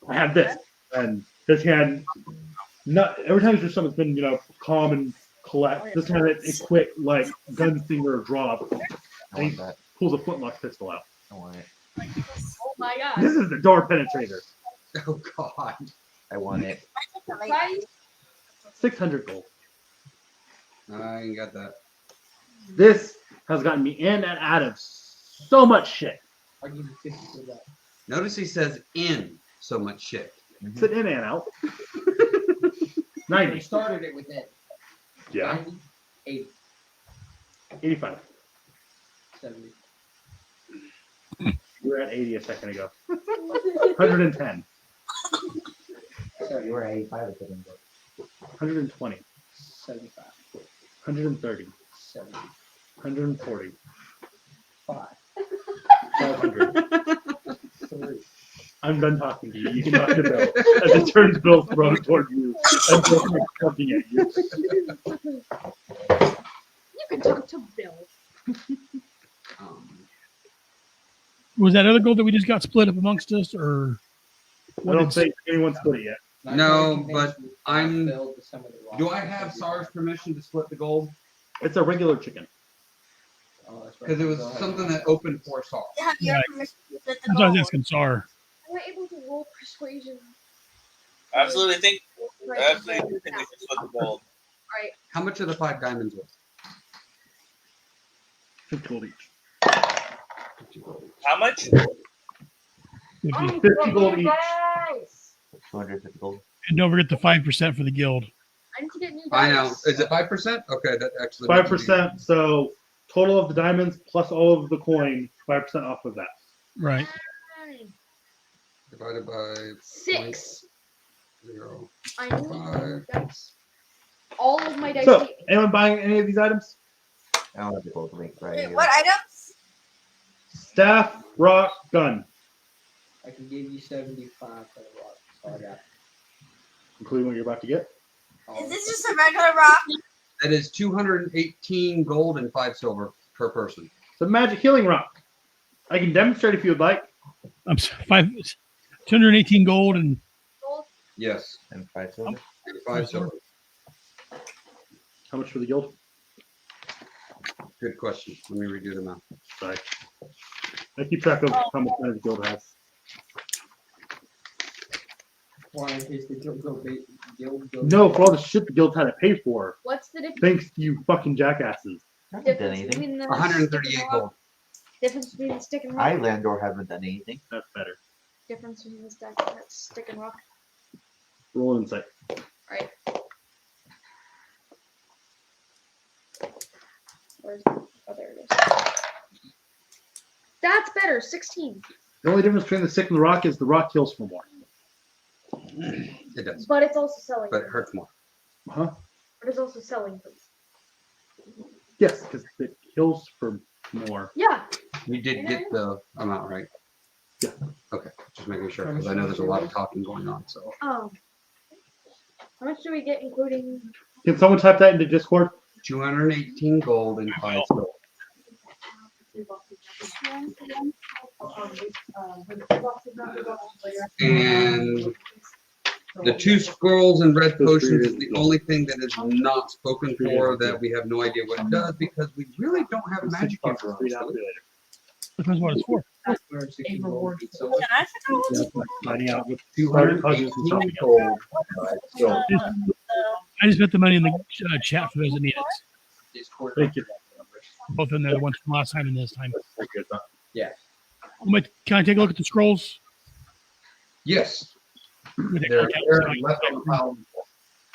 I have this, and this hand. Not every time there's someone's been calm and collect. This time it quit like gunslinger drop. I want that. Pulls a flintlock pistol out. I want it. Oh my god. This is the door penetrator. Oh god. I want it. 600 gold. I ain't got that. This has gotten me in and out of so much shit. I'll give you 50 for that. Notice he says in so much shit. It's an in and out. We 90. started it with it. Yeah. 90, 80, 85. 70. We were at 80 a second ago. 110. You were 85 a second ago. 120. 75. 130. 70. 140. 5. 500. 3. I'm done talking to you. You can talk to Bill. As it turns Bill's throat toward you, and Bill's looking at you. You can talk to Bill. Was that other gold that we just got split up amongst us, or I don't think anyone's split it yet. No, but I'm. Build some of the rocks. Do I have SAR's permission to split the gold? It's a regular chicken. Oh, that's right. Because it was Go ahead. something that opened for SAR. You have your Right. permission to split the I was gold. asking Sar? Am I able to roll persuasion? Absolutely think Right. absolutely think we should split the gold. Right. How much are the 5 diamonds worth? 50 gold each. How much? 50 gold each. 250 gold. And don't forget the 5% for the guild. I need to get new dice. I know. Is it 5%? Okay, that actually. 5%. So total of the diamonds plus all of the coin, 5% off of that. Right. Divided by 6. 0. I need new dice. All of my dice. So, anyone buying any of these items? I don't have the gold link right Wait, here. what items? Staff, rock, gun, I can give you 75 for the rock. That's all I got. including what you're about to get. Is this just a regular rock? That is 218 gold and 5 silver per person. It's a magic healing rock. I can demonstrate if you would like. I'm 218 gold and Yes. And 5 silver. 5 silver. How much for the guild? Good question. Let me redo the math. Sorry. I keep track of how much money the guild has. Why is the guild go guild go? No, for all the shit the guild had to pay for. What's the difference? Thanks to you fucking jackasses. I haven't done Difference anything. between the 138 stick and gold. rock? Difference between the stick and rock. I, Landor, haven't done anything. That's better. Difference between the stick and rock. Roll insight. Right. Where's oh, there it is. That's better. 16. The only difference between the stick and the rock is the rock heals for more. It does. But it's also selling. But it hurts more. Huh? But it's also selling for. Yes, because it heals for more. Yeah. You did get the amount right. Yeah. Okay. Just making sure because I know there's a lot of talking going on. So. How much do we get including? Can someone type that into Discord? 218 gold and 5 silver. And The 2 scrolls and red Those potions three is the only thing that is not spoken for that we have no idea what it does because we really don't have magic information. Depends what it's for. A reward. Can I figure out what's Finding out what 218 gold. So I just put the money in the chat for those that need it. Thank you. Both in there, the ones from last time and this time. Yeah. Can I take a look at the scrolls? Yes. they're left on the pile.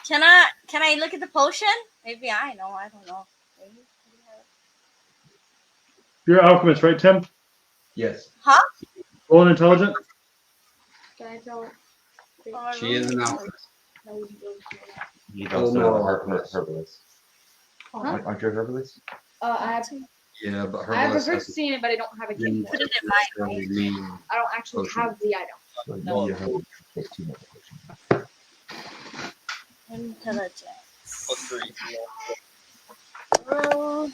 Can I look at the potion? Maybe I know. I don't know. Maybe. You're an alchemist, right, Tim? Yes. Huh? Roll an intelligence. Can I tell? She is an alchemist. You Oh, also no. are herbalist. Huh? Aren't you a herbalist? I have Yeah, but her I have a list first has seen it, but I don't have a kit Mm. for it. really mean. I don't actually Potion. have the item. So you No. need a herbalist to take 2 more potions. Intelligence. +3. Oh,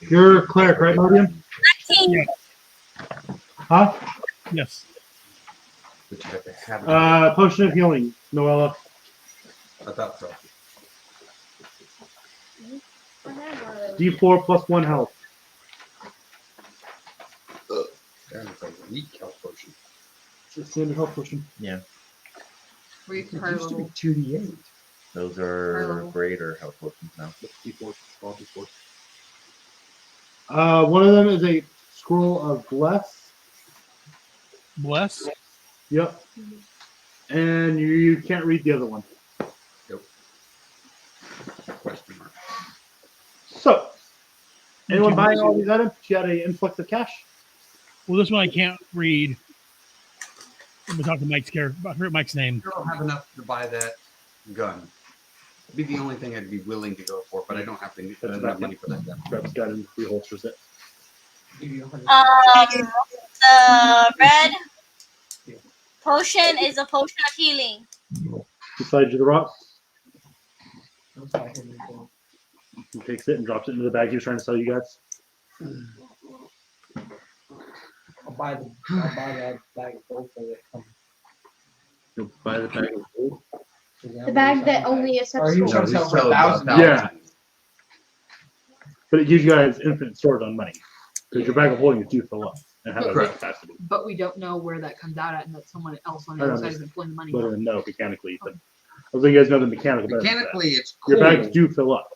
You're a cleric, right, Modium? 19. Huh? Yes. But you have to have it. Potion of healing, Noella. I thought so. D4 plus 1 health. That is a weak health potion. It's a standard health potion. Free It higher used to be level. 2d8. Those High are level. greater health potions now. D4, all D4. One of them is a scroll of bless. Bless. Yep. And you can't read the other one. Question mark. So, anyone buying all these items? She had an influx of cash. Well, this one I can't read. Let me talk to Mike's character. I forget Mike's name. I don't have enough to buy that gun. It'd be the only thing I'd be willing to go for, but I don't have the enough money for that gun. Grabs gun and reholsters it. The red potion is a potion of healing. Beside you, the rock. He takes it and drops it into the bag he was trying to sell you guys. I'll buy that bag of gold for it. You'll buy the bag of gold. The bag that only accepts Or he was gold. trying to sell for Sell about 1,000. Yeah. But it gives you guys infinite storage on money. Because your bag of holding is due fill up and have a Correct. capacity. But we don't know where that comes out at, and that someone else on the I other know, side just is pulling the money. Better out. than no mechanically. But I was letting you guys know the mechanical benefits of that. Mechanically, it's cool, Your bags do fill up.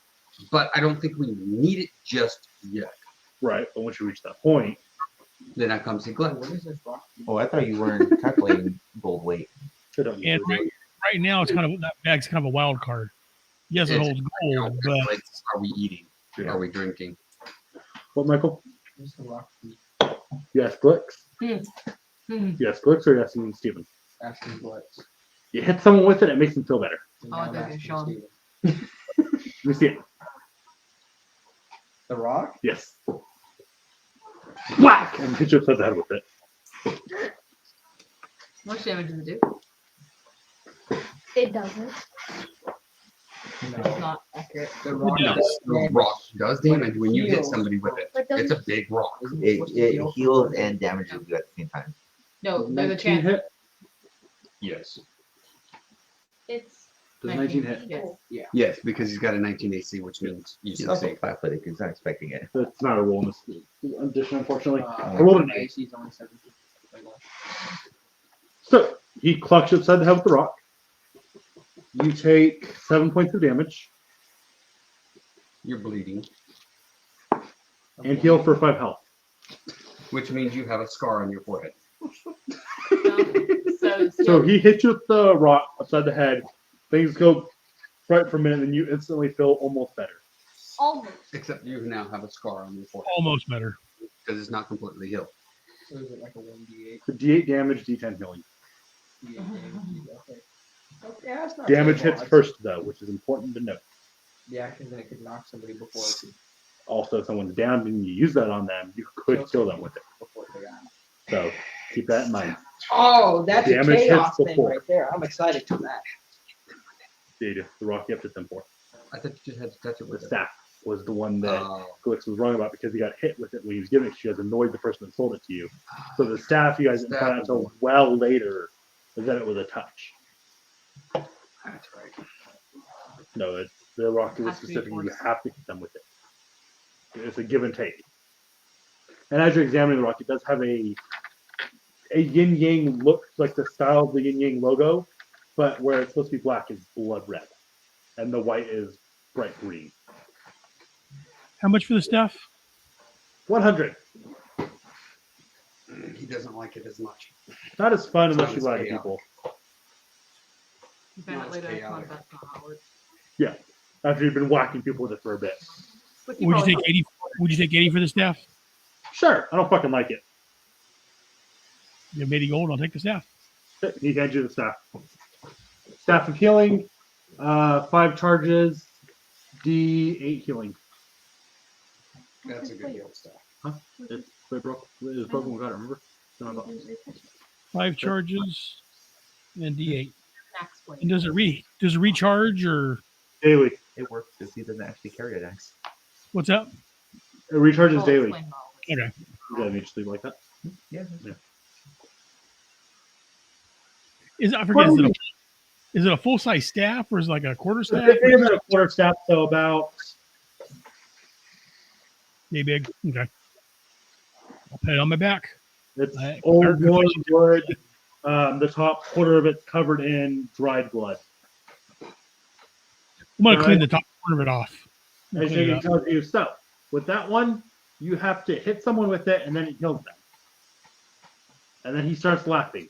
but I don't think we need it just yet. Right. But once you reach that point, Then I come see Glenn. What is this rock? Oh, I thought you weren't calculating gold weight. they don't And right now, it's kind of that bag's kind of a wild card. Yes, it holds gold, but Like, are we eating? Yeah. Are we drinking? What, Michael? What's the rock? Yes, Glics. Hmm. Yes, Glics or yes, Steven. Asking Glics. You hit someone with it, it makes them feel better. Oh, I thought you showed him. Let me see it. The rock? Yes. Whack! And hit you upside the head with it. How much damage does it do? It doesn't. It's No. not accurate. The rock No, does the damage. rock does damage when you hit Heals. somebody with it. But It's doesn't a big rock. Isn't it supposed to It heal? heals and damages you at the same time. No, there's a 19 chance. hit? Yes. it's Does 19 hit? Yes. Yes, because he's got a 19 AC, which means you He's also succeed. flat-footed. He's not expecting it. That's not a roll in this edition, unfortunately. Uh, I rolled an 8. AC is only 17. So, he clucks you upside the head with the rock. You take 7 points of damage You're bleeding, and heal for 5 health. which means you have a scar on your forehead. So he hits you with the rock upside the head. Things go right for a minute, and you instantly feel almost better. almost. Except you now have a scar on your forehead almost better. because it's not completely healed. So is it like a 1d8? The D8 damage, D10 healing. Okay. Okay, that's not Damage terrible. hits first, though, which is important to note. Yeah, because then it could knock somebody before it could Also, if someone's down and you use that on them, you could kill them with it. before they got. So keep that in mind. Oh, that's a Damage hits chaos thing before. right there. I'm excited for that. The rock you have to 10 for. I thought you just had to touch it The with it. staff was the one that Oh. Glics was wrong about because he got hit with it when he was giving it to you. He was annoyed the person that sold it to you. So the staff you guys didn't find out until well later was that it was a touch. That's right. No, the rock is Has to be specific. You forced. have to hit them with it. It's a give and take. And as you're examining the rock, it does have a yin yang look, like the style of the yin yang logo, but where it's supposed to be black is blood red, and the white is bright green. How much for the stuff? 100. He doesn't like it as much. Not as fun It's unless not you as lie to chaotic. people. Ban it it's later. Come on, chaotic. that's not how it works. Yeah, after you've been whacking people with it for a bit. But Would you probably- take 80? Would you take 80 for the staff? Sure, I don't fucking like it. You have 80 gold. I'll take the staff. He hands you the staff. Staff of healing, 5 charges, D8 healing. That's a good heal stuff. It broke. It was broken. We got it. Remember? No, no. 5 charges and D8. Max weight. And does it recharge or Daily. It works because he doesn't actually carry an axe. what's up? It recharges I'll daily. explain all this. Okay. You gotta just leave it like that. Yeah. I forget. Is it a full size staff or is it like a quarter staff? It's bigger than a quarter staff, so about. Yay big. Okay. I'll put it on my back. It's I- old worn wood. The top quarter of it's covered in dried blood. I'm gonna All clean right. the top corner of it off. As Clean it he up. tells you, so with that one, you have to hit someone with it, and then it kills them. And then he starts laughing.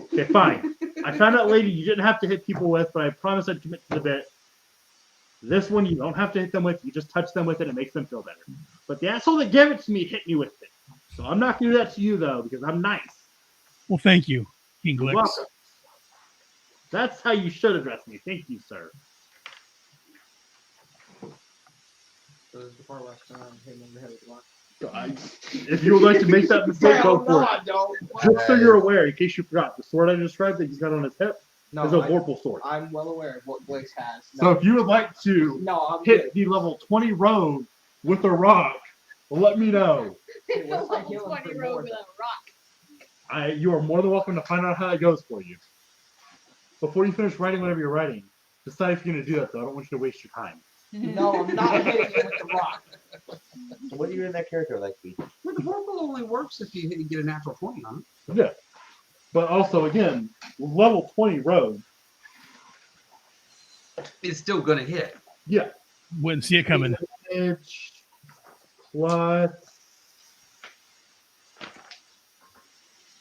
Okay, fine. I found out later you didn't have to hit people with, but I promised I'd commit to the bit. This one you don't have to hit them with. You just touch them with it. It makes them feel better. But the asshole that gave it to me hit me with it. So I'm not going to do that to you, though, because I'm nice. Well, thank you, King You're Glics. welcome. That's how you should address me. Thank you, sir. So this is the part where I hit him in the head with the rock. If you would like to make that mistake, go for it. don't. Just so you're aware, in case you forgot, the sword I described that he's got on his hip No, is a Vorpal sword. I'm well aware of what Glics has. So if you would like to No, I'm hit good. the level 20 rogue with a rock, let me know. Hey, what's my Level healing 20 for rogue more? with a rock. You are more than welcome to find out how it goes for you. Before you finish writing whatever you're writing, decide if you're going to do that, though. I don't want you to waste your time. No, I'm not hitting him with the rock. So what are you in that character like, Pete? Well, the Vorpal only works if you get a natural 20 on it. Yeah. But also, again, level 20 rogue, It's still going to hit. yeah. Wouldn't see it coming. Damage plus.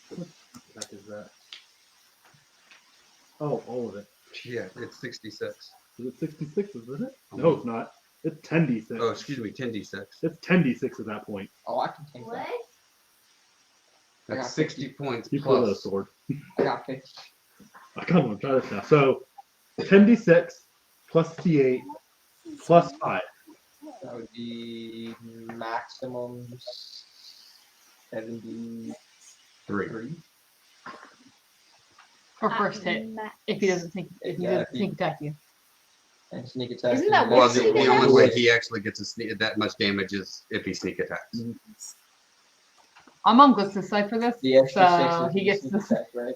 What the heck is that? Oh, all of it. Yeah, it's 66. Is it 66, isn't it? No, it's not. It's 10d6. Oh, excuse me, 10d6. It's 10d6 at that point. Oh, I can take that. I That's got 60 points You pull out a plus. sword. I got 50. Come on, try this now. So 10d6 plus d8 plus 5. That would be maximum 73. Three. For first hit. If he doesn't think, if he doesn't sneak attack you. And sneak attack. Isn't that Well, what the sneak only attack? way he actually gets that much damage is if he sneak attacks. I'm on Glics' side for this. The extra So 6 he is gets the the. sneak attack, right?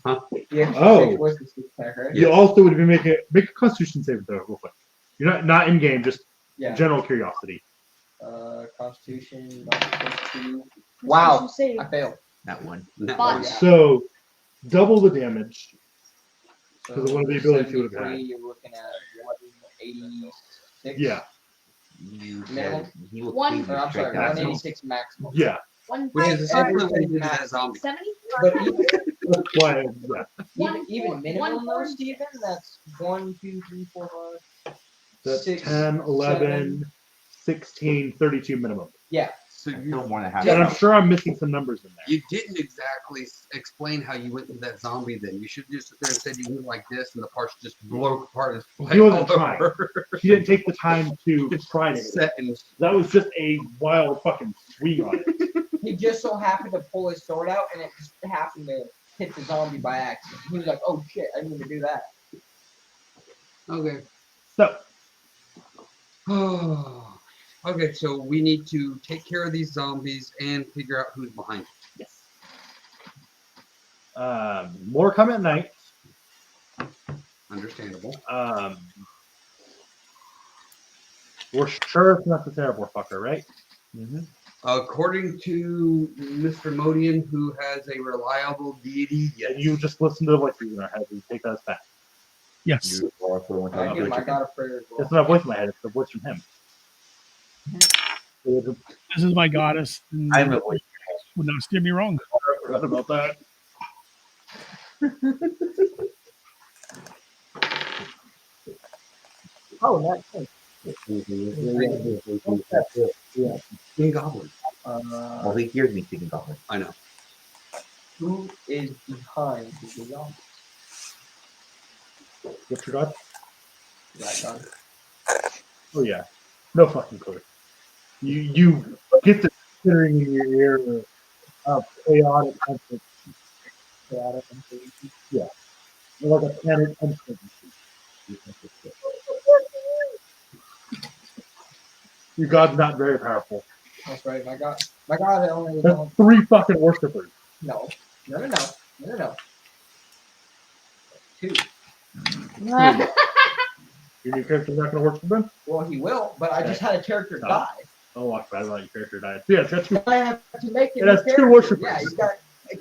Huh? The extra Oh. 6 was the sneak attack, right? You also would be make a Constitution saving throw real quick. You're not in game, just Yeah. general curiosity. Constitution, +2. Wow, Save. I failed. That one. Fine. Yeah. So double the damage. So Because one of the abilities you would have 73, had. You're looking at 186. Yeah, You Minimum? said he will One- clean you Or, I'm straight sorry, down. 186 maximum. yeah. Which is essentially what he did to that 155, zombie. 70? But even, That's why. Yeah, even minimum though, 140. Steven, that's 1, 2, 3, 4, 5. that's 6, 10, 11, 7. 16, 32 minimum. Yeah. So That's you, still more than half. And I'm sure I'm missing some numbers in there. you didn't exactly explain how you went to that zombie then. You should just sit there and said you went like this and the parts just blow apart. His He wasn't all trying. over. He didn't take the time to try to hit it. Set and That was just a wild fucking swing on it. He just so happened to pull his sword out and it just happened to hit the zombie by accident. He was like, oh shit, I didn't even do that. okay. So, Okay, so we need to take care of these zombies and figure out who's behind it. yes. More come at night. Understandable. We're sure it's not the terrible fucker, right? Mm-hmm. According to Mr. Modian, who has a reliable deity, yes. And you just listen to the voices in our head. We take that as fact. Yes. You are for one I time. give my God a prayer as well. It's not a voice in my head. It's the voice from him. This is my goddess. and I'm a voice. Would not steer me wrong. I forgot about that. Oh, that's King Goblin. Well, he hears me speaking goblin. I know. who is behind the zombies? What's your god? That guy. Oh yeah. No fucking clue. You get the considering in your ear of chaotic conflict. Chaotic conflict. Yeah. Like a panic conflict. Your god's not very powerful. That's right. My God only There's 3 fucking worshippers. no. 2. Your new character's not gonna work for them? Well, he will, but I just had a character No. die. Oh, I forgot about your character died. Yeah, that's 2. I have to make it. It has 2 worshippers. Yeah,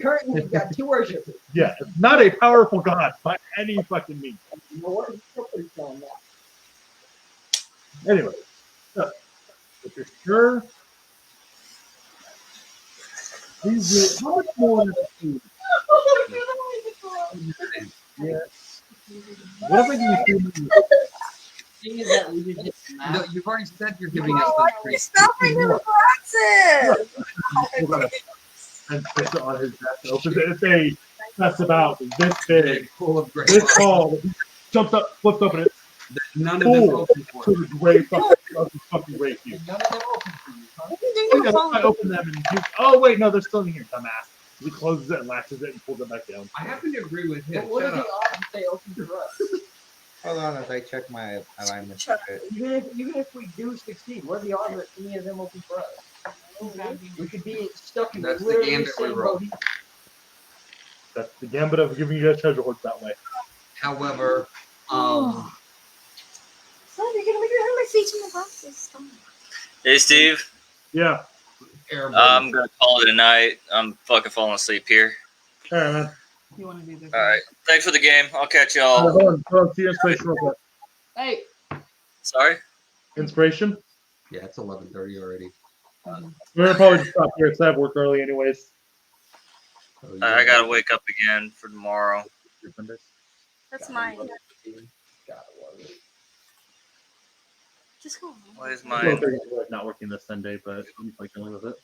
currently he's got 2 worshippers. Yeah, it's not a powerful god by any fucking means. You know what? He's still pretty strong now. Anyway, so, if you're sure, please do. How much more is it? Yes. What if I give you 2 minutes? Thing is that we did this No, map. you've already said you're giving us Why the are you stopping the boxes? And puts it on his desk. Opens it. It's a that's about this big, full of great. this tall. He jumped up, flipped open it. None of them Full open for to you. the gray fucking gray cube. None of them open for you, huh? Oh, yeah, I open them and he, oh wait, no, they're still in here, dumbass. He closes it and latches it and pulls it back down. I happen to agree with him. But what are Shut the up. odds that they open for us? Hold on as I check my alignment. Even if we do succeed, what are the odds that any of them open for us? We could be stuck in That's the literally gambit we same roll. boat. That's the gambit of giving you guys treasure hoards that way. However, Oh, you're gonna make me hurt my feet in the boxes. Stop. Hey, Steve. Yeah. airborne. I'm gonna call it a night. I'm fucking falling asleep here. All right, man. You want to do this? All right. Thanks for the game. I'll catch y'all. Hold on. See inspiration real quick. Hey. Sorry. Inspiration. Yeah, it's 11:30 already. We're gonna probably just stop here because I have work early, anyways. So, I gotta wake up again for tomorrow. That's mine. Just go. What is Well, mine? they're not working this Sunday, but I'm like dealing with it.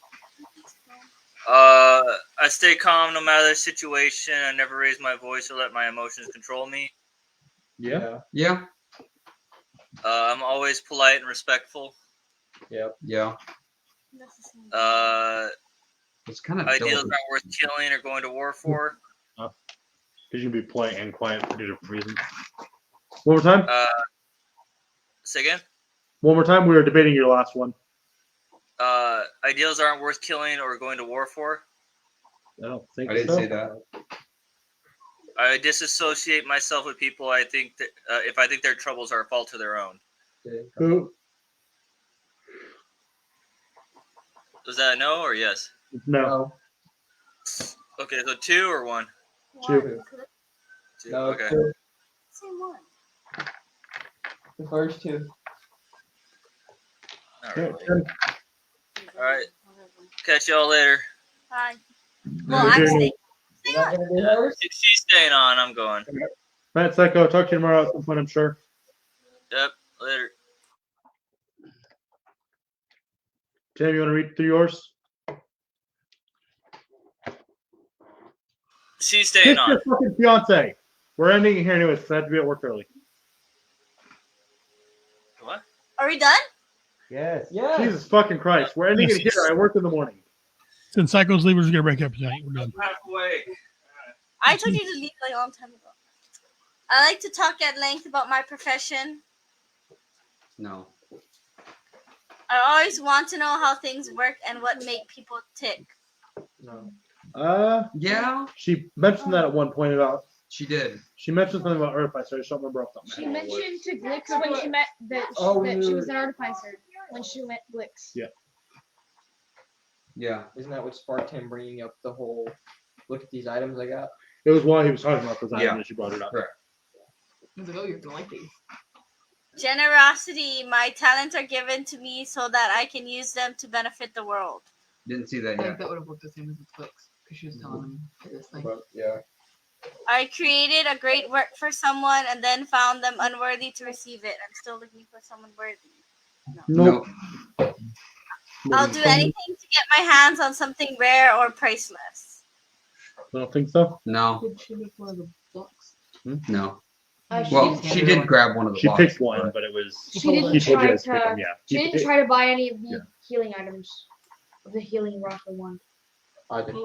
I stay calm no matter the situation. I never raise my voice or let my emotions control me. Yeah. Yeah. I'm always polite and respectful. Yep. Yeah. It's kind of Ideals aren't worth killing or going to war for. Because you can be polite and quiet for different reasons. One more time. Say again? One more time. We were debating your last one. Ideals aren't worth killing or going to war for. I don't think I didn't so. say that. I disassociate myself with people. I think that if I think their troubles are a fault of their own. Who? Was that a no or yes? No. Okay, so 2 or 1? 2. 2. No, Okay. Same one. The first 2. All right. All right. Catch y'all later. Bye. Well, I'm staying. Stay You're not on. gonna do hers? If she's staying on, I'm going. Matt Psycho, talk to you tomorrow at some point, I'm sure. Yep. Later. Tim, you want to read through yours? She's staying Kiss on. your fucking fiance. We're ending it here anyways, because I have to be at work early. What? Are we done? Yes. Yeah. Jesus fucking Christ. We're ending it here. I work in the morning. Since Psycho's leavers are gonna break up tonight, we're done. Halfway. I told you to leave like a long time ago. I like to talk at length about my profession. No. I always want to know how things work and what make people tick. No. Yeah. She mentioned that at one point about She did. She mentioned something about Artificer. I just don't remember off the top of She my head. what it was. mentioned to Glics when she met that, Oh, that she was an artificer when she met Glics. Yeah. Yeah. Isn't that what sparked him bringing up the whole look at these items I got? It was while he was talking about those items Yeah. that she brought it up. Correct. I was like, oh, you're gonna like these. Generosity. My talents are given to me so that I can use them to benefit the world. Didn't see I that think yet. that would have worked the same as the Glics because she was telling them this thing. But yeah. I created a great work for someone and then found them unworthy to receive it. I'm still looking for someone worthy. Nope. I'll do anything to get my hands on something rare or priceless. I don't think so. No. Did she make one of the books? No. She Well, didn't- she did grab one of the She boxes, picked one, but it was. She didn't he told you try guys to pick them, to. yeah. She He- didn't try to buy any of the Yeah. healing items. The healing rocker one. I did.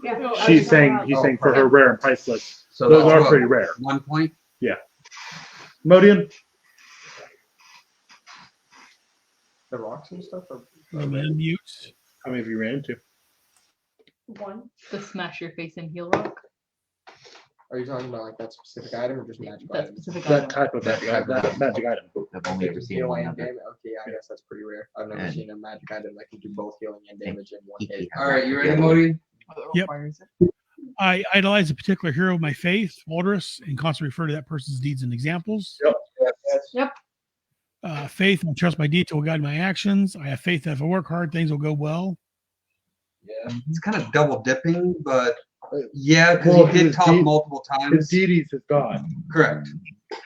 Yeah. She's saying he's saying for her rare and priceless. So Those that's are what, pretty rare. 1 point. Yeah. Modian. The rocks and stuff are Mute. How many have you ran into? One. The smash your face in heal rock. Are you talking about like that specific item or just magic That items? specific That item. type of magic item. That magic item. I've only ever seen Heal one and other. damage. Okay, I guess that's pretty rare. I've never And- seen a magic item that can do both healing and damage in one hit. All right, you ready, Modi? Yep. I idolize a particular hero of my faith, Walrus, and constantly refer to that person's deeds and examples. Yep. Faith and trust my deeds will guide my actions. I have faith that if I work hard, things will go well. Yeah. It's kind of double dipping, but yeah, because Well, he did his talk deed- multiple His times. deities is God. Correct.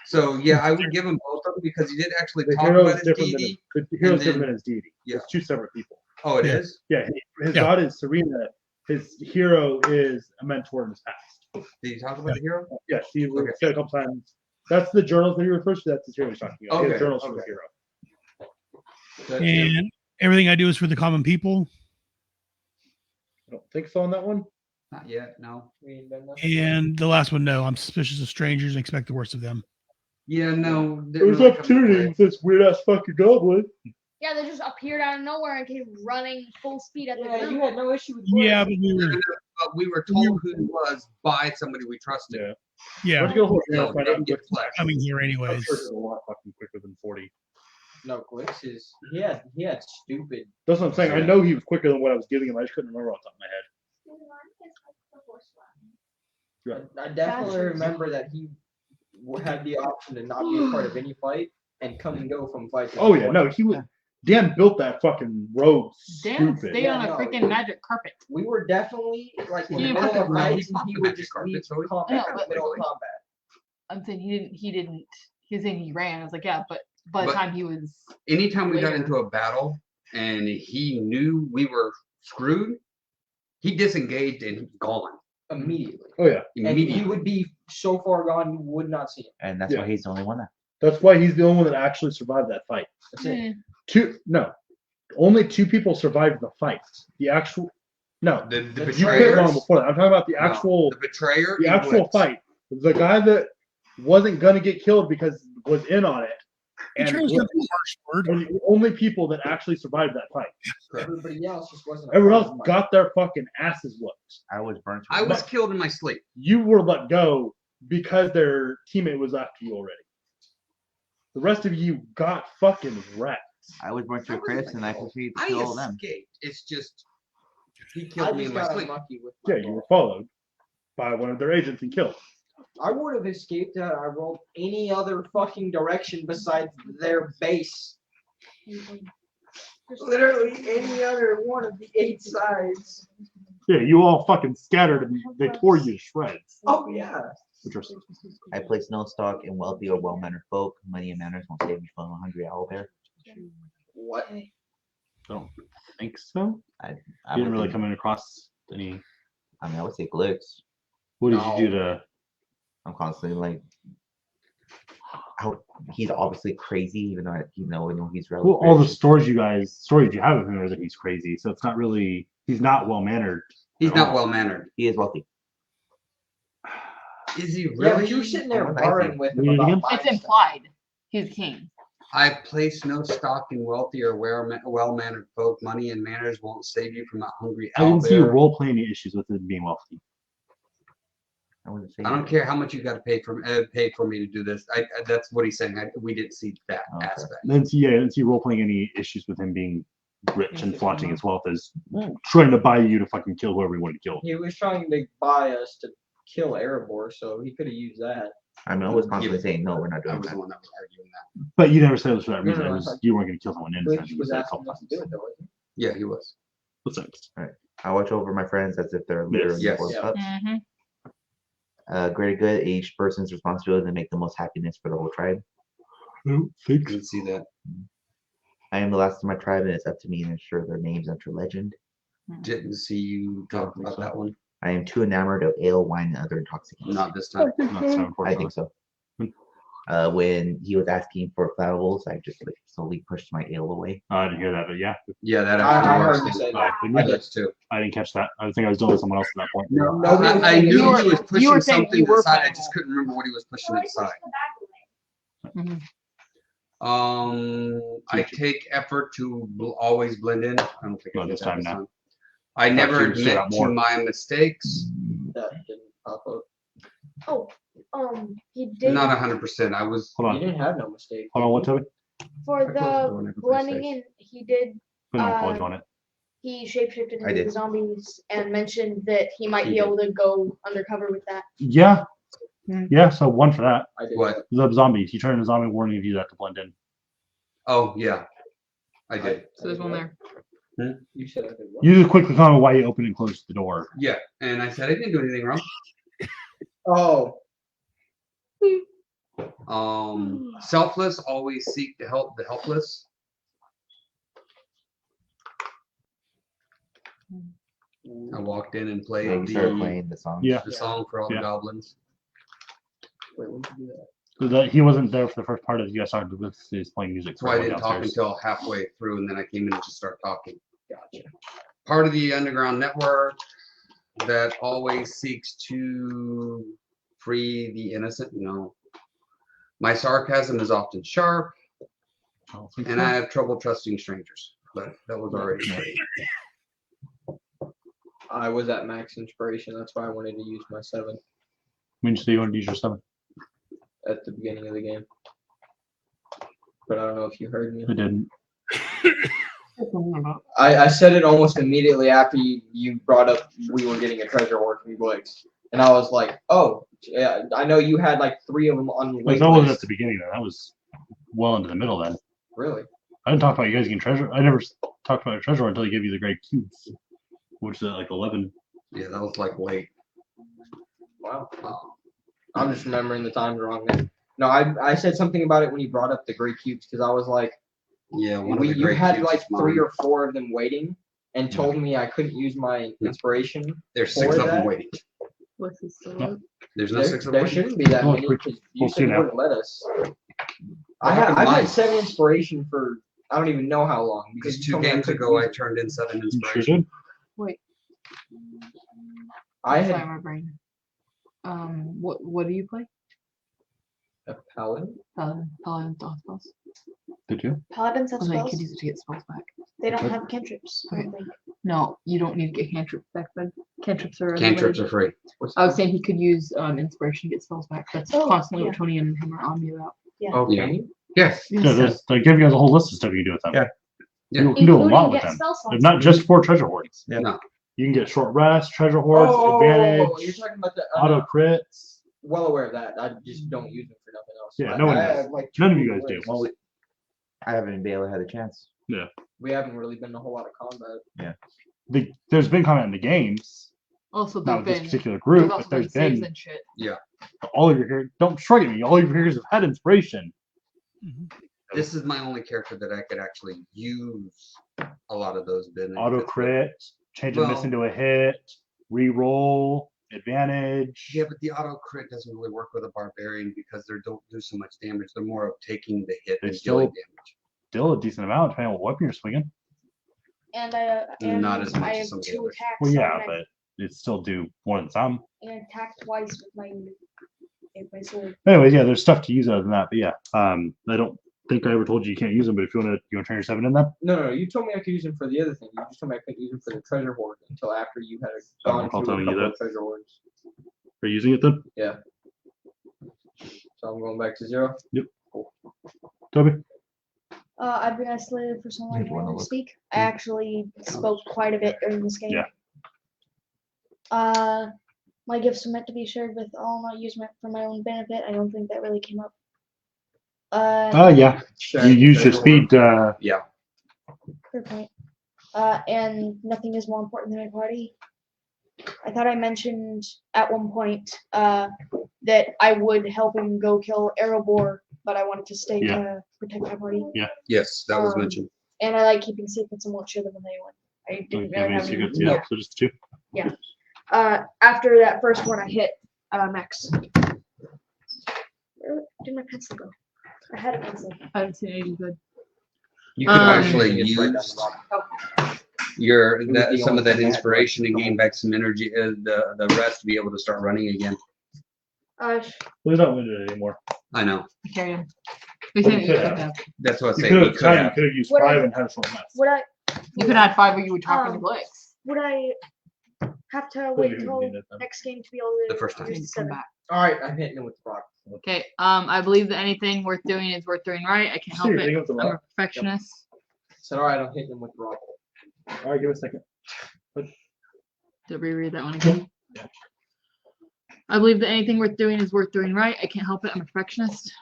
So yeah, I would give him both of them because he did actually The talk hero about is his different than deity. the hero's and different then- than his deity. Yeah. It's two separate people. Oh, it Yeah. is. Yeah, his Yeah. god is Serena. His hero is a mentor in his past. Did you talk about the hero? Yes, he Okay. said a couple times. That's the journals that he refers to. That's his hero he's talking about. He has Okay, journals for his okay. hero. That's him. And everything I do is for the common people. I don't think so on that one. Not yet. No. We ain't done that. And the last one, no. I'm suspicious of strangers and expect the worst of them. Yeah. No. didn't There's really come into opportunity play. with this weird ass fucking goblin. Yeah, they just appeared out of nowhere and came running full speed at the Yeah, group. you had no issue with Yeah, Glyph. but we were, But we were told who he was by somebody we trusted. Yeah. yeah, Let's go hold So and find they out who get gets flesh. coming here I'm anyways. sure it's a lot fucking quicker than 40. No, Glics is he had stupid. That's what I'm saying. I know he was quicker than what I was giving him. I just couldn't remember off the top of my head. I definitely remember that he had the option to not be a part of any fight and come and go from fight to Oh yeah, fight. no, he was. Dan built that fucking road. Dan Stupid. stayed on a Yeah, no. freaking magic carpet. We were definitely like in He the didn't middle have of to- fights no, and he he would popped just the leave magic carpet, combat I know, in the but- middle of combat. I'm saying he was saying he ran. I was like, yeah, but by the But- time he was Anytime we got Later. into a battle and he knew we were screwed, he disengaged and gone Immediately. Oh yeah, And he immediately. would be so far gone you would not see him. And that's Yeah. why he's the only one that. that's why he's the only one that actually survived that fight. That's it. Only two people survived the fight. The actual, no, The you picked betrayers. wrong before that. I'm talking about the No, actual, the betrayer. the and actual Glics. fight. The guy that wasn't gonna get killed because was in on it, and Betrayal's not a harsh word. were the only people that actually survived that fight. Everybody else just wasn't. a Everyone part else of the fight. got their fucking asses whooped. I was burnt. I was killed in my sleep. You were let go because their teammate was after you already. The rest of you got fucking wrecked. I was burnt to a crisp, and I proceeded to I kill all of them. escaped. It's just he I killed me just in my got sleep. unlucky with my Yeah, you roll. were followed by one of their agents and killed. I would have escaped had I rolled any other fucking direction besides their base. Literally any other one of the 8 sides. Yeah, you all fucking scattered and they tore you to shreds. Oh yeah. Which are, I place no stock in wealthy or well-mannered folk. Money and manners won't save me from a hungry owlbear. What? think so. I You would didn't really think- come in across any. I mean, I would say Glics. What did No. you do to? I'm constantly like, he's obviously crazy, even though you know he's Well, relatively. all the stories you have of him are that he's crazy. So it's not really. He's not well mannered. He's not well mannered. He is wealthy. Is he Yeah, really? but you're sitting there I barring think- with him Read it about again? 5 It's seconds. implied. He's king. I place no stock in wealthy or well-mannered folk. Money and manners won't save you from a hungry I didn't see you owlbear. role playing any issues with it being wealthy. wouldn't say I don't that. care how much you got to pay for me to do this. That's what he's saying. We didn't see that Okay. aspect. Then see, yeah, didn't see role playing any issues with him being rich and flaunting his wealth as trying to buy you to fucking kill whoever he wanted to kill. He was trying to buy us to kill Erebor, so he could have used that. I mean, I was constantly saying no, we're not I doing was that. the one that was arguing that. But you never said it was for that No, reason. no, It I was thought- you weren't going to kill someone innocent. Glitch You was said a asking couple us to do times. it, though, wasn't Yeah, he was. What's next? I watch over my friends as if they're literally Yes. four Yeah. pups. Mm-hmm. Greater good, each person's responsibility to make the most happiness for the whole tribe. Thanks. Didn't see that. I am the last of my tribe, and it's up to me to ensure their names enter legend. Didn't see you talk about that one. I am too enamored of ale, wine, and other intoxicants. Not this time. Not so, I think so. When he was asking for flammables, I just like slowly pushed my ale away. I didn't hear that, but yeah. Yeah, that I actually heard was. you say I that. didn't, I did too. I didn't catch that. I think I was dealing with someone else at that point. No, I knew you were- he was you pushing were saying something you to the were side. I fine. just couldn't remember what he was pushing to the side. Mm-hmm. I take effort to always blend in. I don't think I Not did this that time this now. time. I never you still admit got to more. my mistakes. That didn't pop up. Oh, he did Not 100%. I was. Hold You on. didn't have no mistake. Hold on. What, Toby? for I closed the door the whenever I blending say. in. He did. Put on college on it. He shapeshifted I into did. the zombies and mentioned that he might He be did. able to go undercover with that. Yeah. Hmm. Yeah. So one for that. I did. What? The zombies. You turn into a zombie warning if you do that to blend in. Oh, yeah. I did. So there's one there. You said I did what? You just quickly comment why you open and close the door. Yeah. And I said, I didn't do anything wrong. Oh, Selfless, always seek to help the helpless. I walked in and Yeah, played you started the playing the song. Yeah. song for all Yeah. the goblins. wait, when did you do that? So that he wasn't there for the first part of you guys started with his playing music. So I right didn't talk downstairs. until halfway through, and then I came in and just started talking. Gotcha. Part of the underground network that always seeks to free the innocent. My sarcasm is often sharp, I don't think and so. I have trouble trusting strangers. But that was already free. I was at max inspiration. That's why I wanted to use my 7 When you say you want to use your 7, at the beginning of the game. But I don't know if you heard me. I didn't. I said it almost immediately after you brought up we were getting a treasure hoard from Glics. And I was like, oh, yeah, I know you had like 3 of them on the Wait, wait that wasn't at list. the beginning then. That was well into the middle then. Really? I didn't talk about you guys getting treasure. I never talked about a treasure until he gave you the great cubes, which is at like 11. Yeah, that was like late. Wow. I'm just remembering the times wrong then. No, I said something about it when you brought up the gray cubes because I was like, Yeah, one of the you great had cubes like is 3 mine. or 4 of them waiting and told me I couldn't use my inspiration. There's 6 for of them that? waiting. What's this? No. The's no 6 of them There waiting. shouldn't be that Well, many we'll because you see said you now. wouldn't let us. What happened to I've mine? had 7 inspiration for I don't even know how long Because you 2 told me games couldn't ago, use I it. turned in 7 You sure inspiration. did? Wait. I Sorry, had my brain. What do you play? a paladin. Paladin thought spells. Did you? Paladins have Oh, no, you spells. could use it to get spells back. They don't have cantrips. I don't think. No, you don't need to get cantrips back, but cantrips are Cantrips unlimited. are free. I was saying he could use inspiration to get spells back. That's Oh, constantly yeah. what Tony and him are on me about. Oh, Yeah. can you? Yes. Yeah, they give you guys a whole list of stuff you can do with them. Yeah. Yeah. You can do a lot Including with get them. spell They're slots. not just for treasure hoards. Yeah. No. You can get short rest, treasure hoards, advantage, you're talking about the auto crits. well aware of that. I just don't use them for nothing else. Yeah, no one I does. have, like, None of 2 you guys do. lists. Well, I haven't been able to have a chance. We haven't really been in a whole lot of combat. There's been comment in the games, Also, not there's with this been particular there's group, also but there's saves been and shit. all of your characters. Don't shrug at me. All of your characters have had inspiration. This is my only character that I could actually use a lot of those benefits. Auto crit, change a miss Well- into a hit, re-roll, advantage. Yeah, but the auto crit doesn't really work with a barbarian because they don't do so much damage. They're more of taking the hit They and still- dealing damage. Still a decent amount, depending on what weapon you're swinging. And Not as much I as have some of the 2 others. attacks. Well, so yeah, I but it still do more than some. can attack twice with my sword. Anyways, yeah, there's stuff to use other than that. But yeah, I don't think I ever told you can't use them. But if you want to turn your 7 in them, No, you told me I could use them for the other thing. You just told me I couldn't use them for the treasure hoard until after you had I don't gone recall through a telling you couple that. of treasure hoards. Are you using it then? Yeah. So I'm going back to 0. Yep. Toby. I've been isolated for so long. You wanna I look? speak. I actually spoke quite a bit during this game. Yeah. My gifts are meant to be shared with all, not used for my own benefit. I don't think that really came up. Yeah. You use your speed. Yeah. Fair point. And nothing is more important than my party. I thought I mentioned at one point that I would help him go kill Erebor, but I wanted to stay to protect my party. Yeah. Yes, that was mentioned. And I like keeping secrets and won't share them with anyone. I didn't really have any. Yeah. So just 2. Yeah. After that first one, I hit Max. Where did my pencil go? I had a pencil. I haven't seen anything good. You could actually It's use right down the bottom. some of that inspiration and gain back some energy, the rest to be able to start running again. Well, he's not winded anymore. I know. Carry on. You could have. That's what I You say. could We have could time. You have. could have used What 5 I- and had a short rest. Would I? You could add 5 when you were talking to Glics. Would I have to Well, wait you till need it then. next game to be able to The first time. I need use to come 7? back. Alright, I'm hitting him with the rock. Okay. I believe that anything worth doing is worth doing right. I can't help Sure, it. hang up the I'm a rock. perfectionist. So alright, I'm hitting him with the rock. All right, give it a second. Did I reread that one again? Yeah. I believe that anything worth doing is worth doing right. I can't help it. I'm a perfectionist.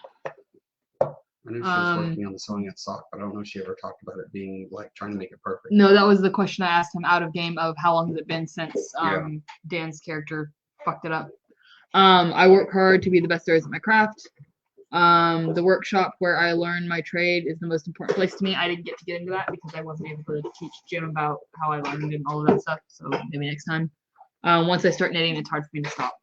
I knew she was working on the sewing at sock, but I don't know if she ever talked about it being like trying to make it perfect. No, that was the question I asked him out of game of how long has it been since Yeah. Dan's character fucked it up. I work hard to be the best there is at my craft. The workshop where I learn my trade is the most important place to me. I didn't get to get into that because I wasn't able to teach Jim about how I learned and all of that stuff. So maybe next time. Once I start knitting, it's hard for me to stop.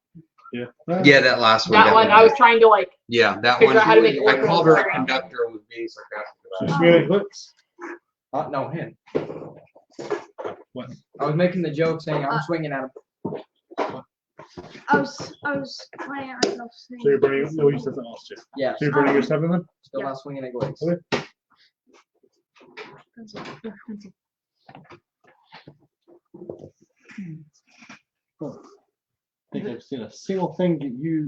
Yeah. Yeah, that last one. That one, I was trying to like. Yeah, that figure one. out how to make it I work called with her a the conductor and was being sarcastic So about she made it Glics. No, him. What? I was making the joke saying I'm swinging at him. I was playing at myself. saying- So you're burning. No, you said something else too. Yeah, So you're burning your 7 then? still Yeah. not swinging at Glics. Okay. Pencil. Yeah, pencil. Cool. I think I've seen a single thing get used.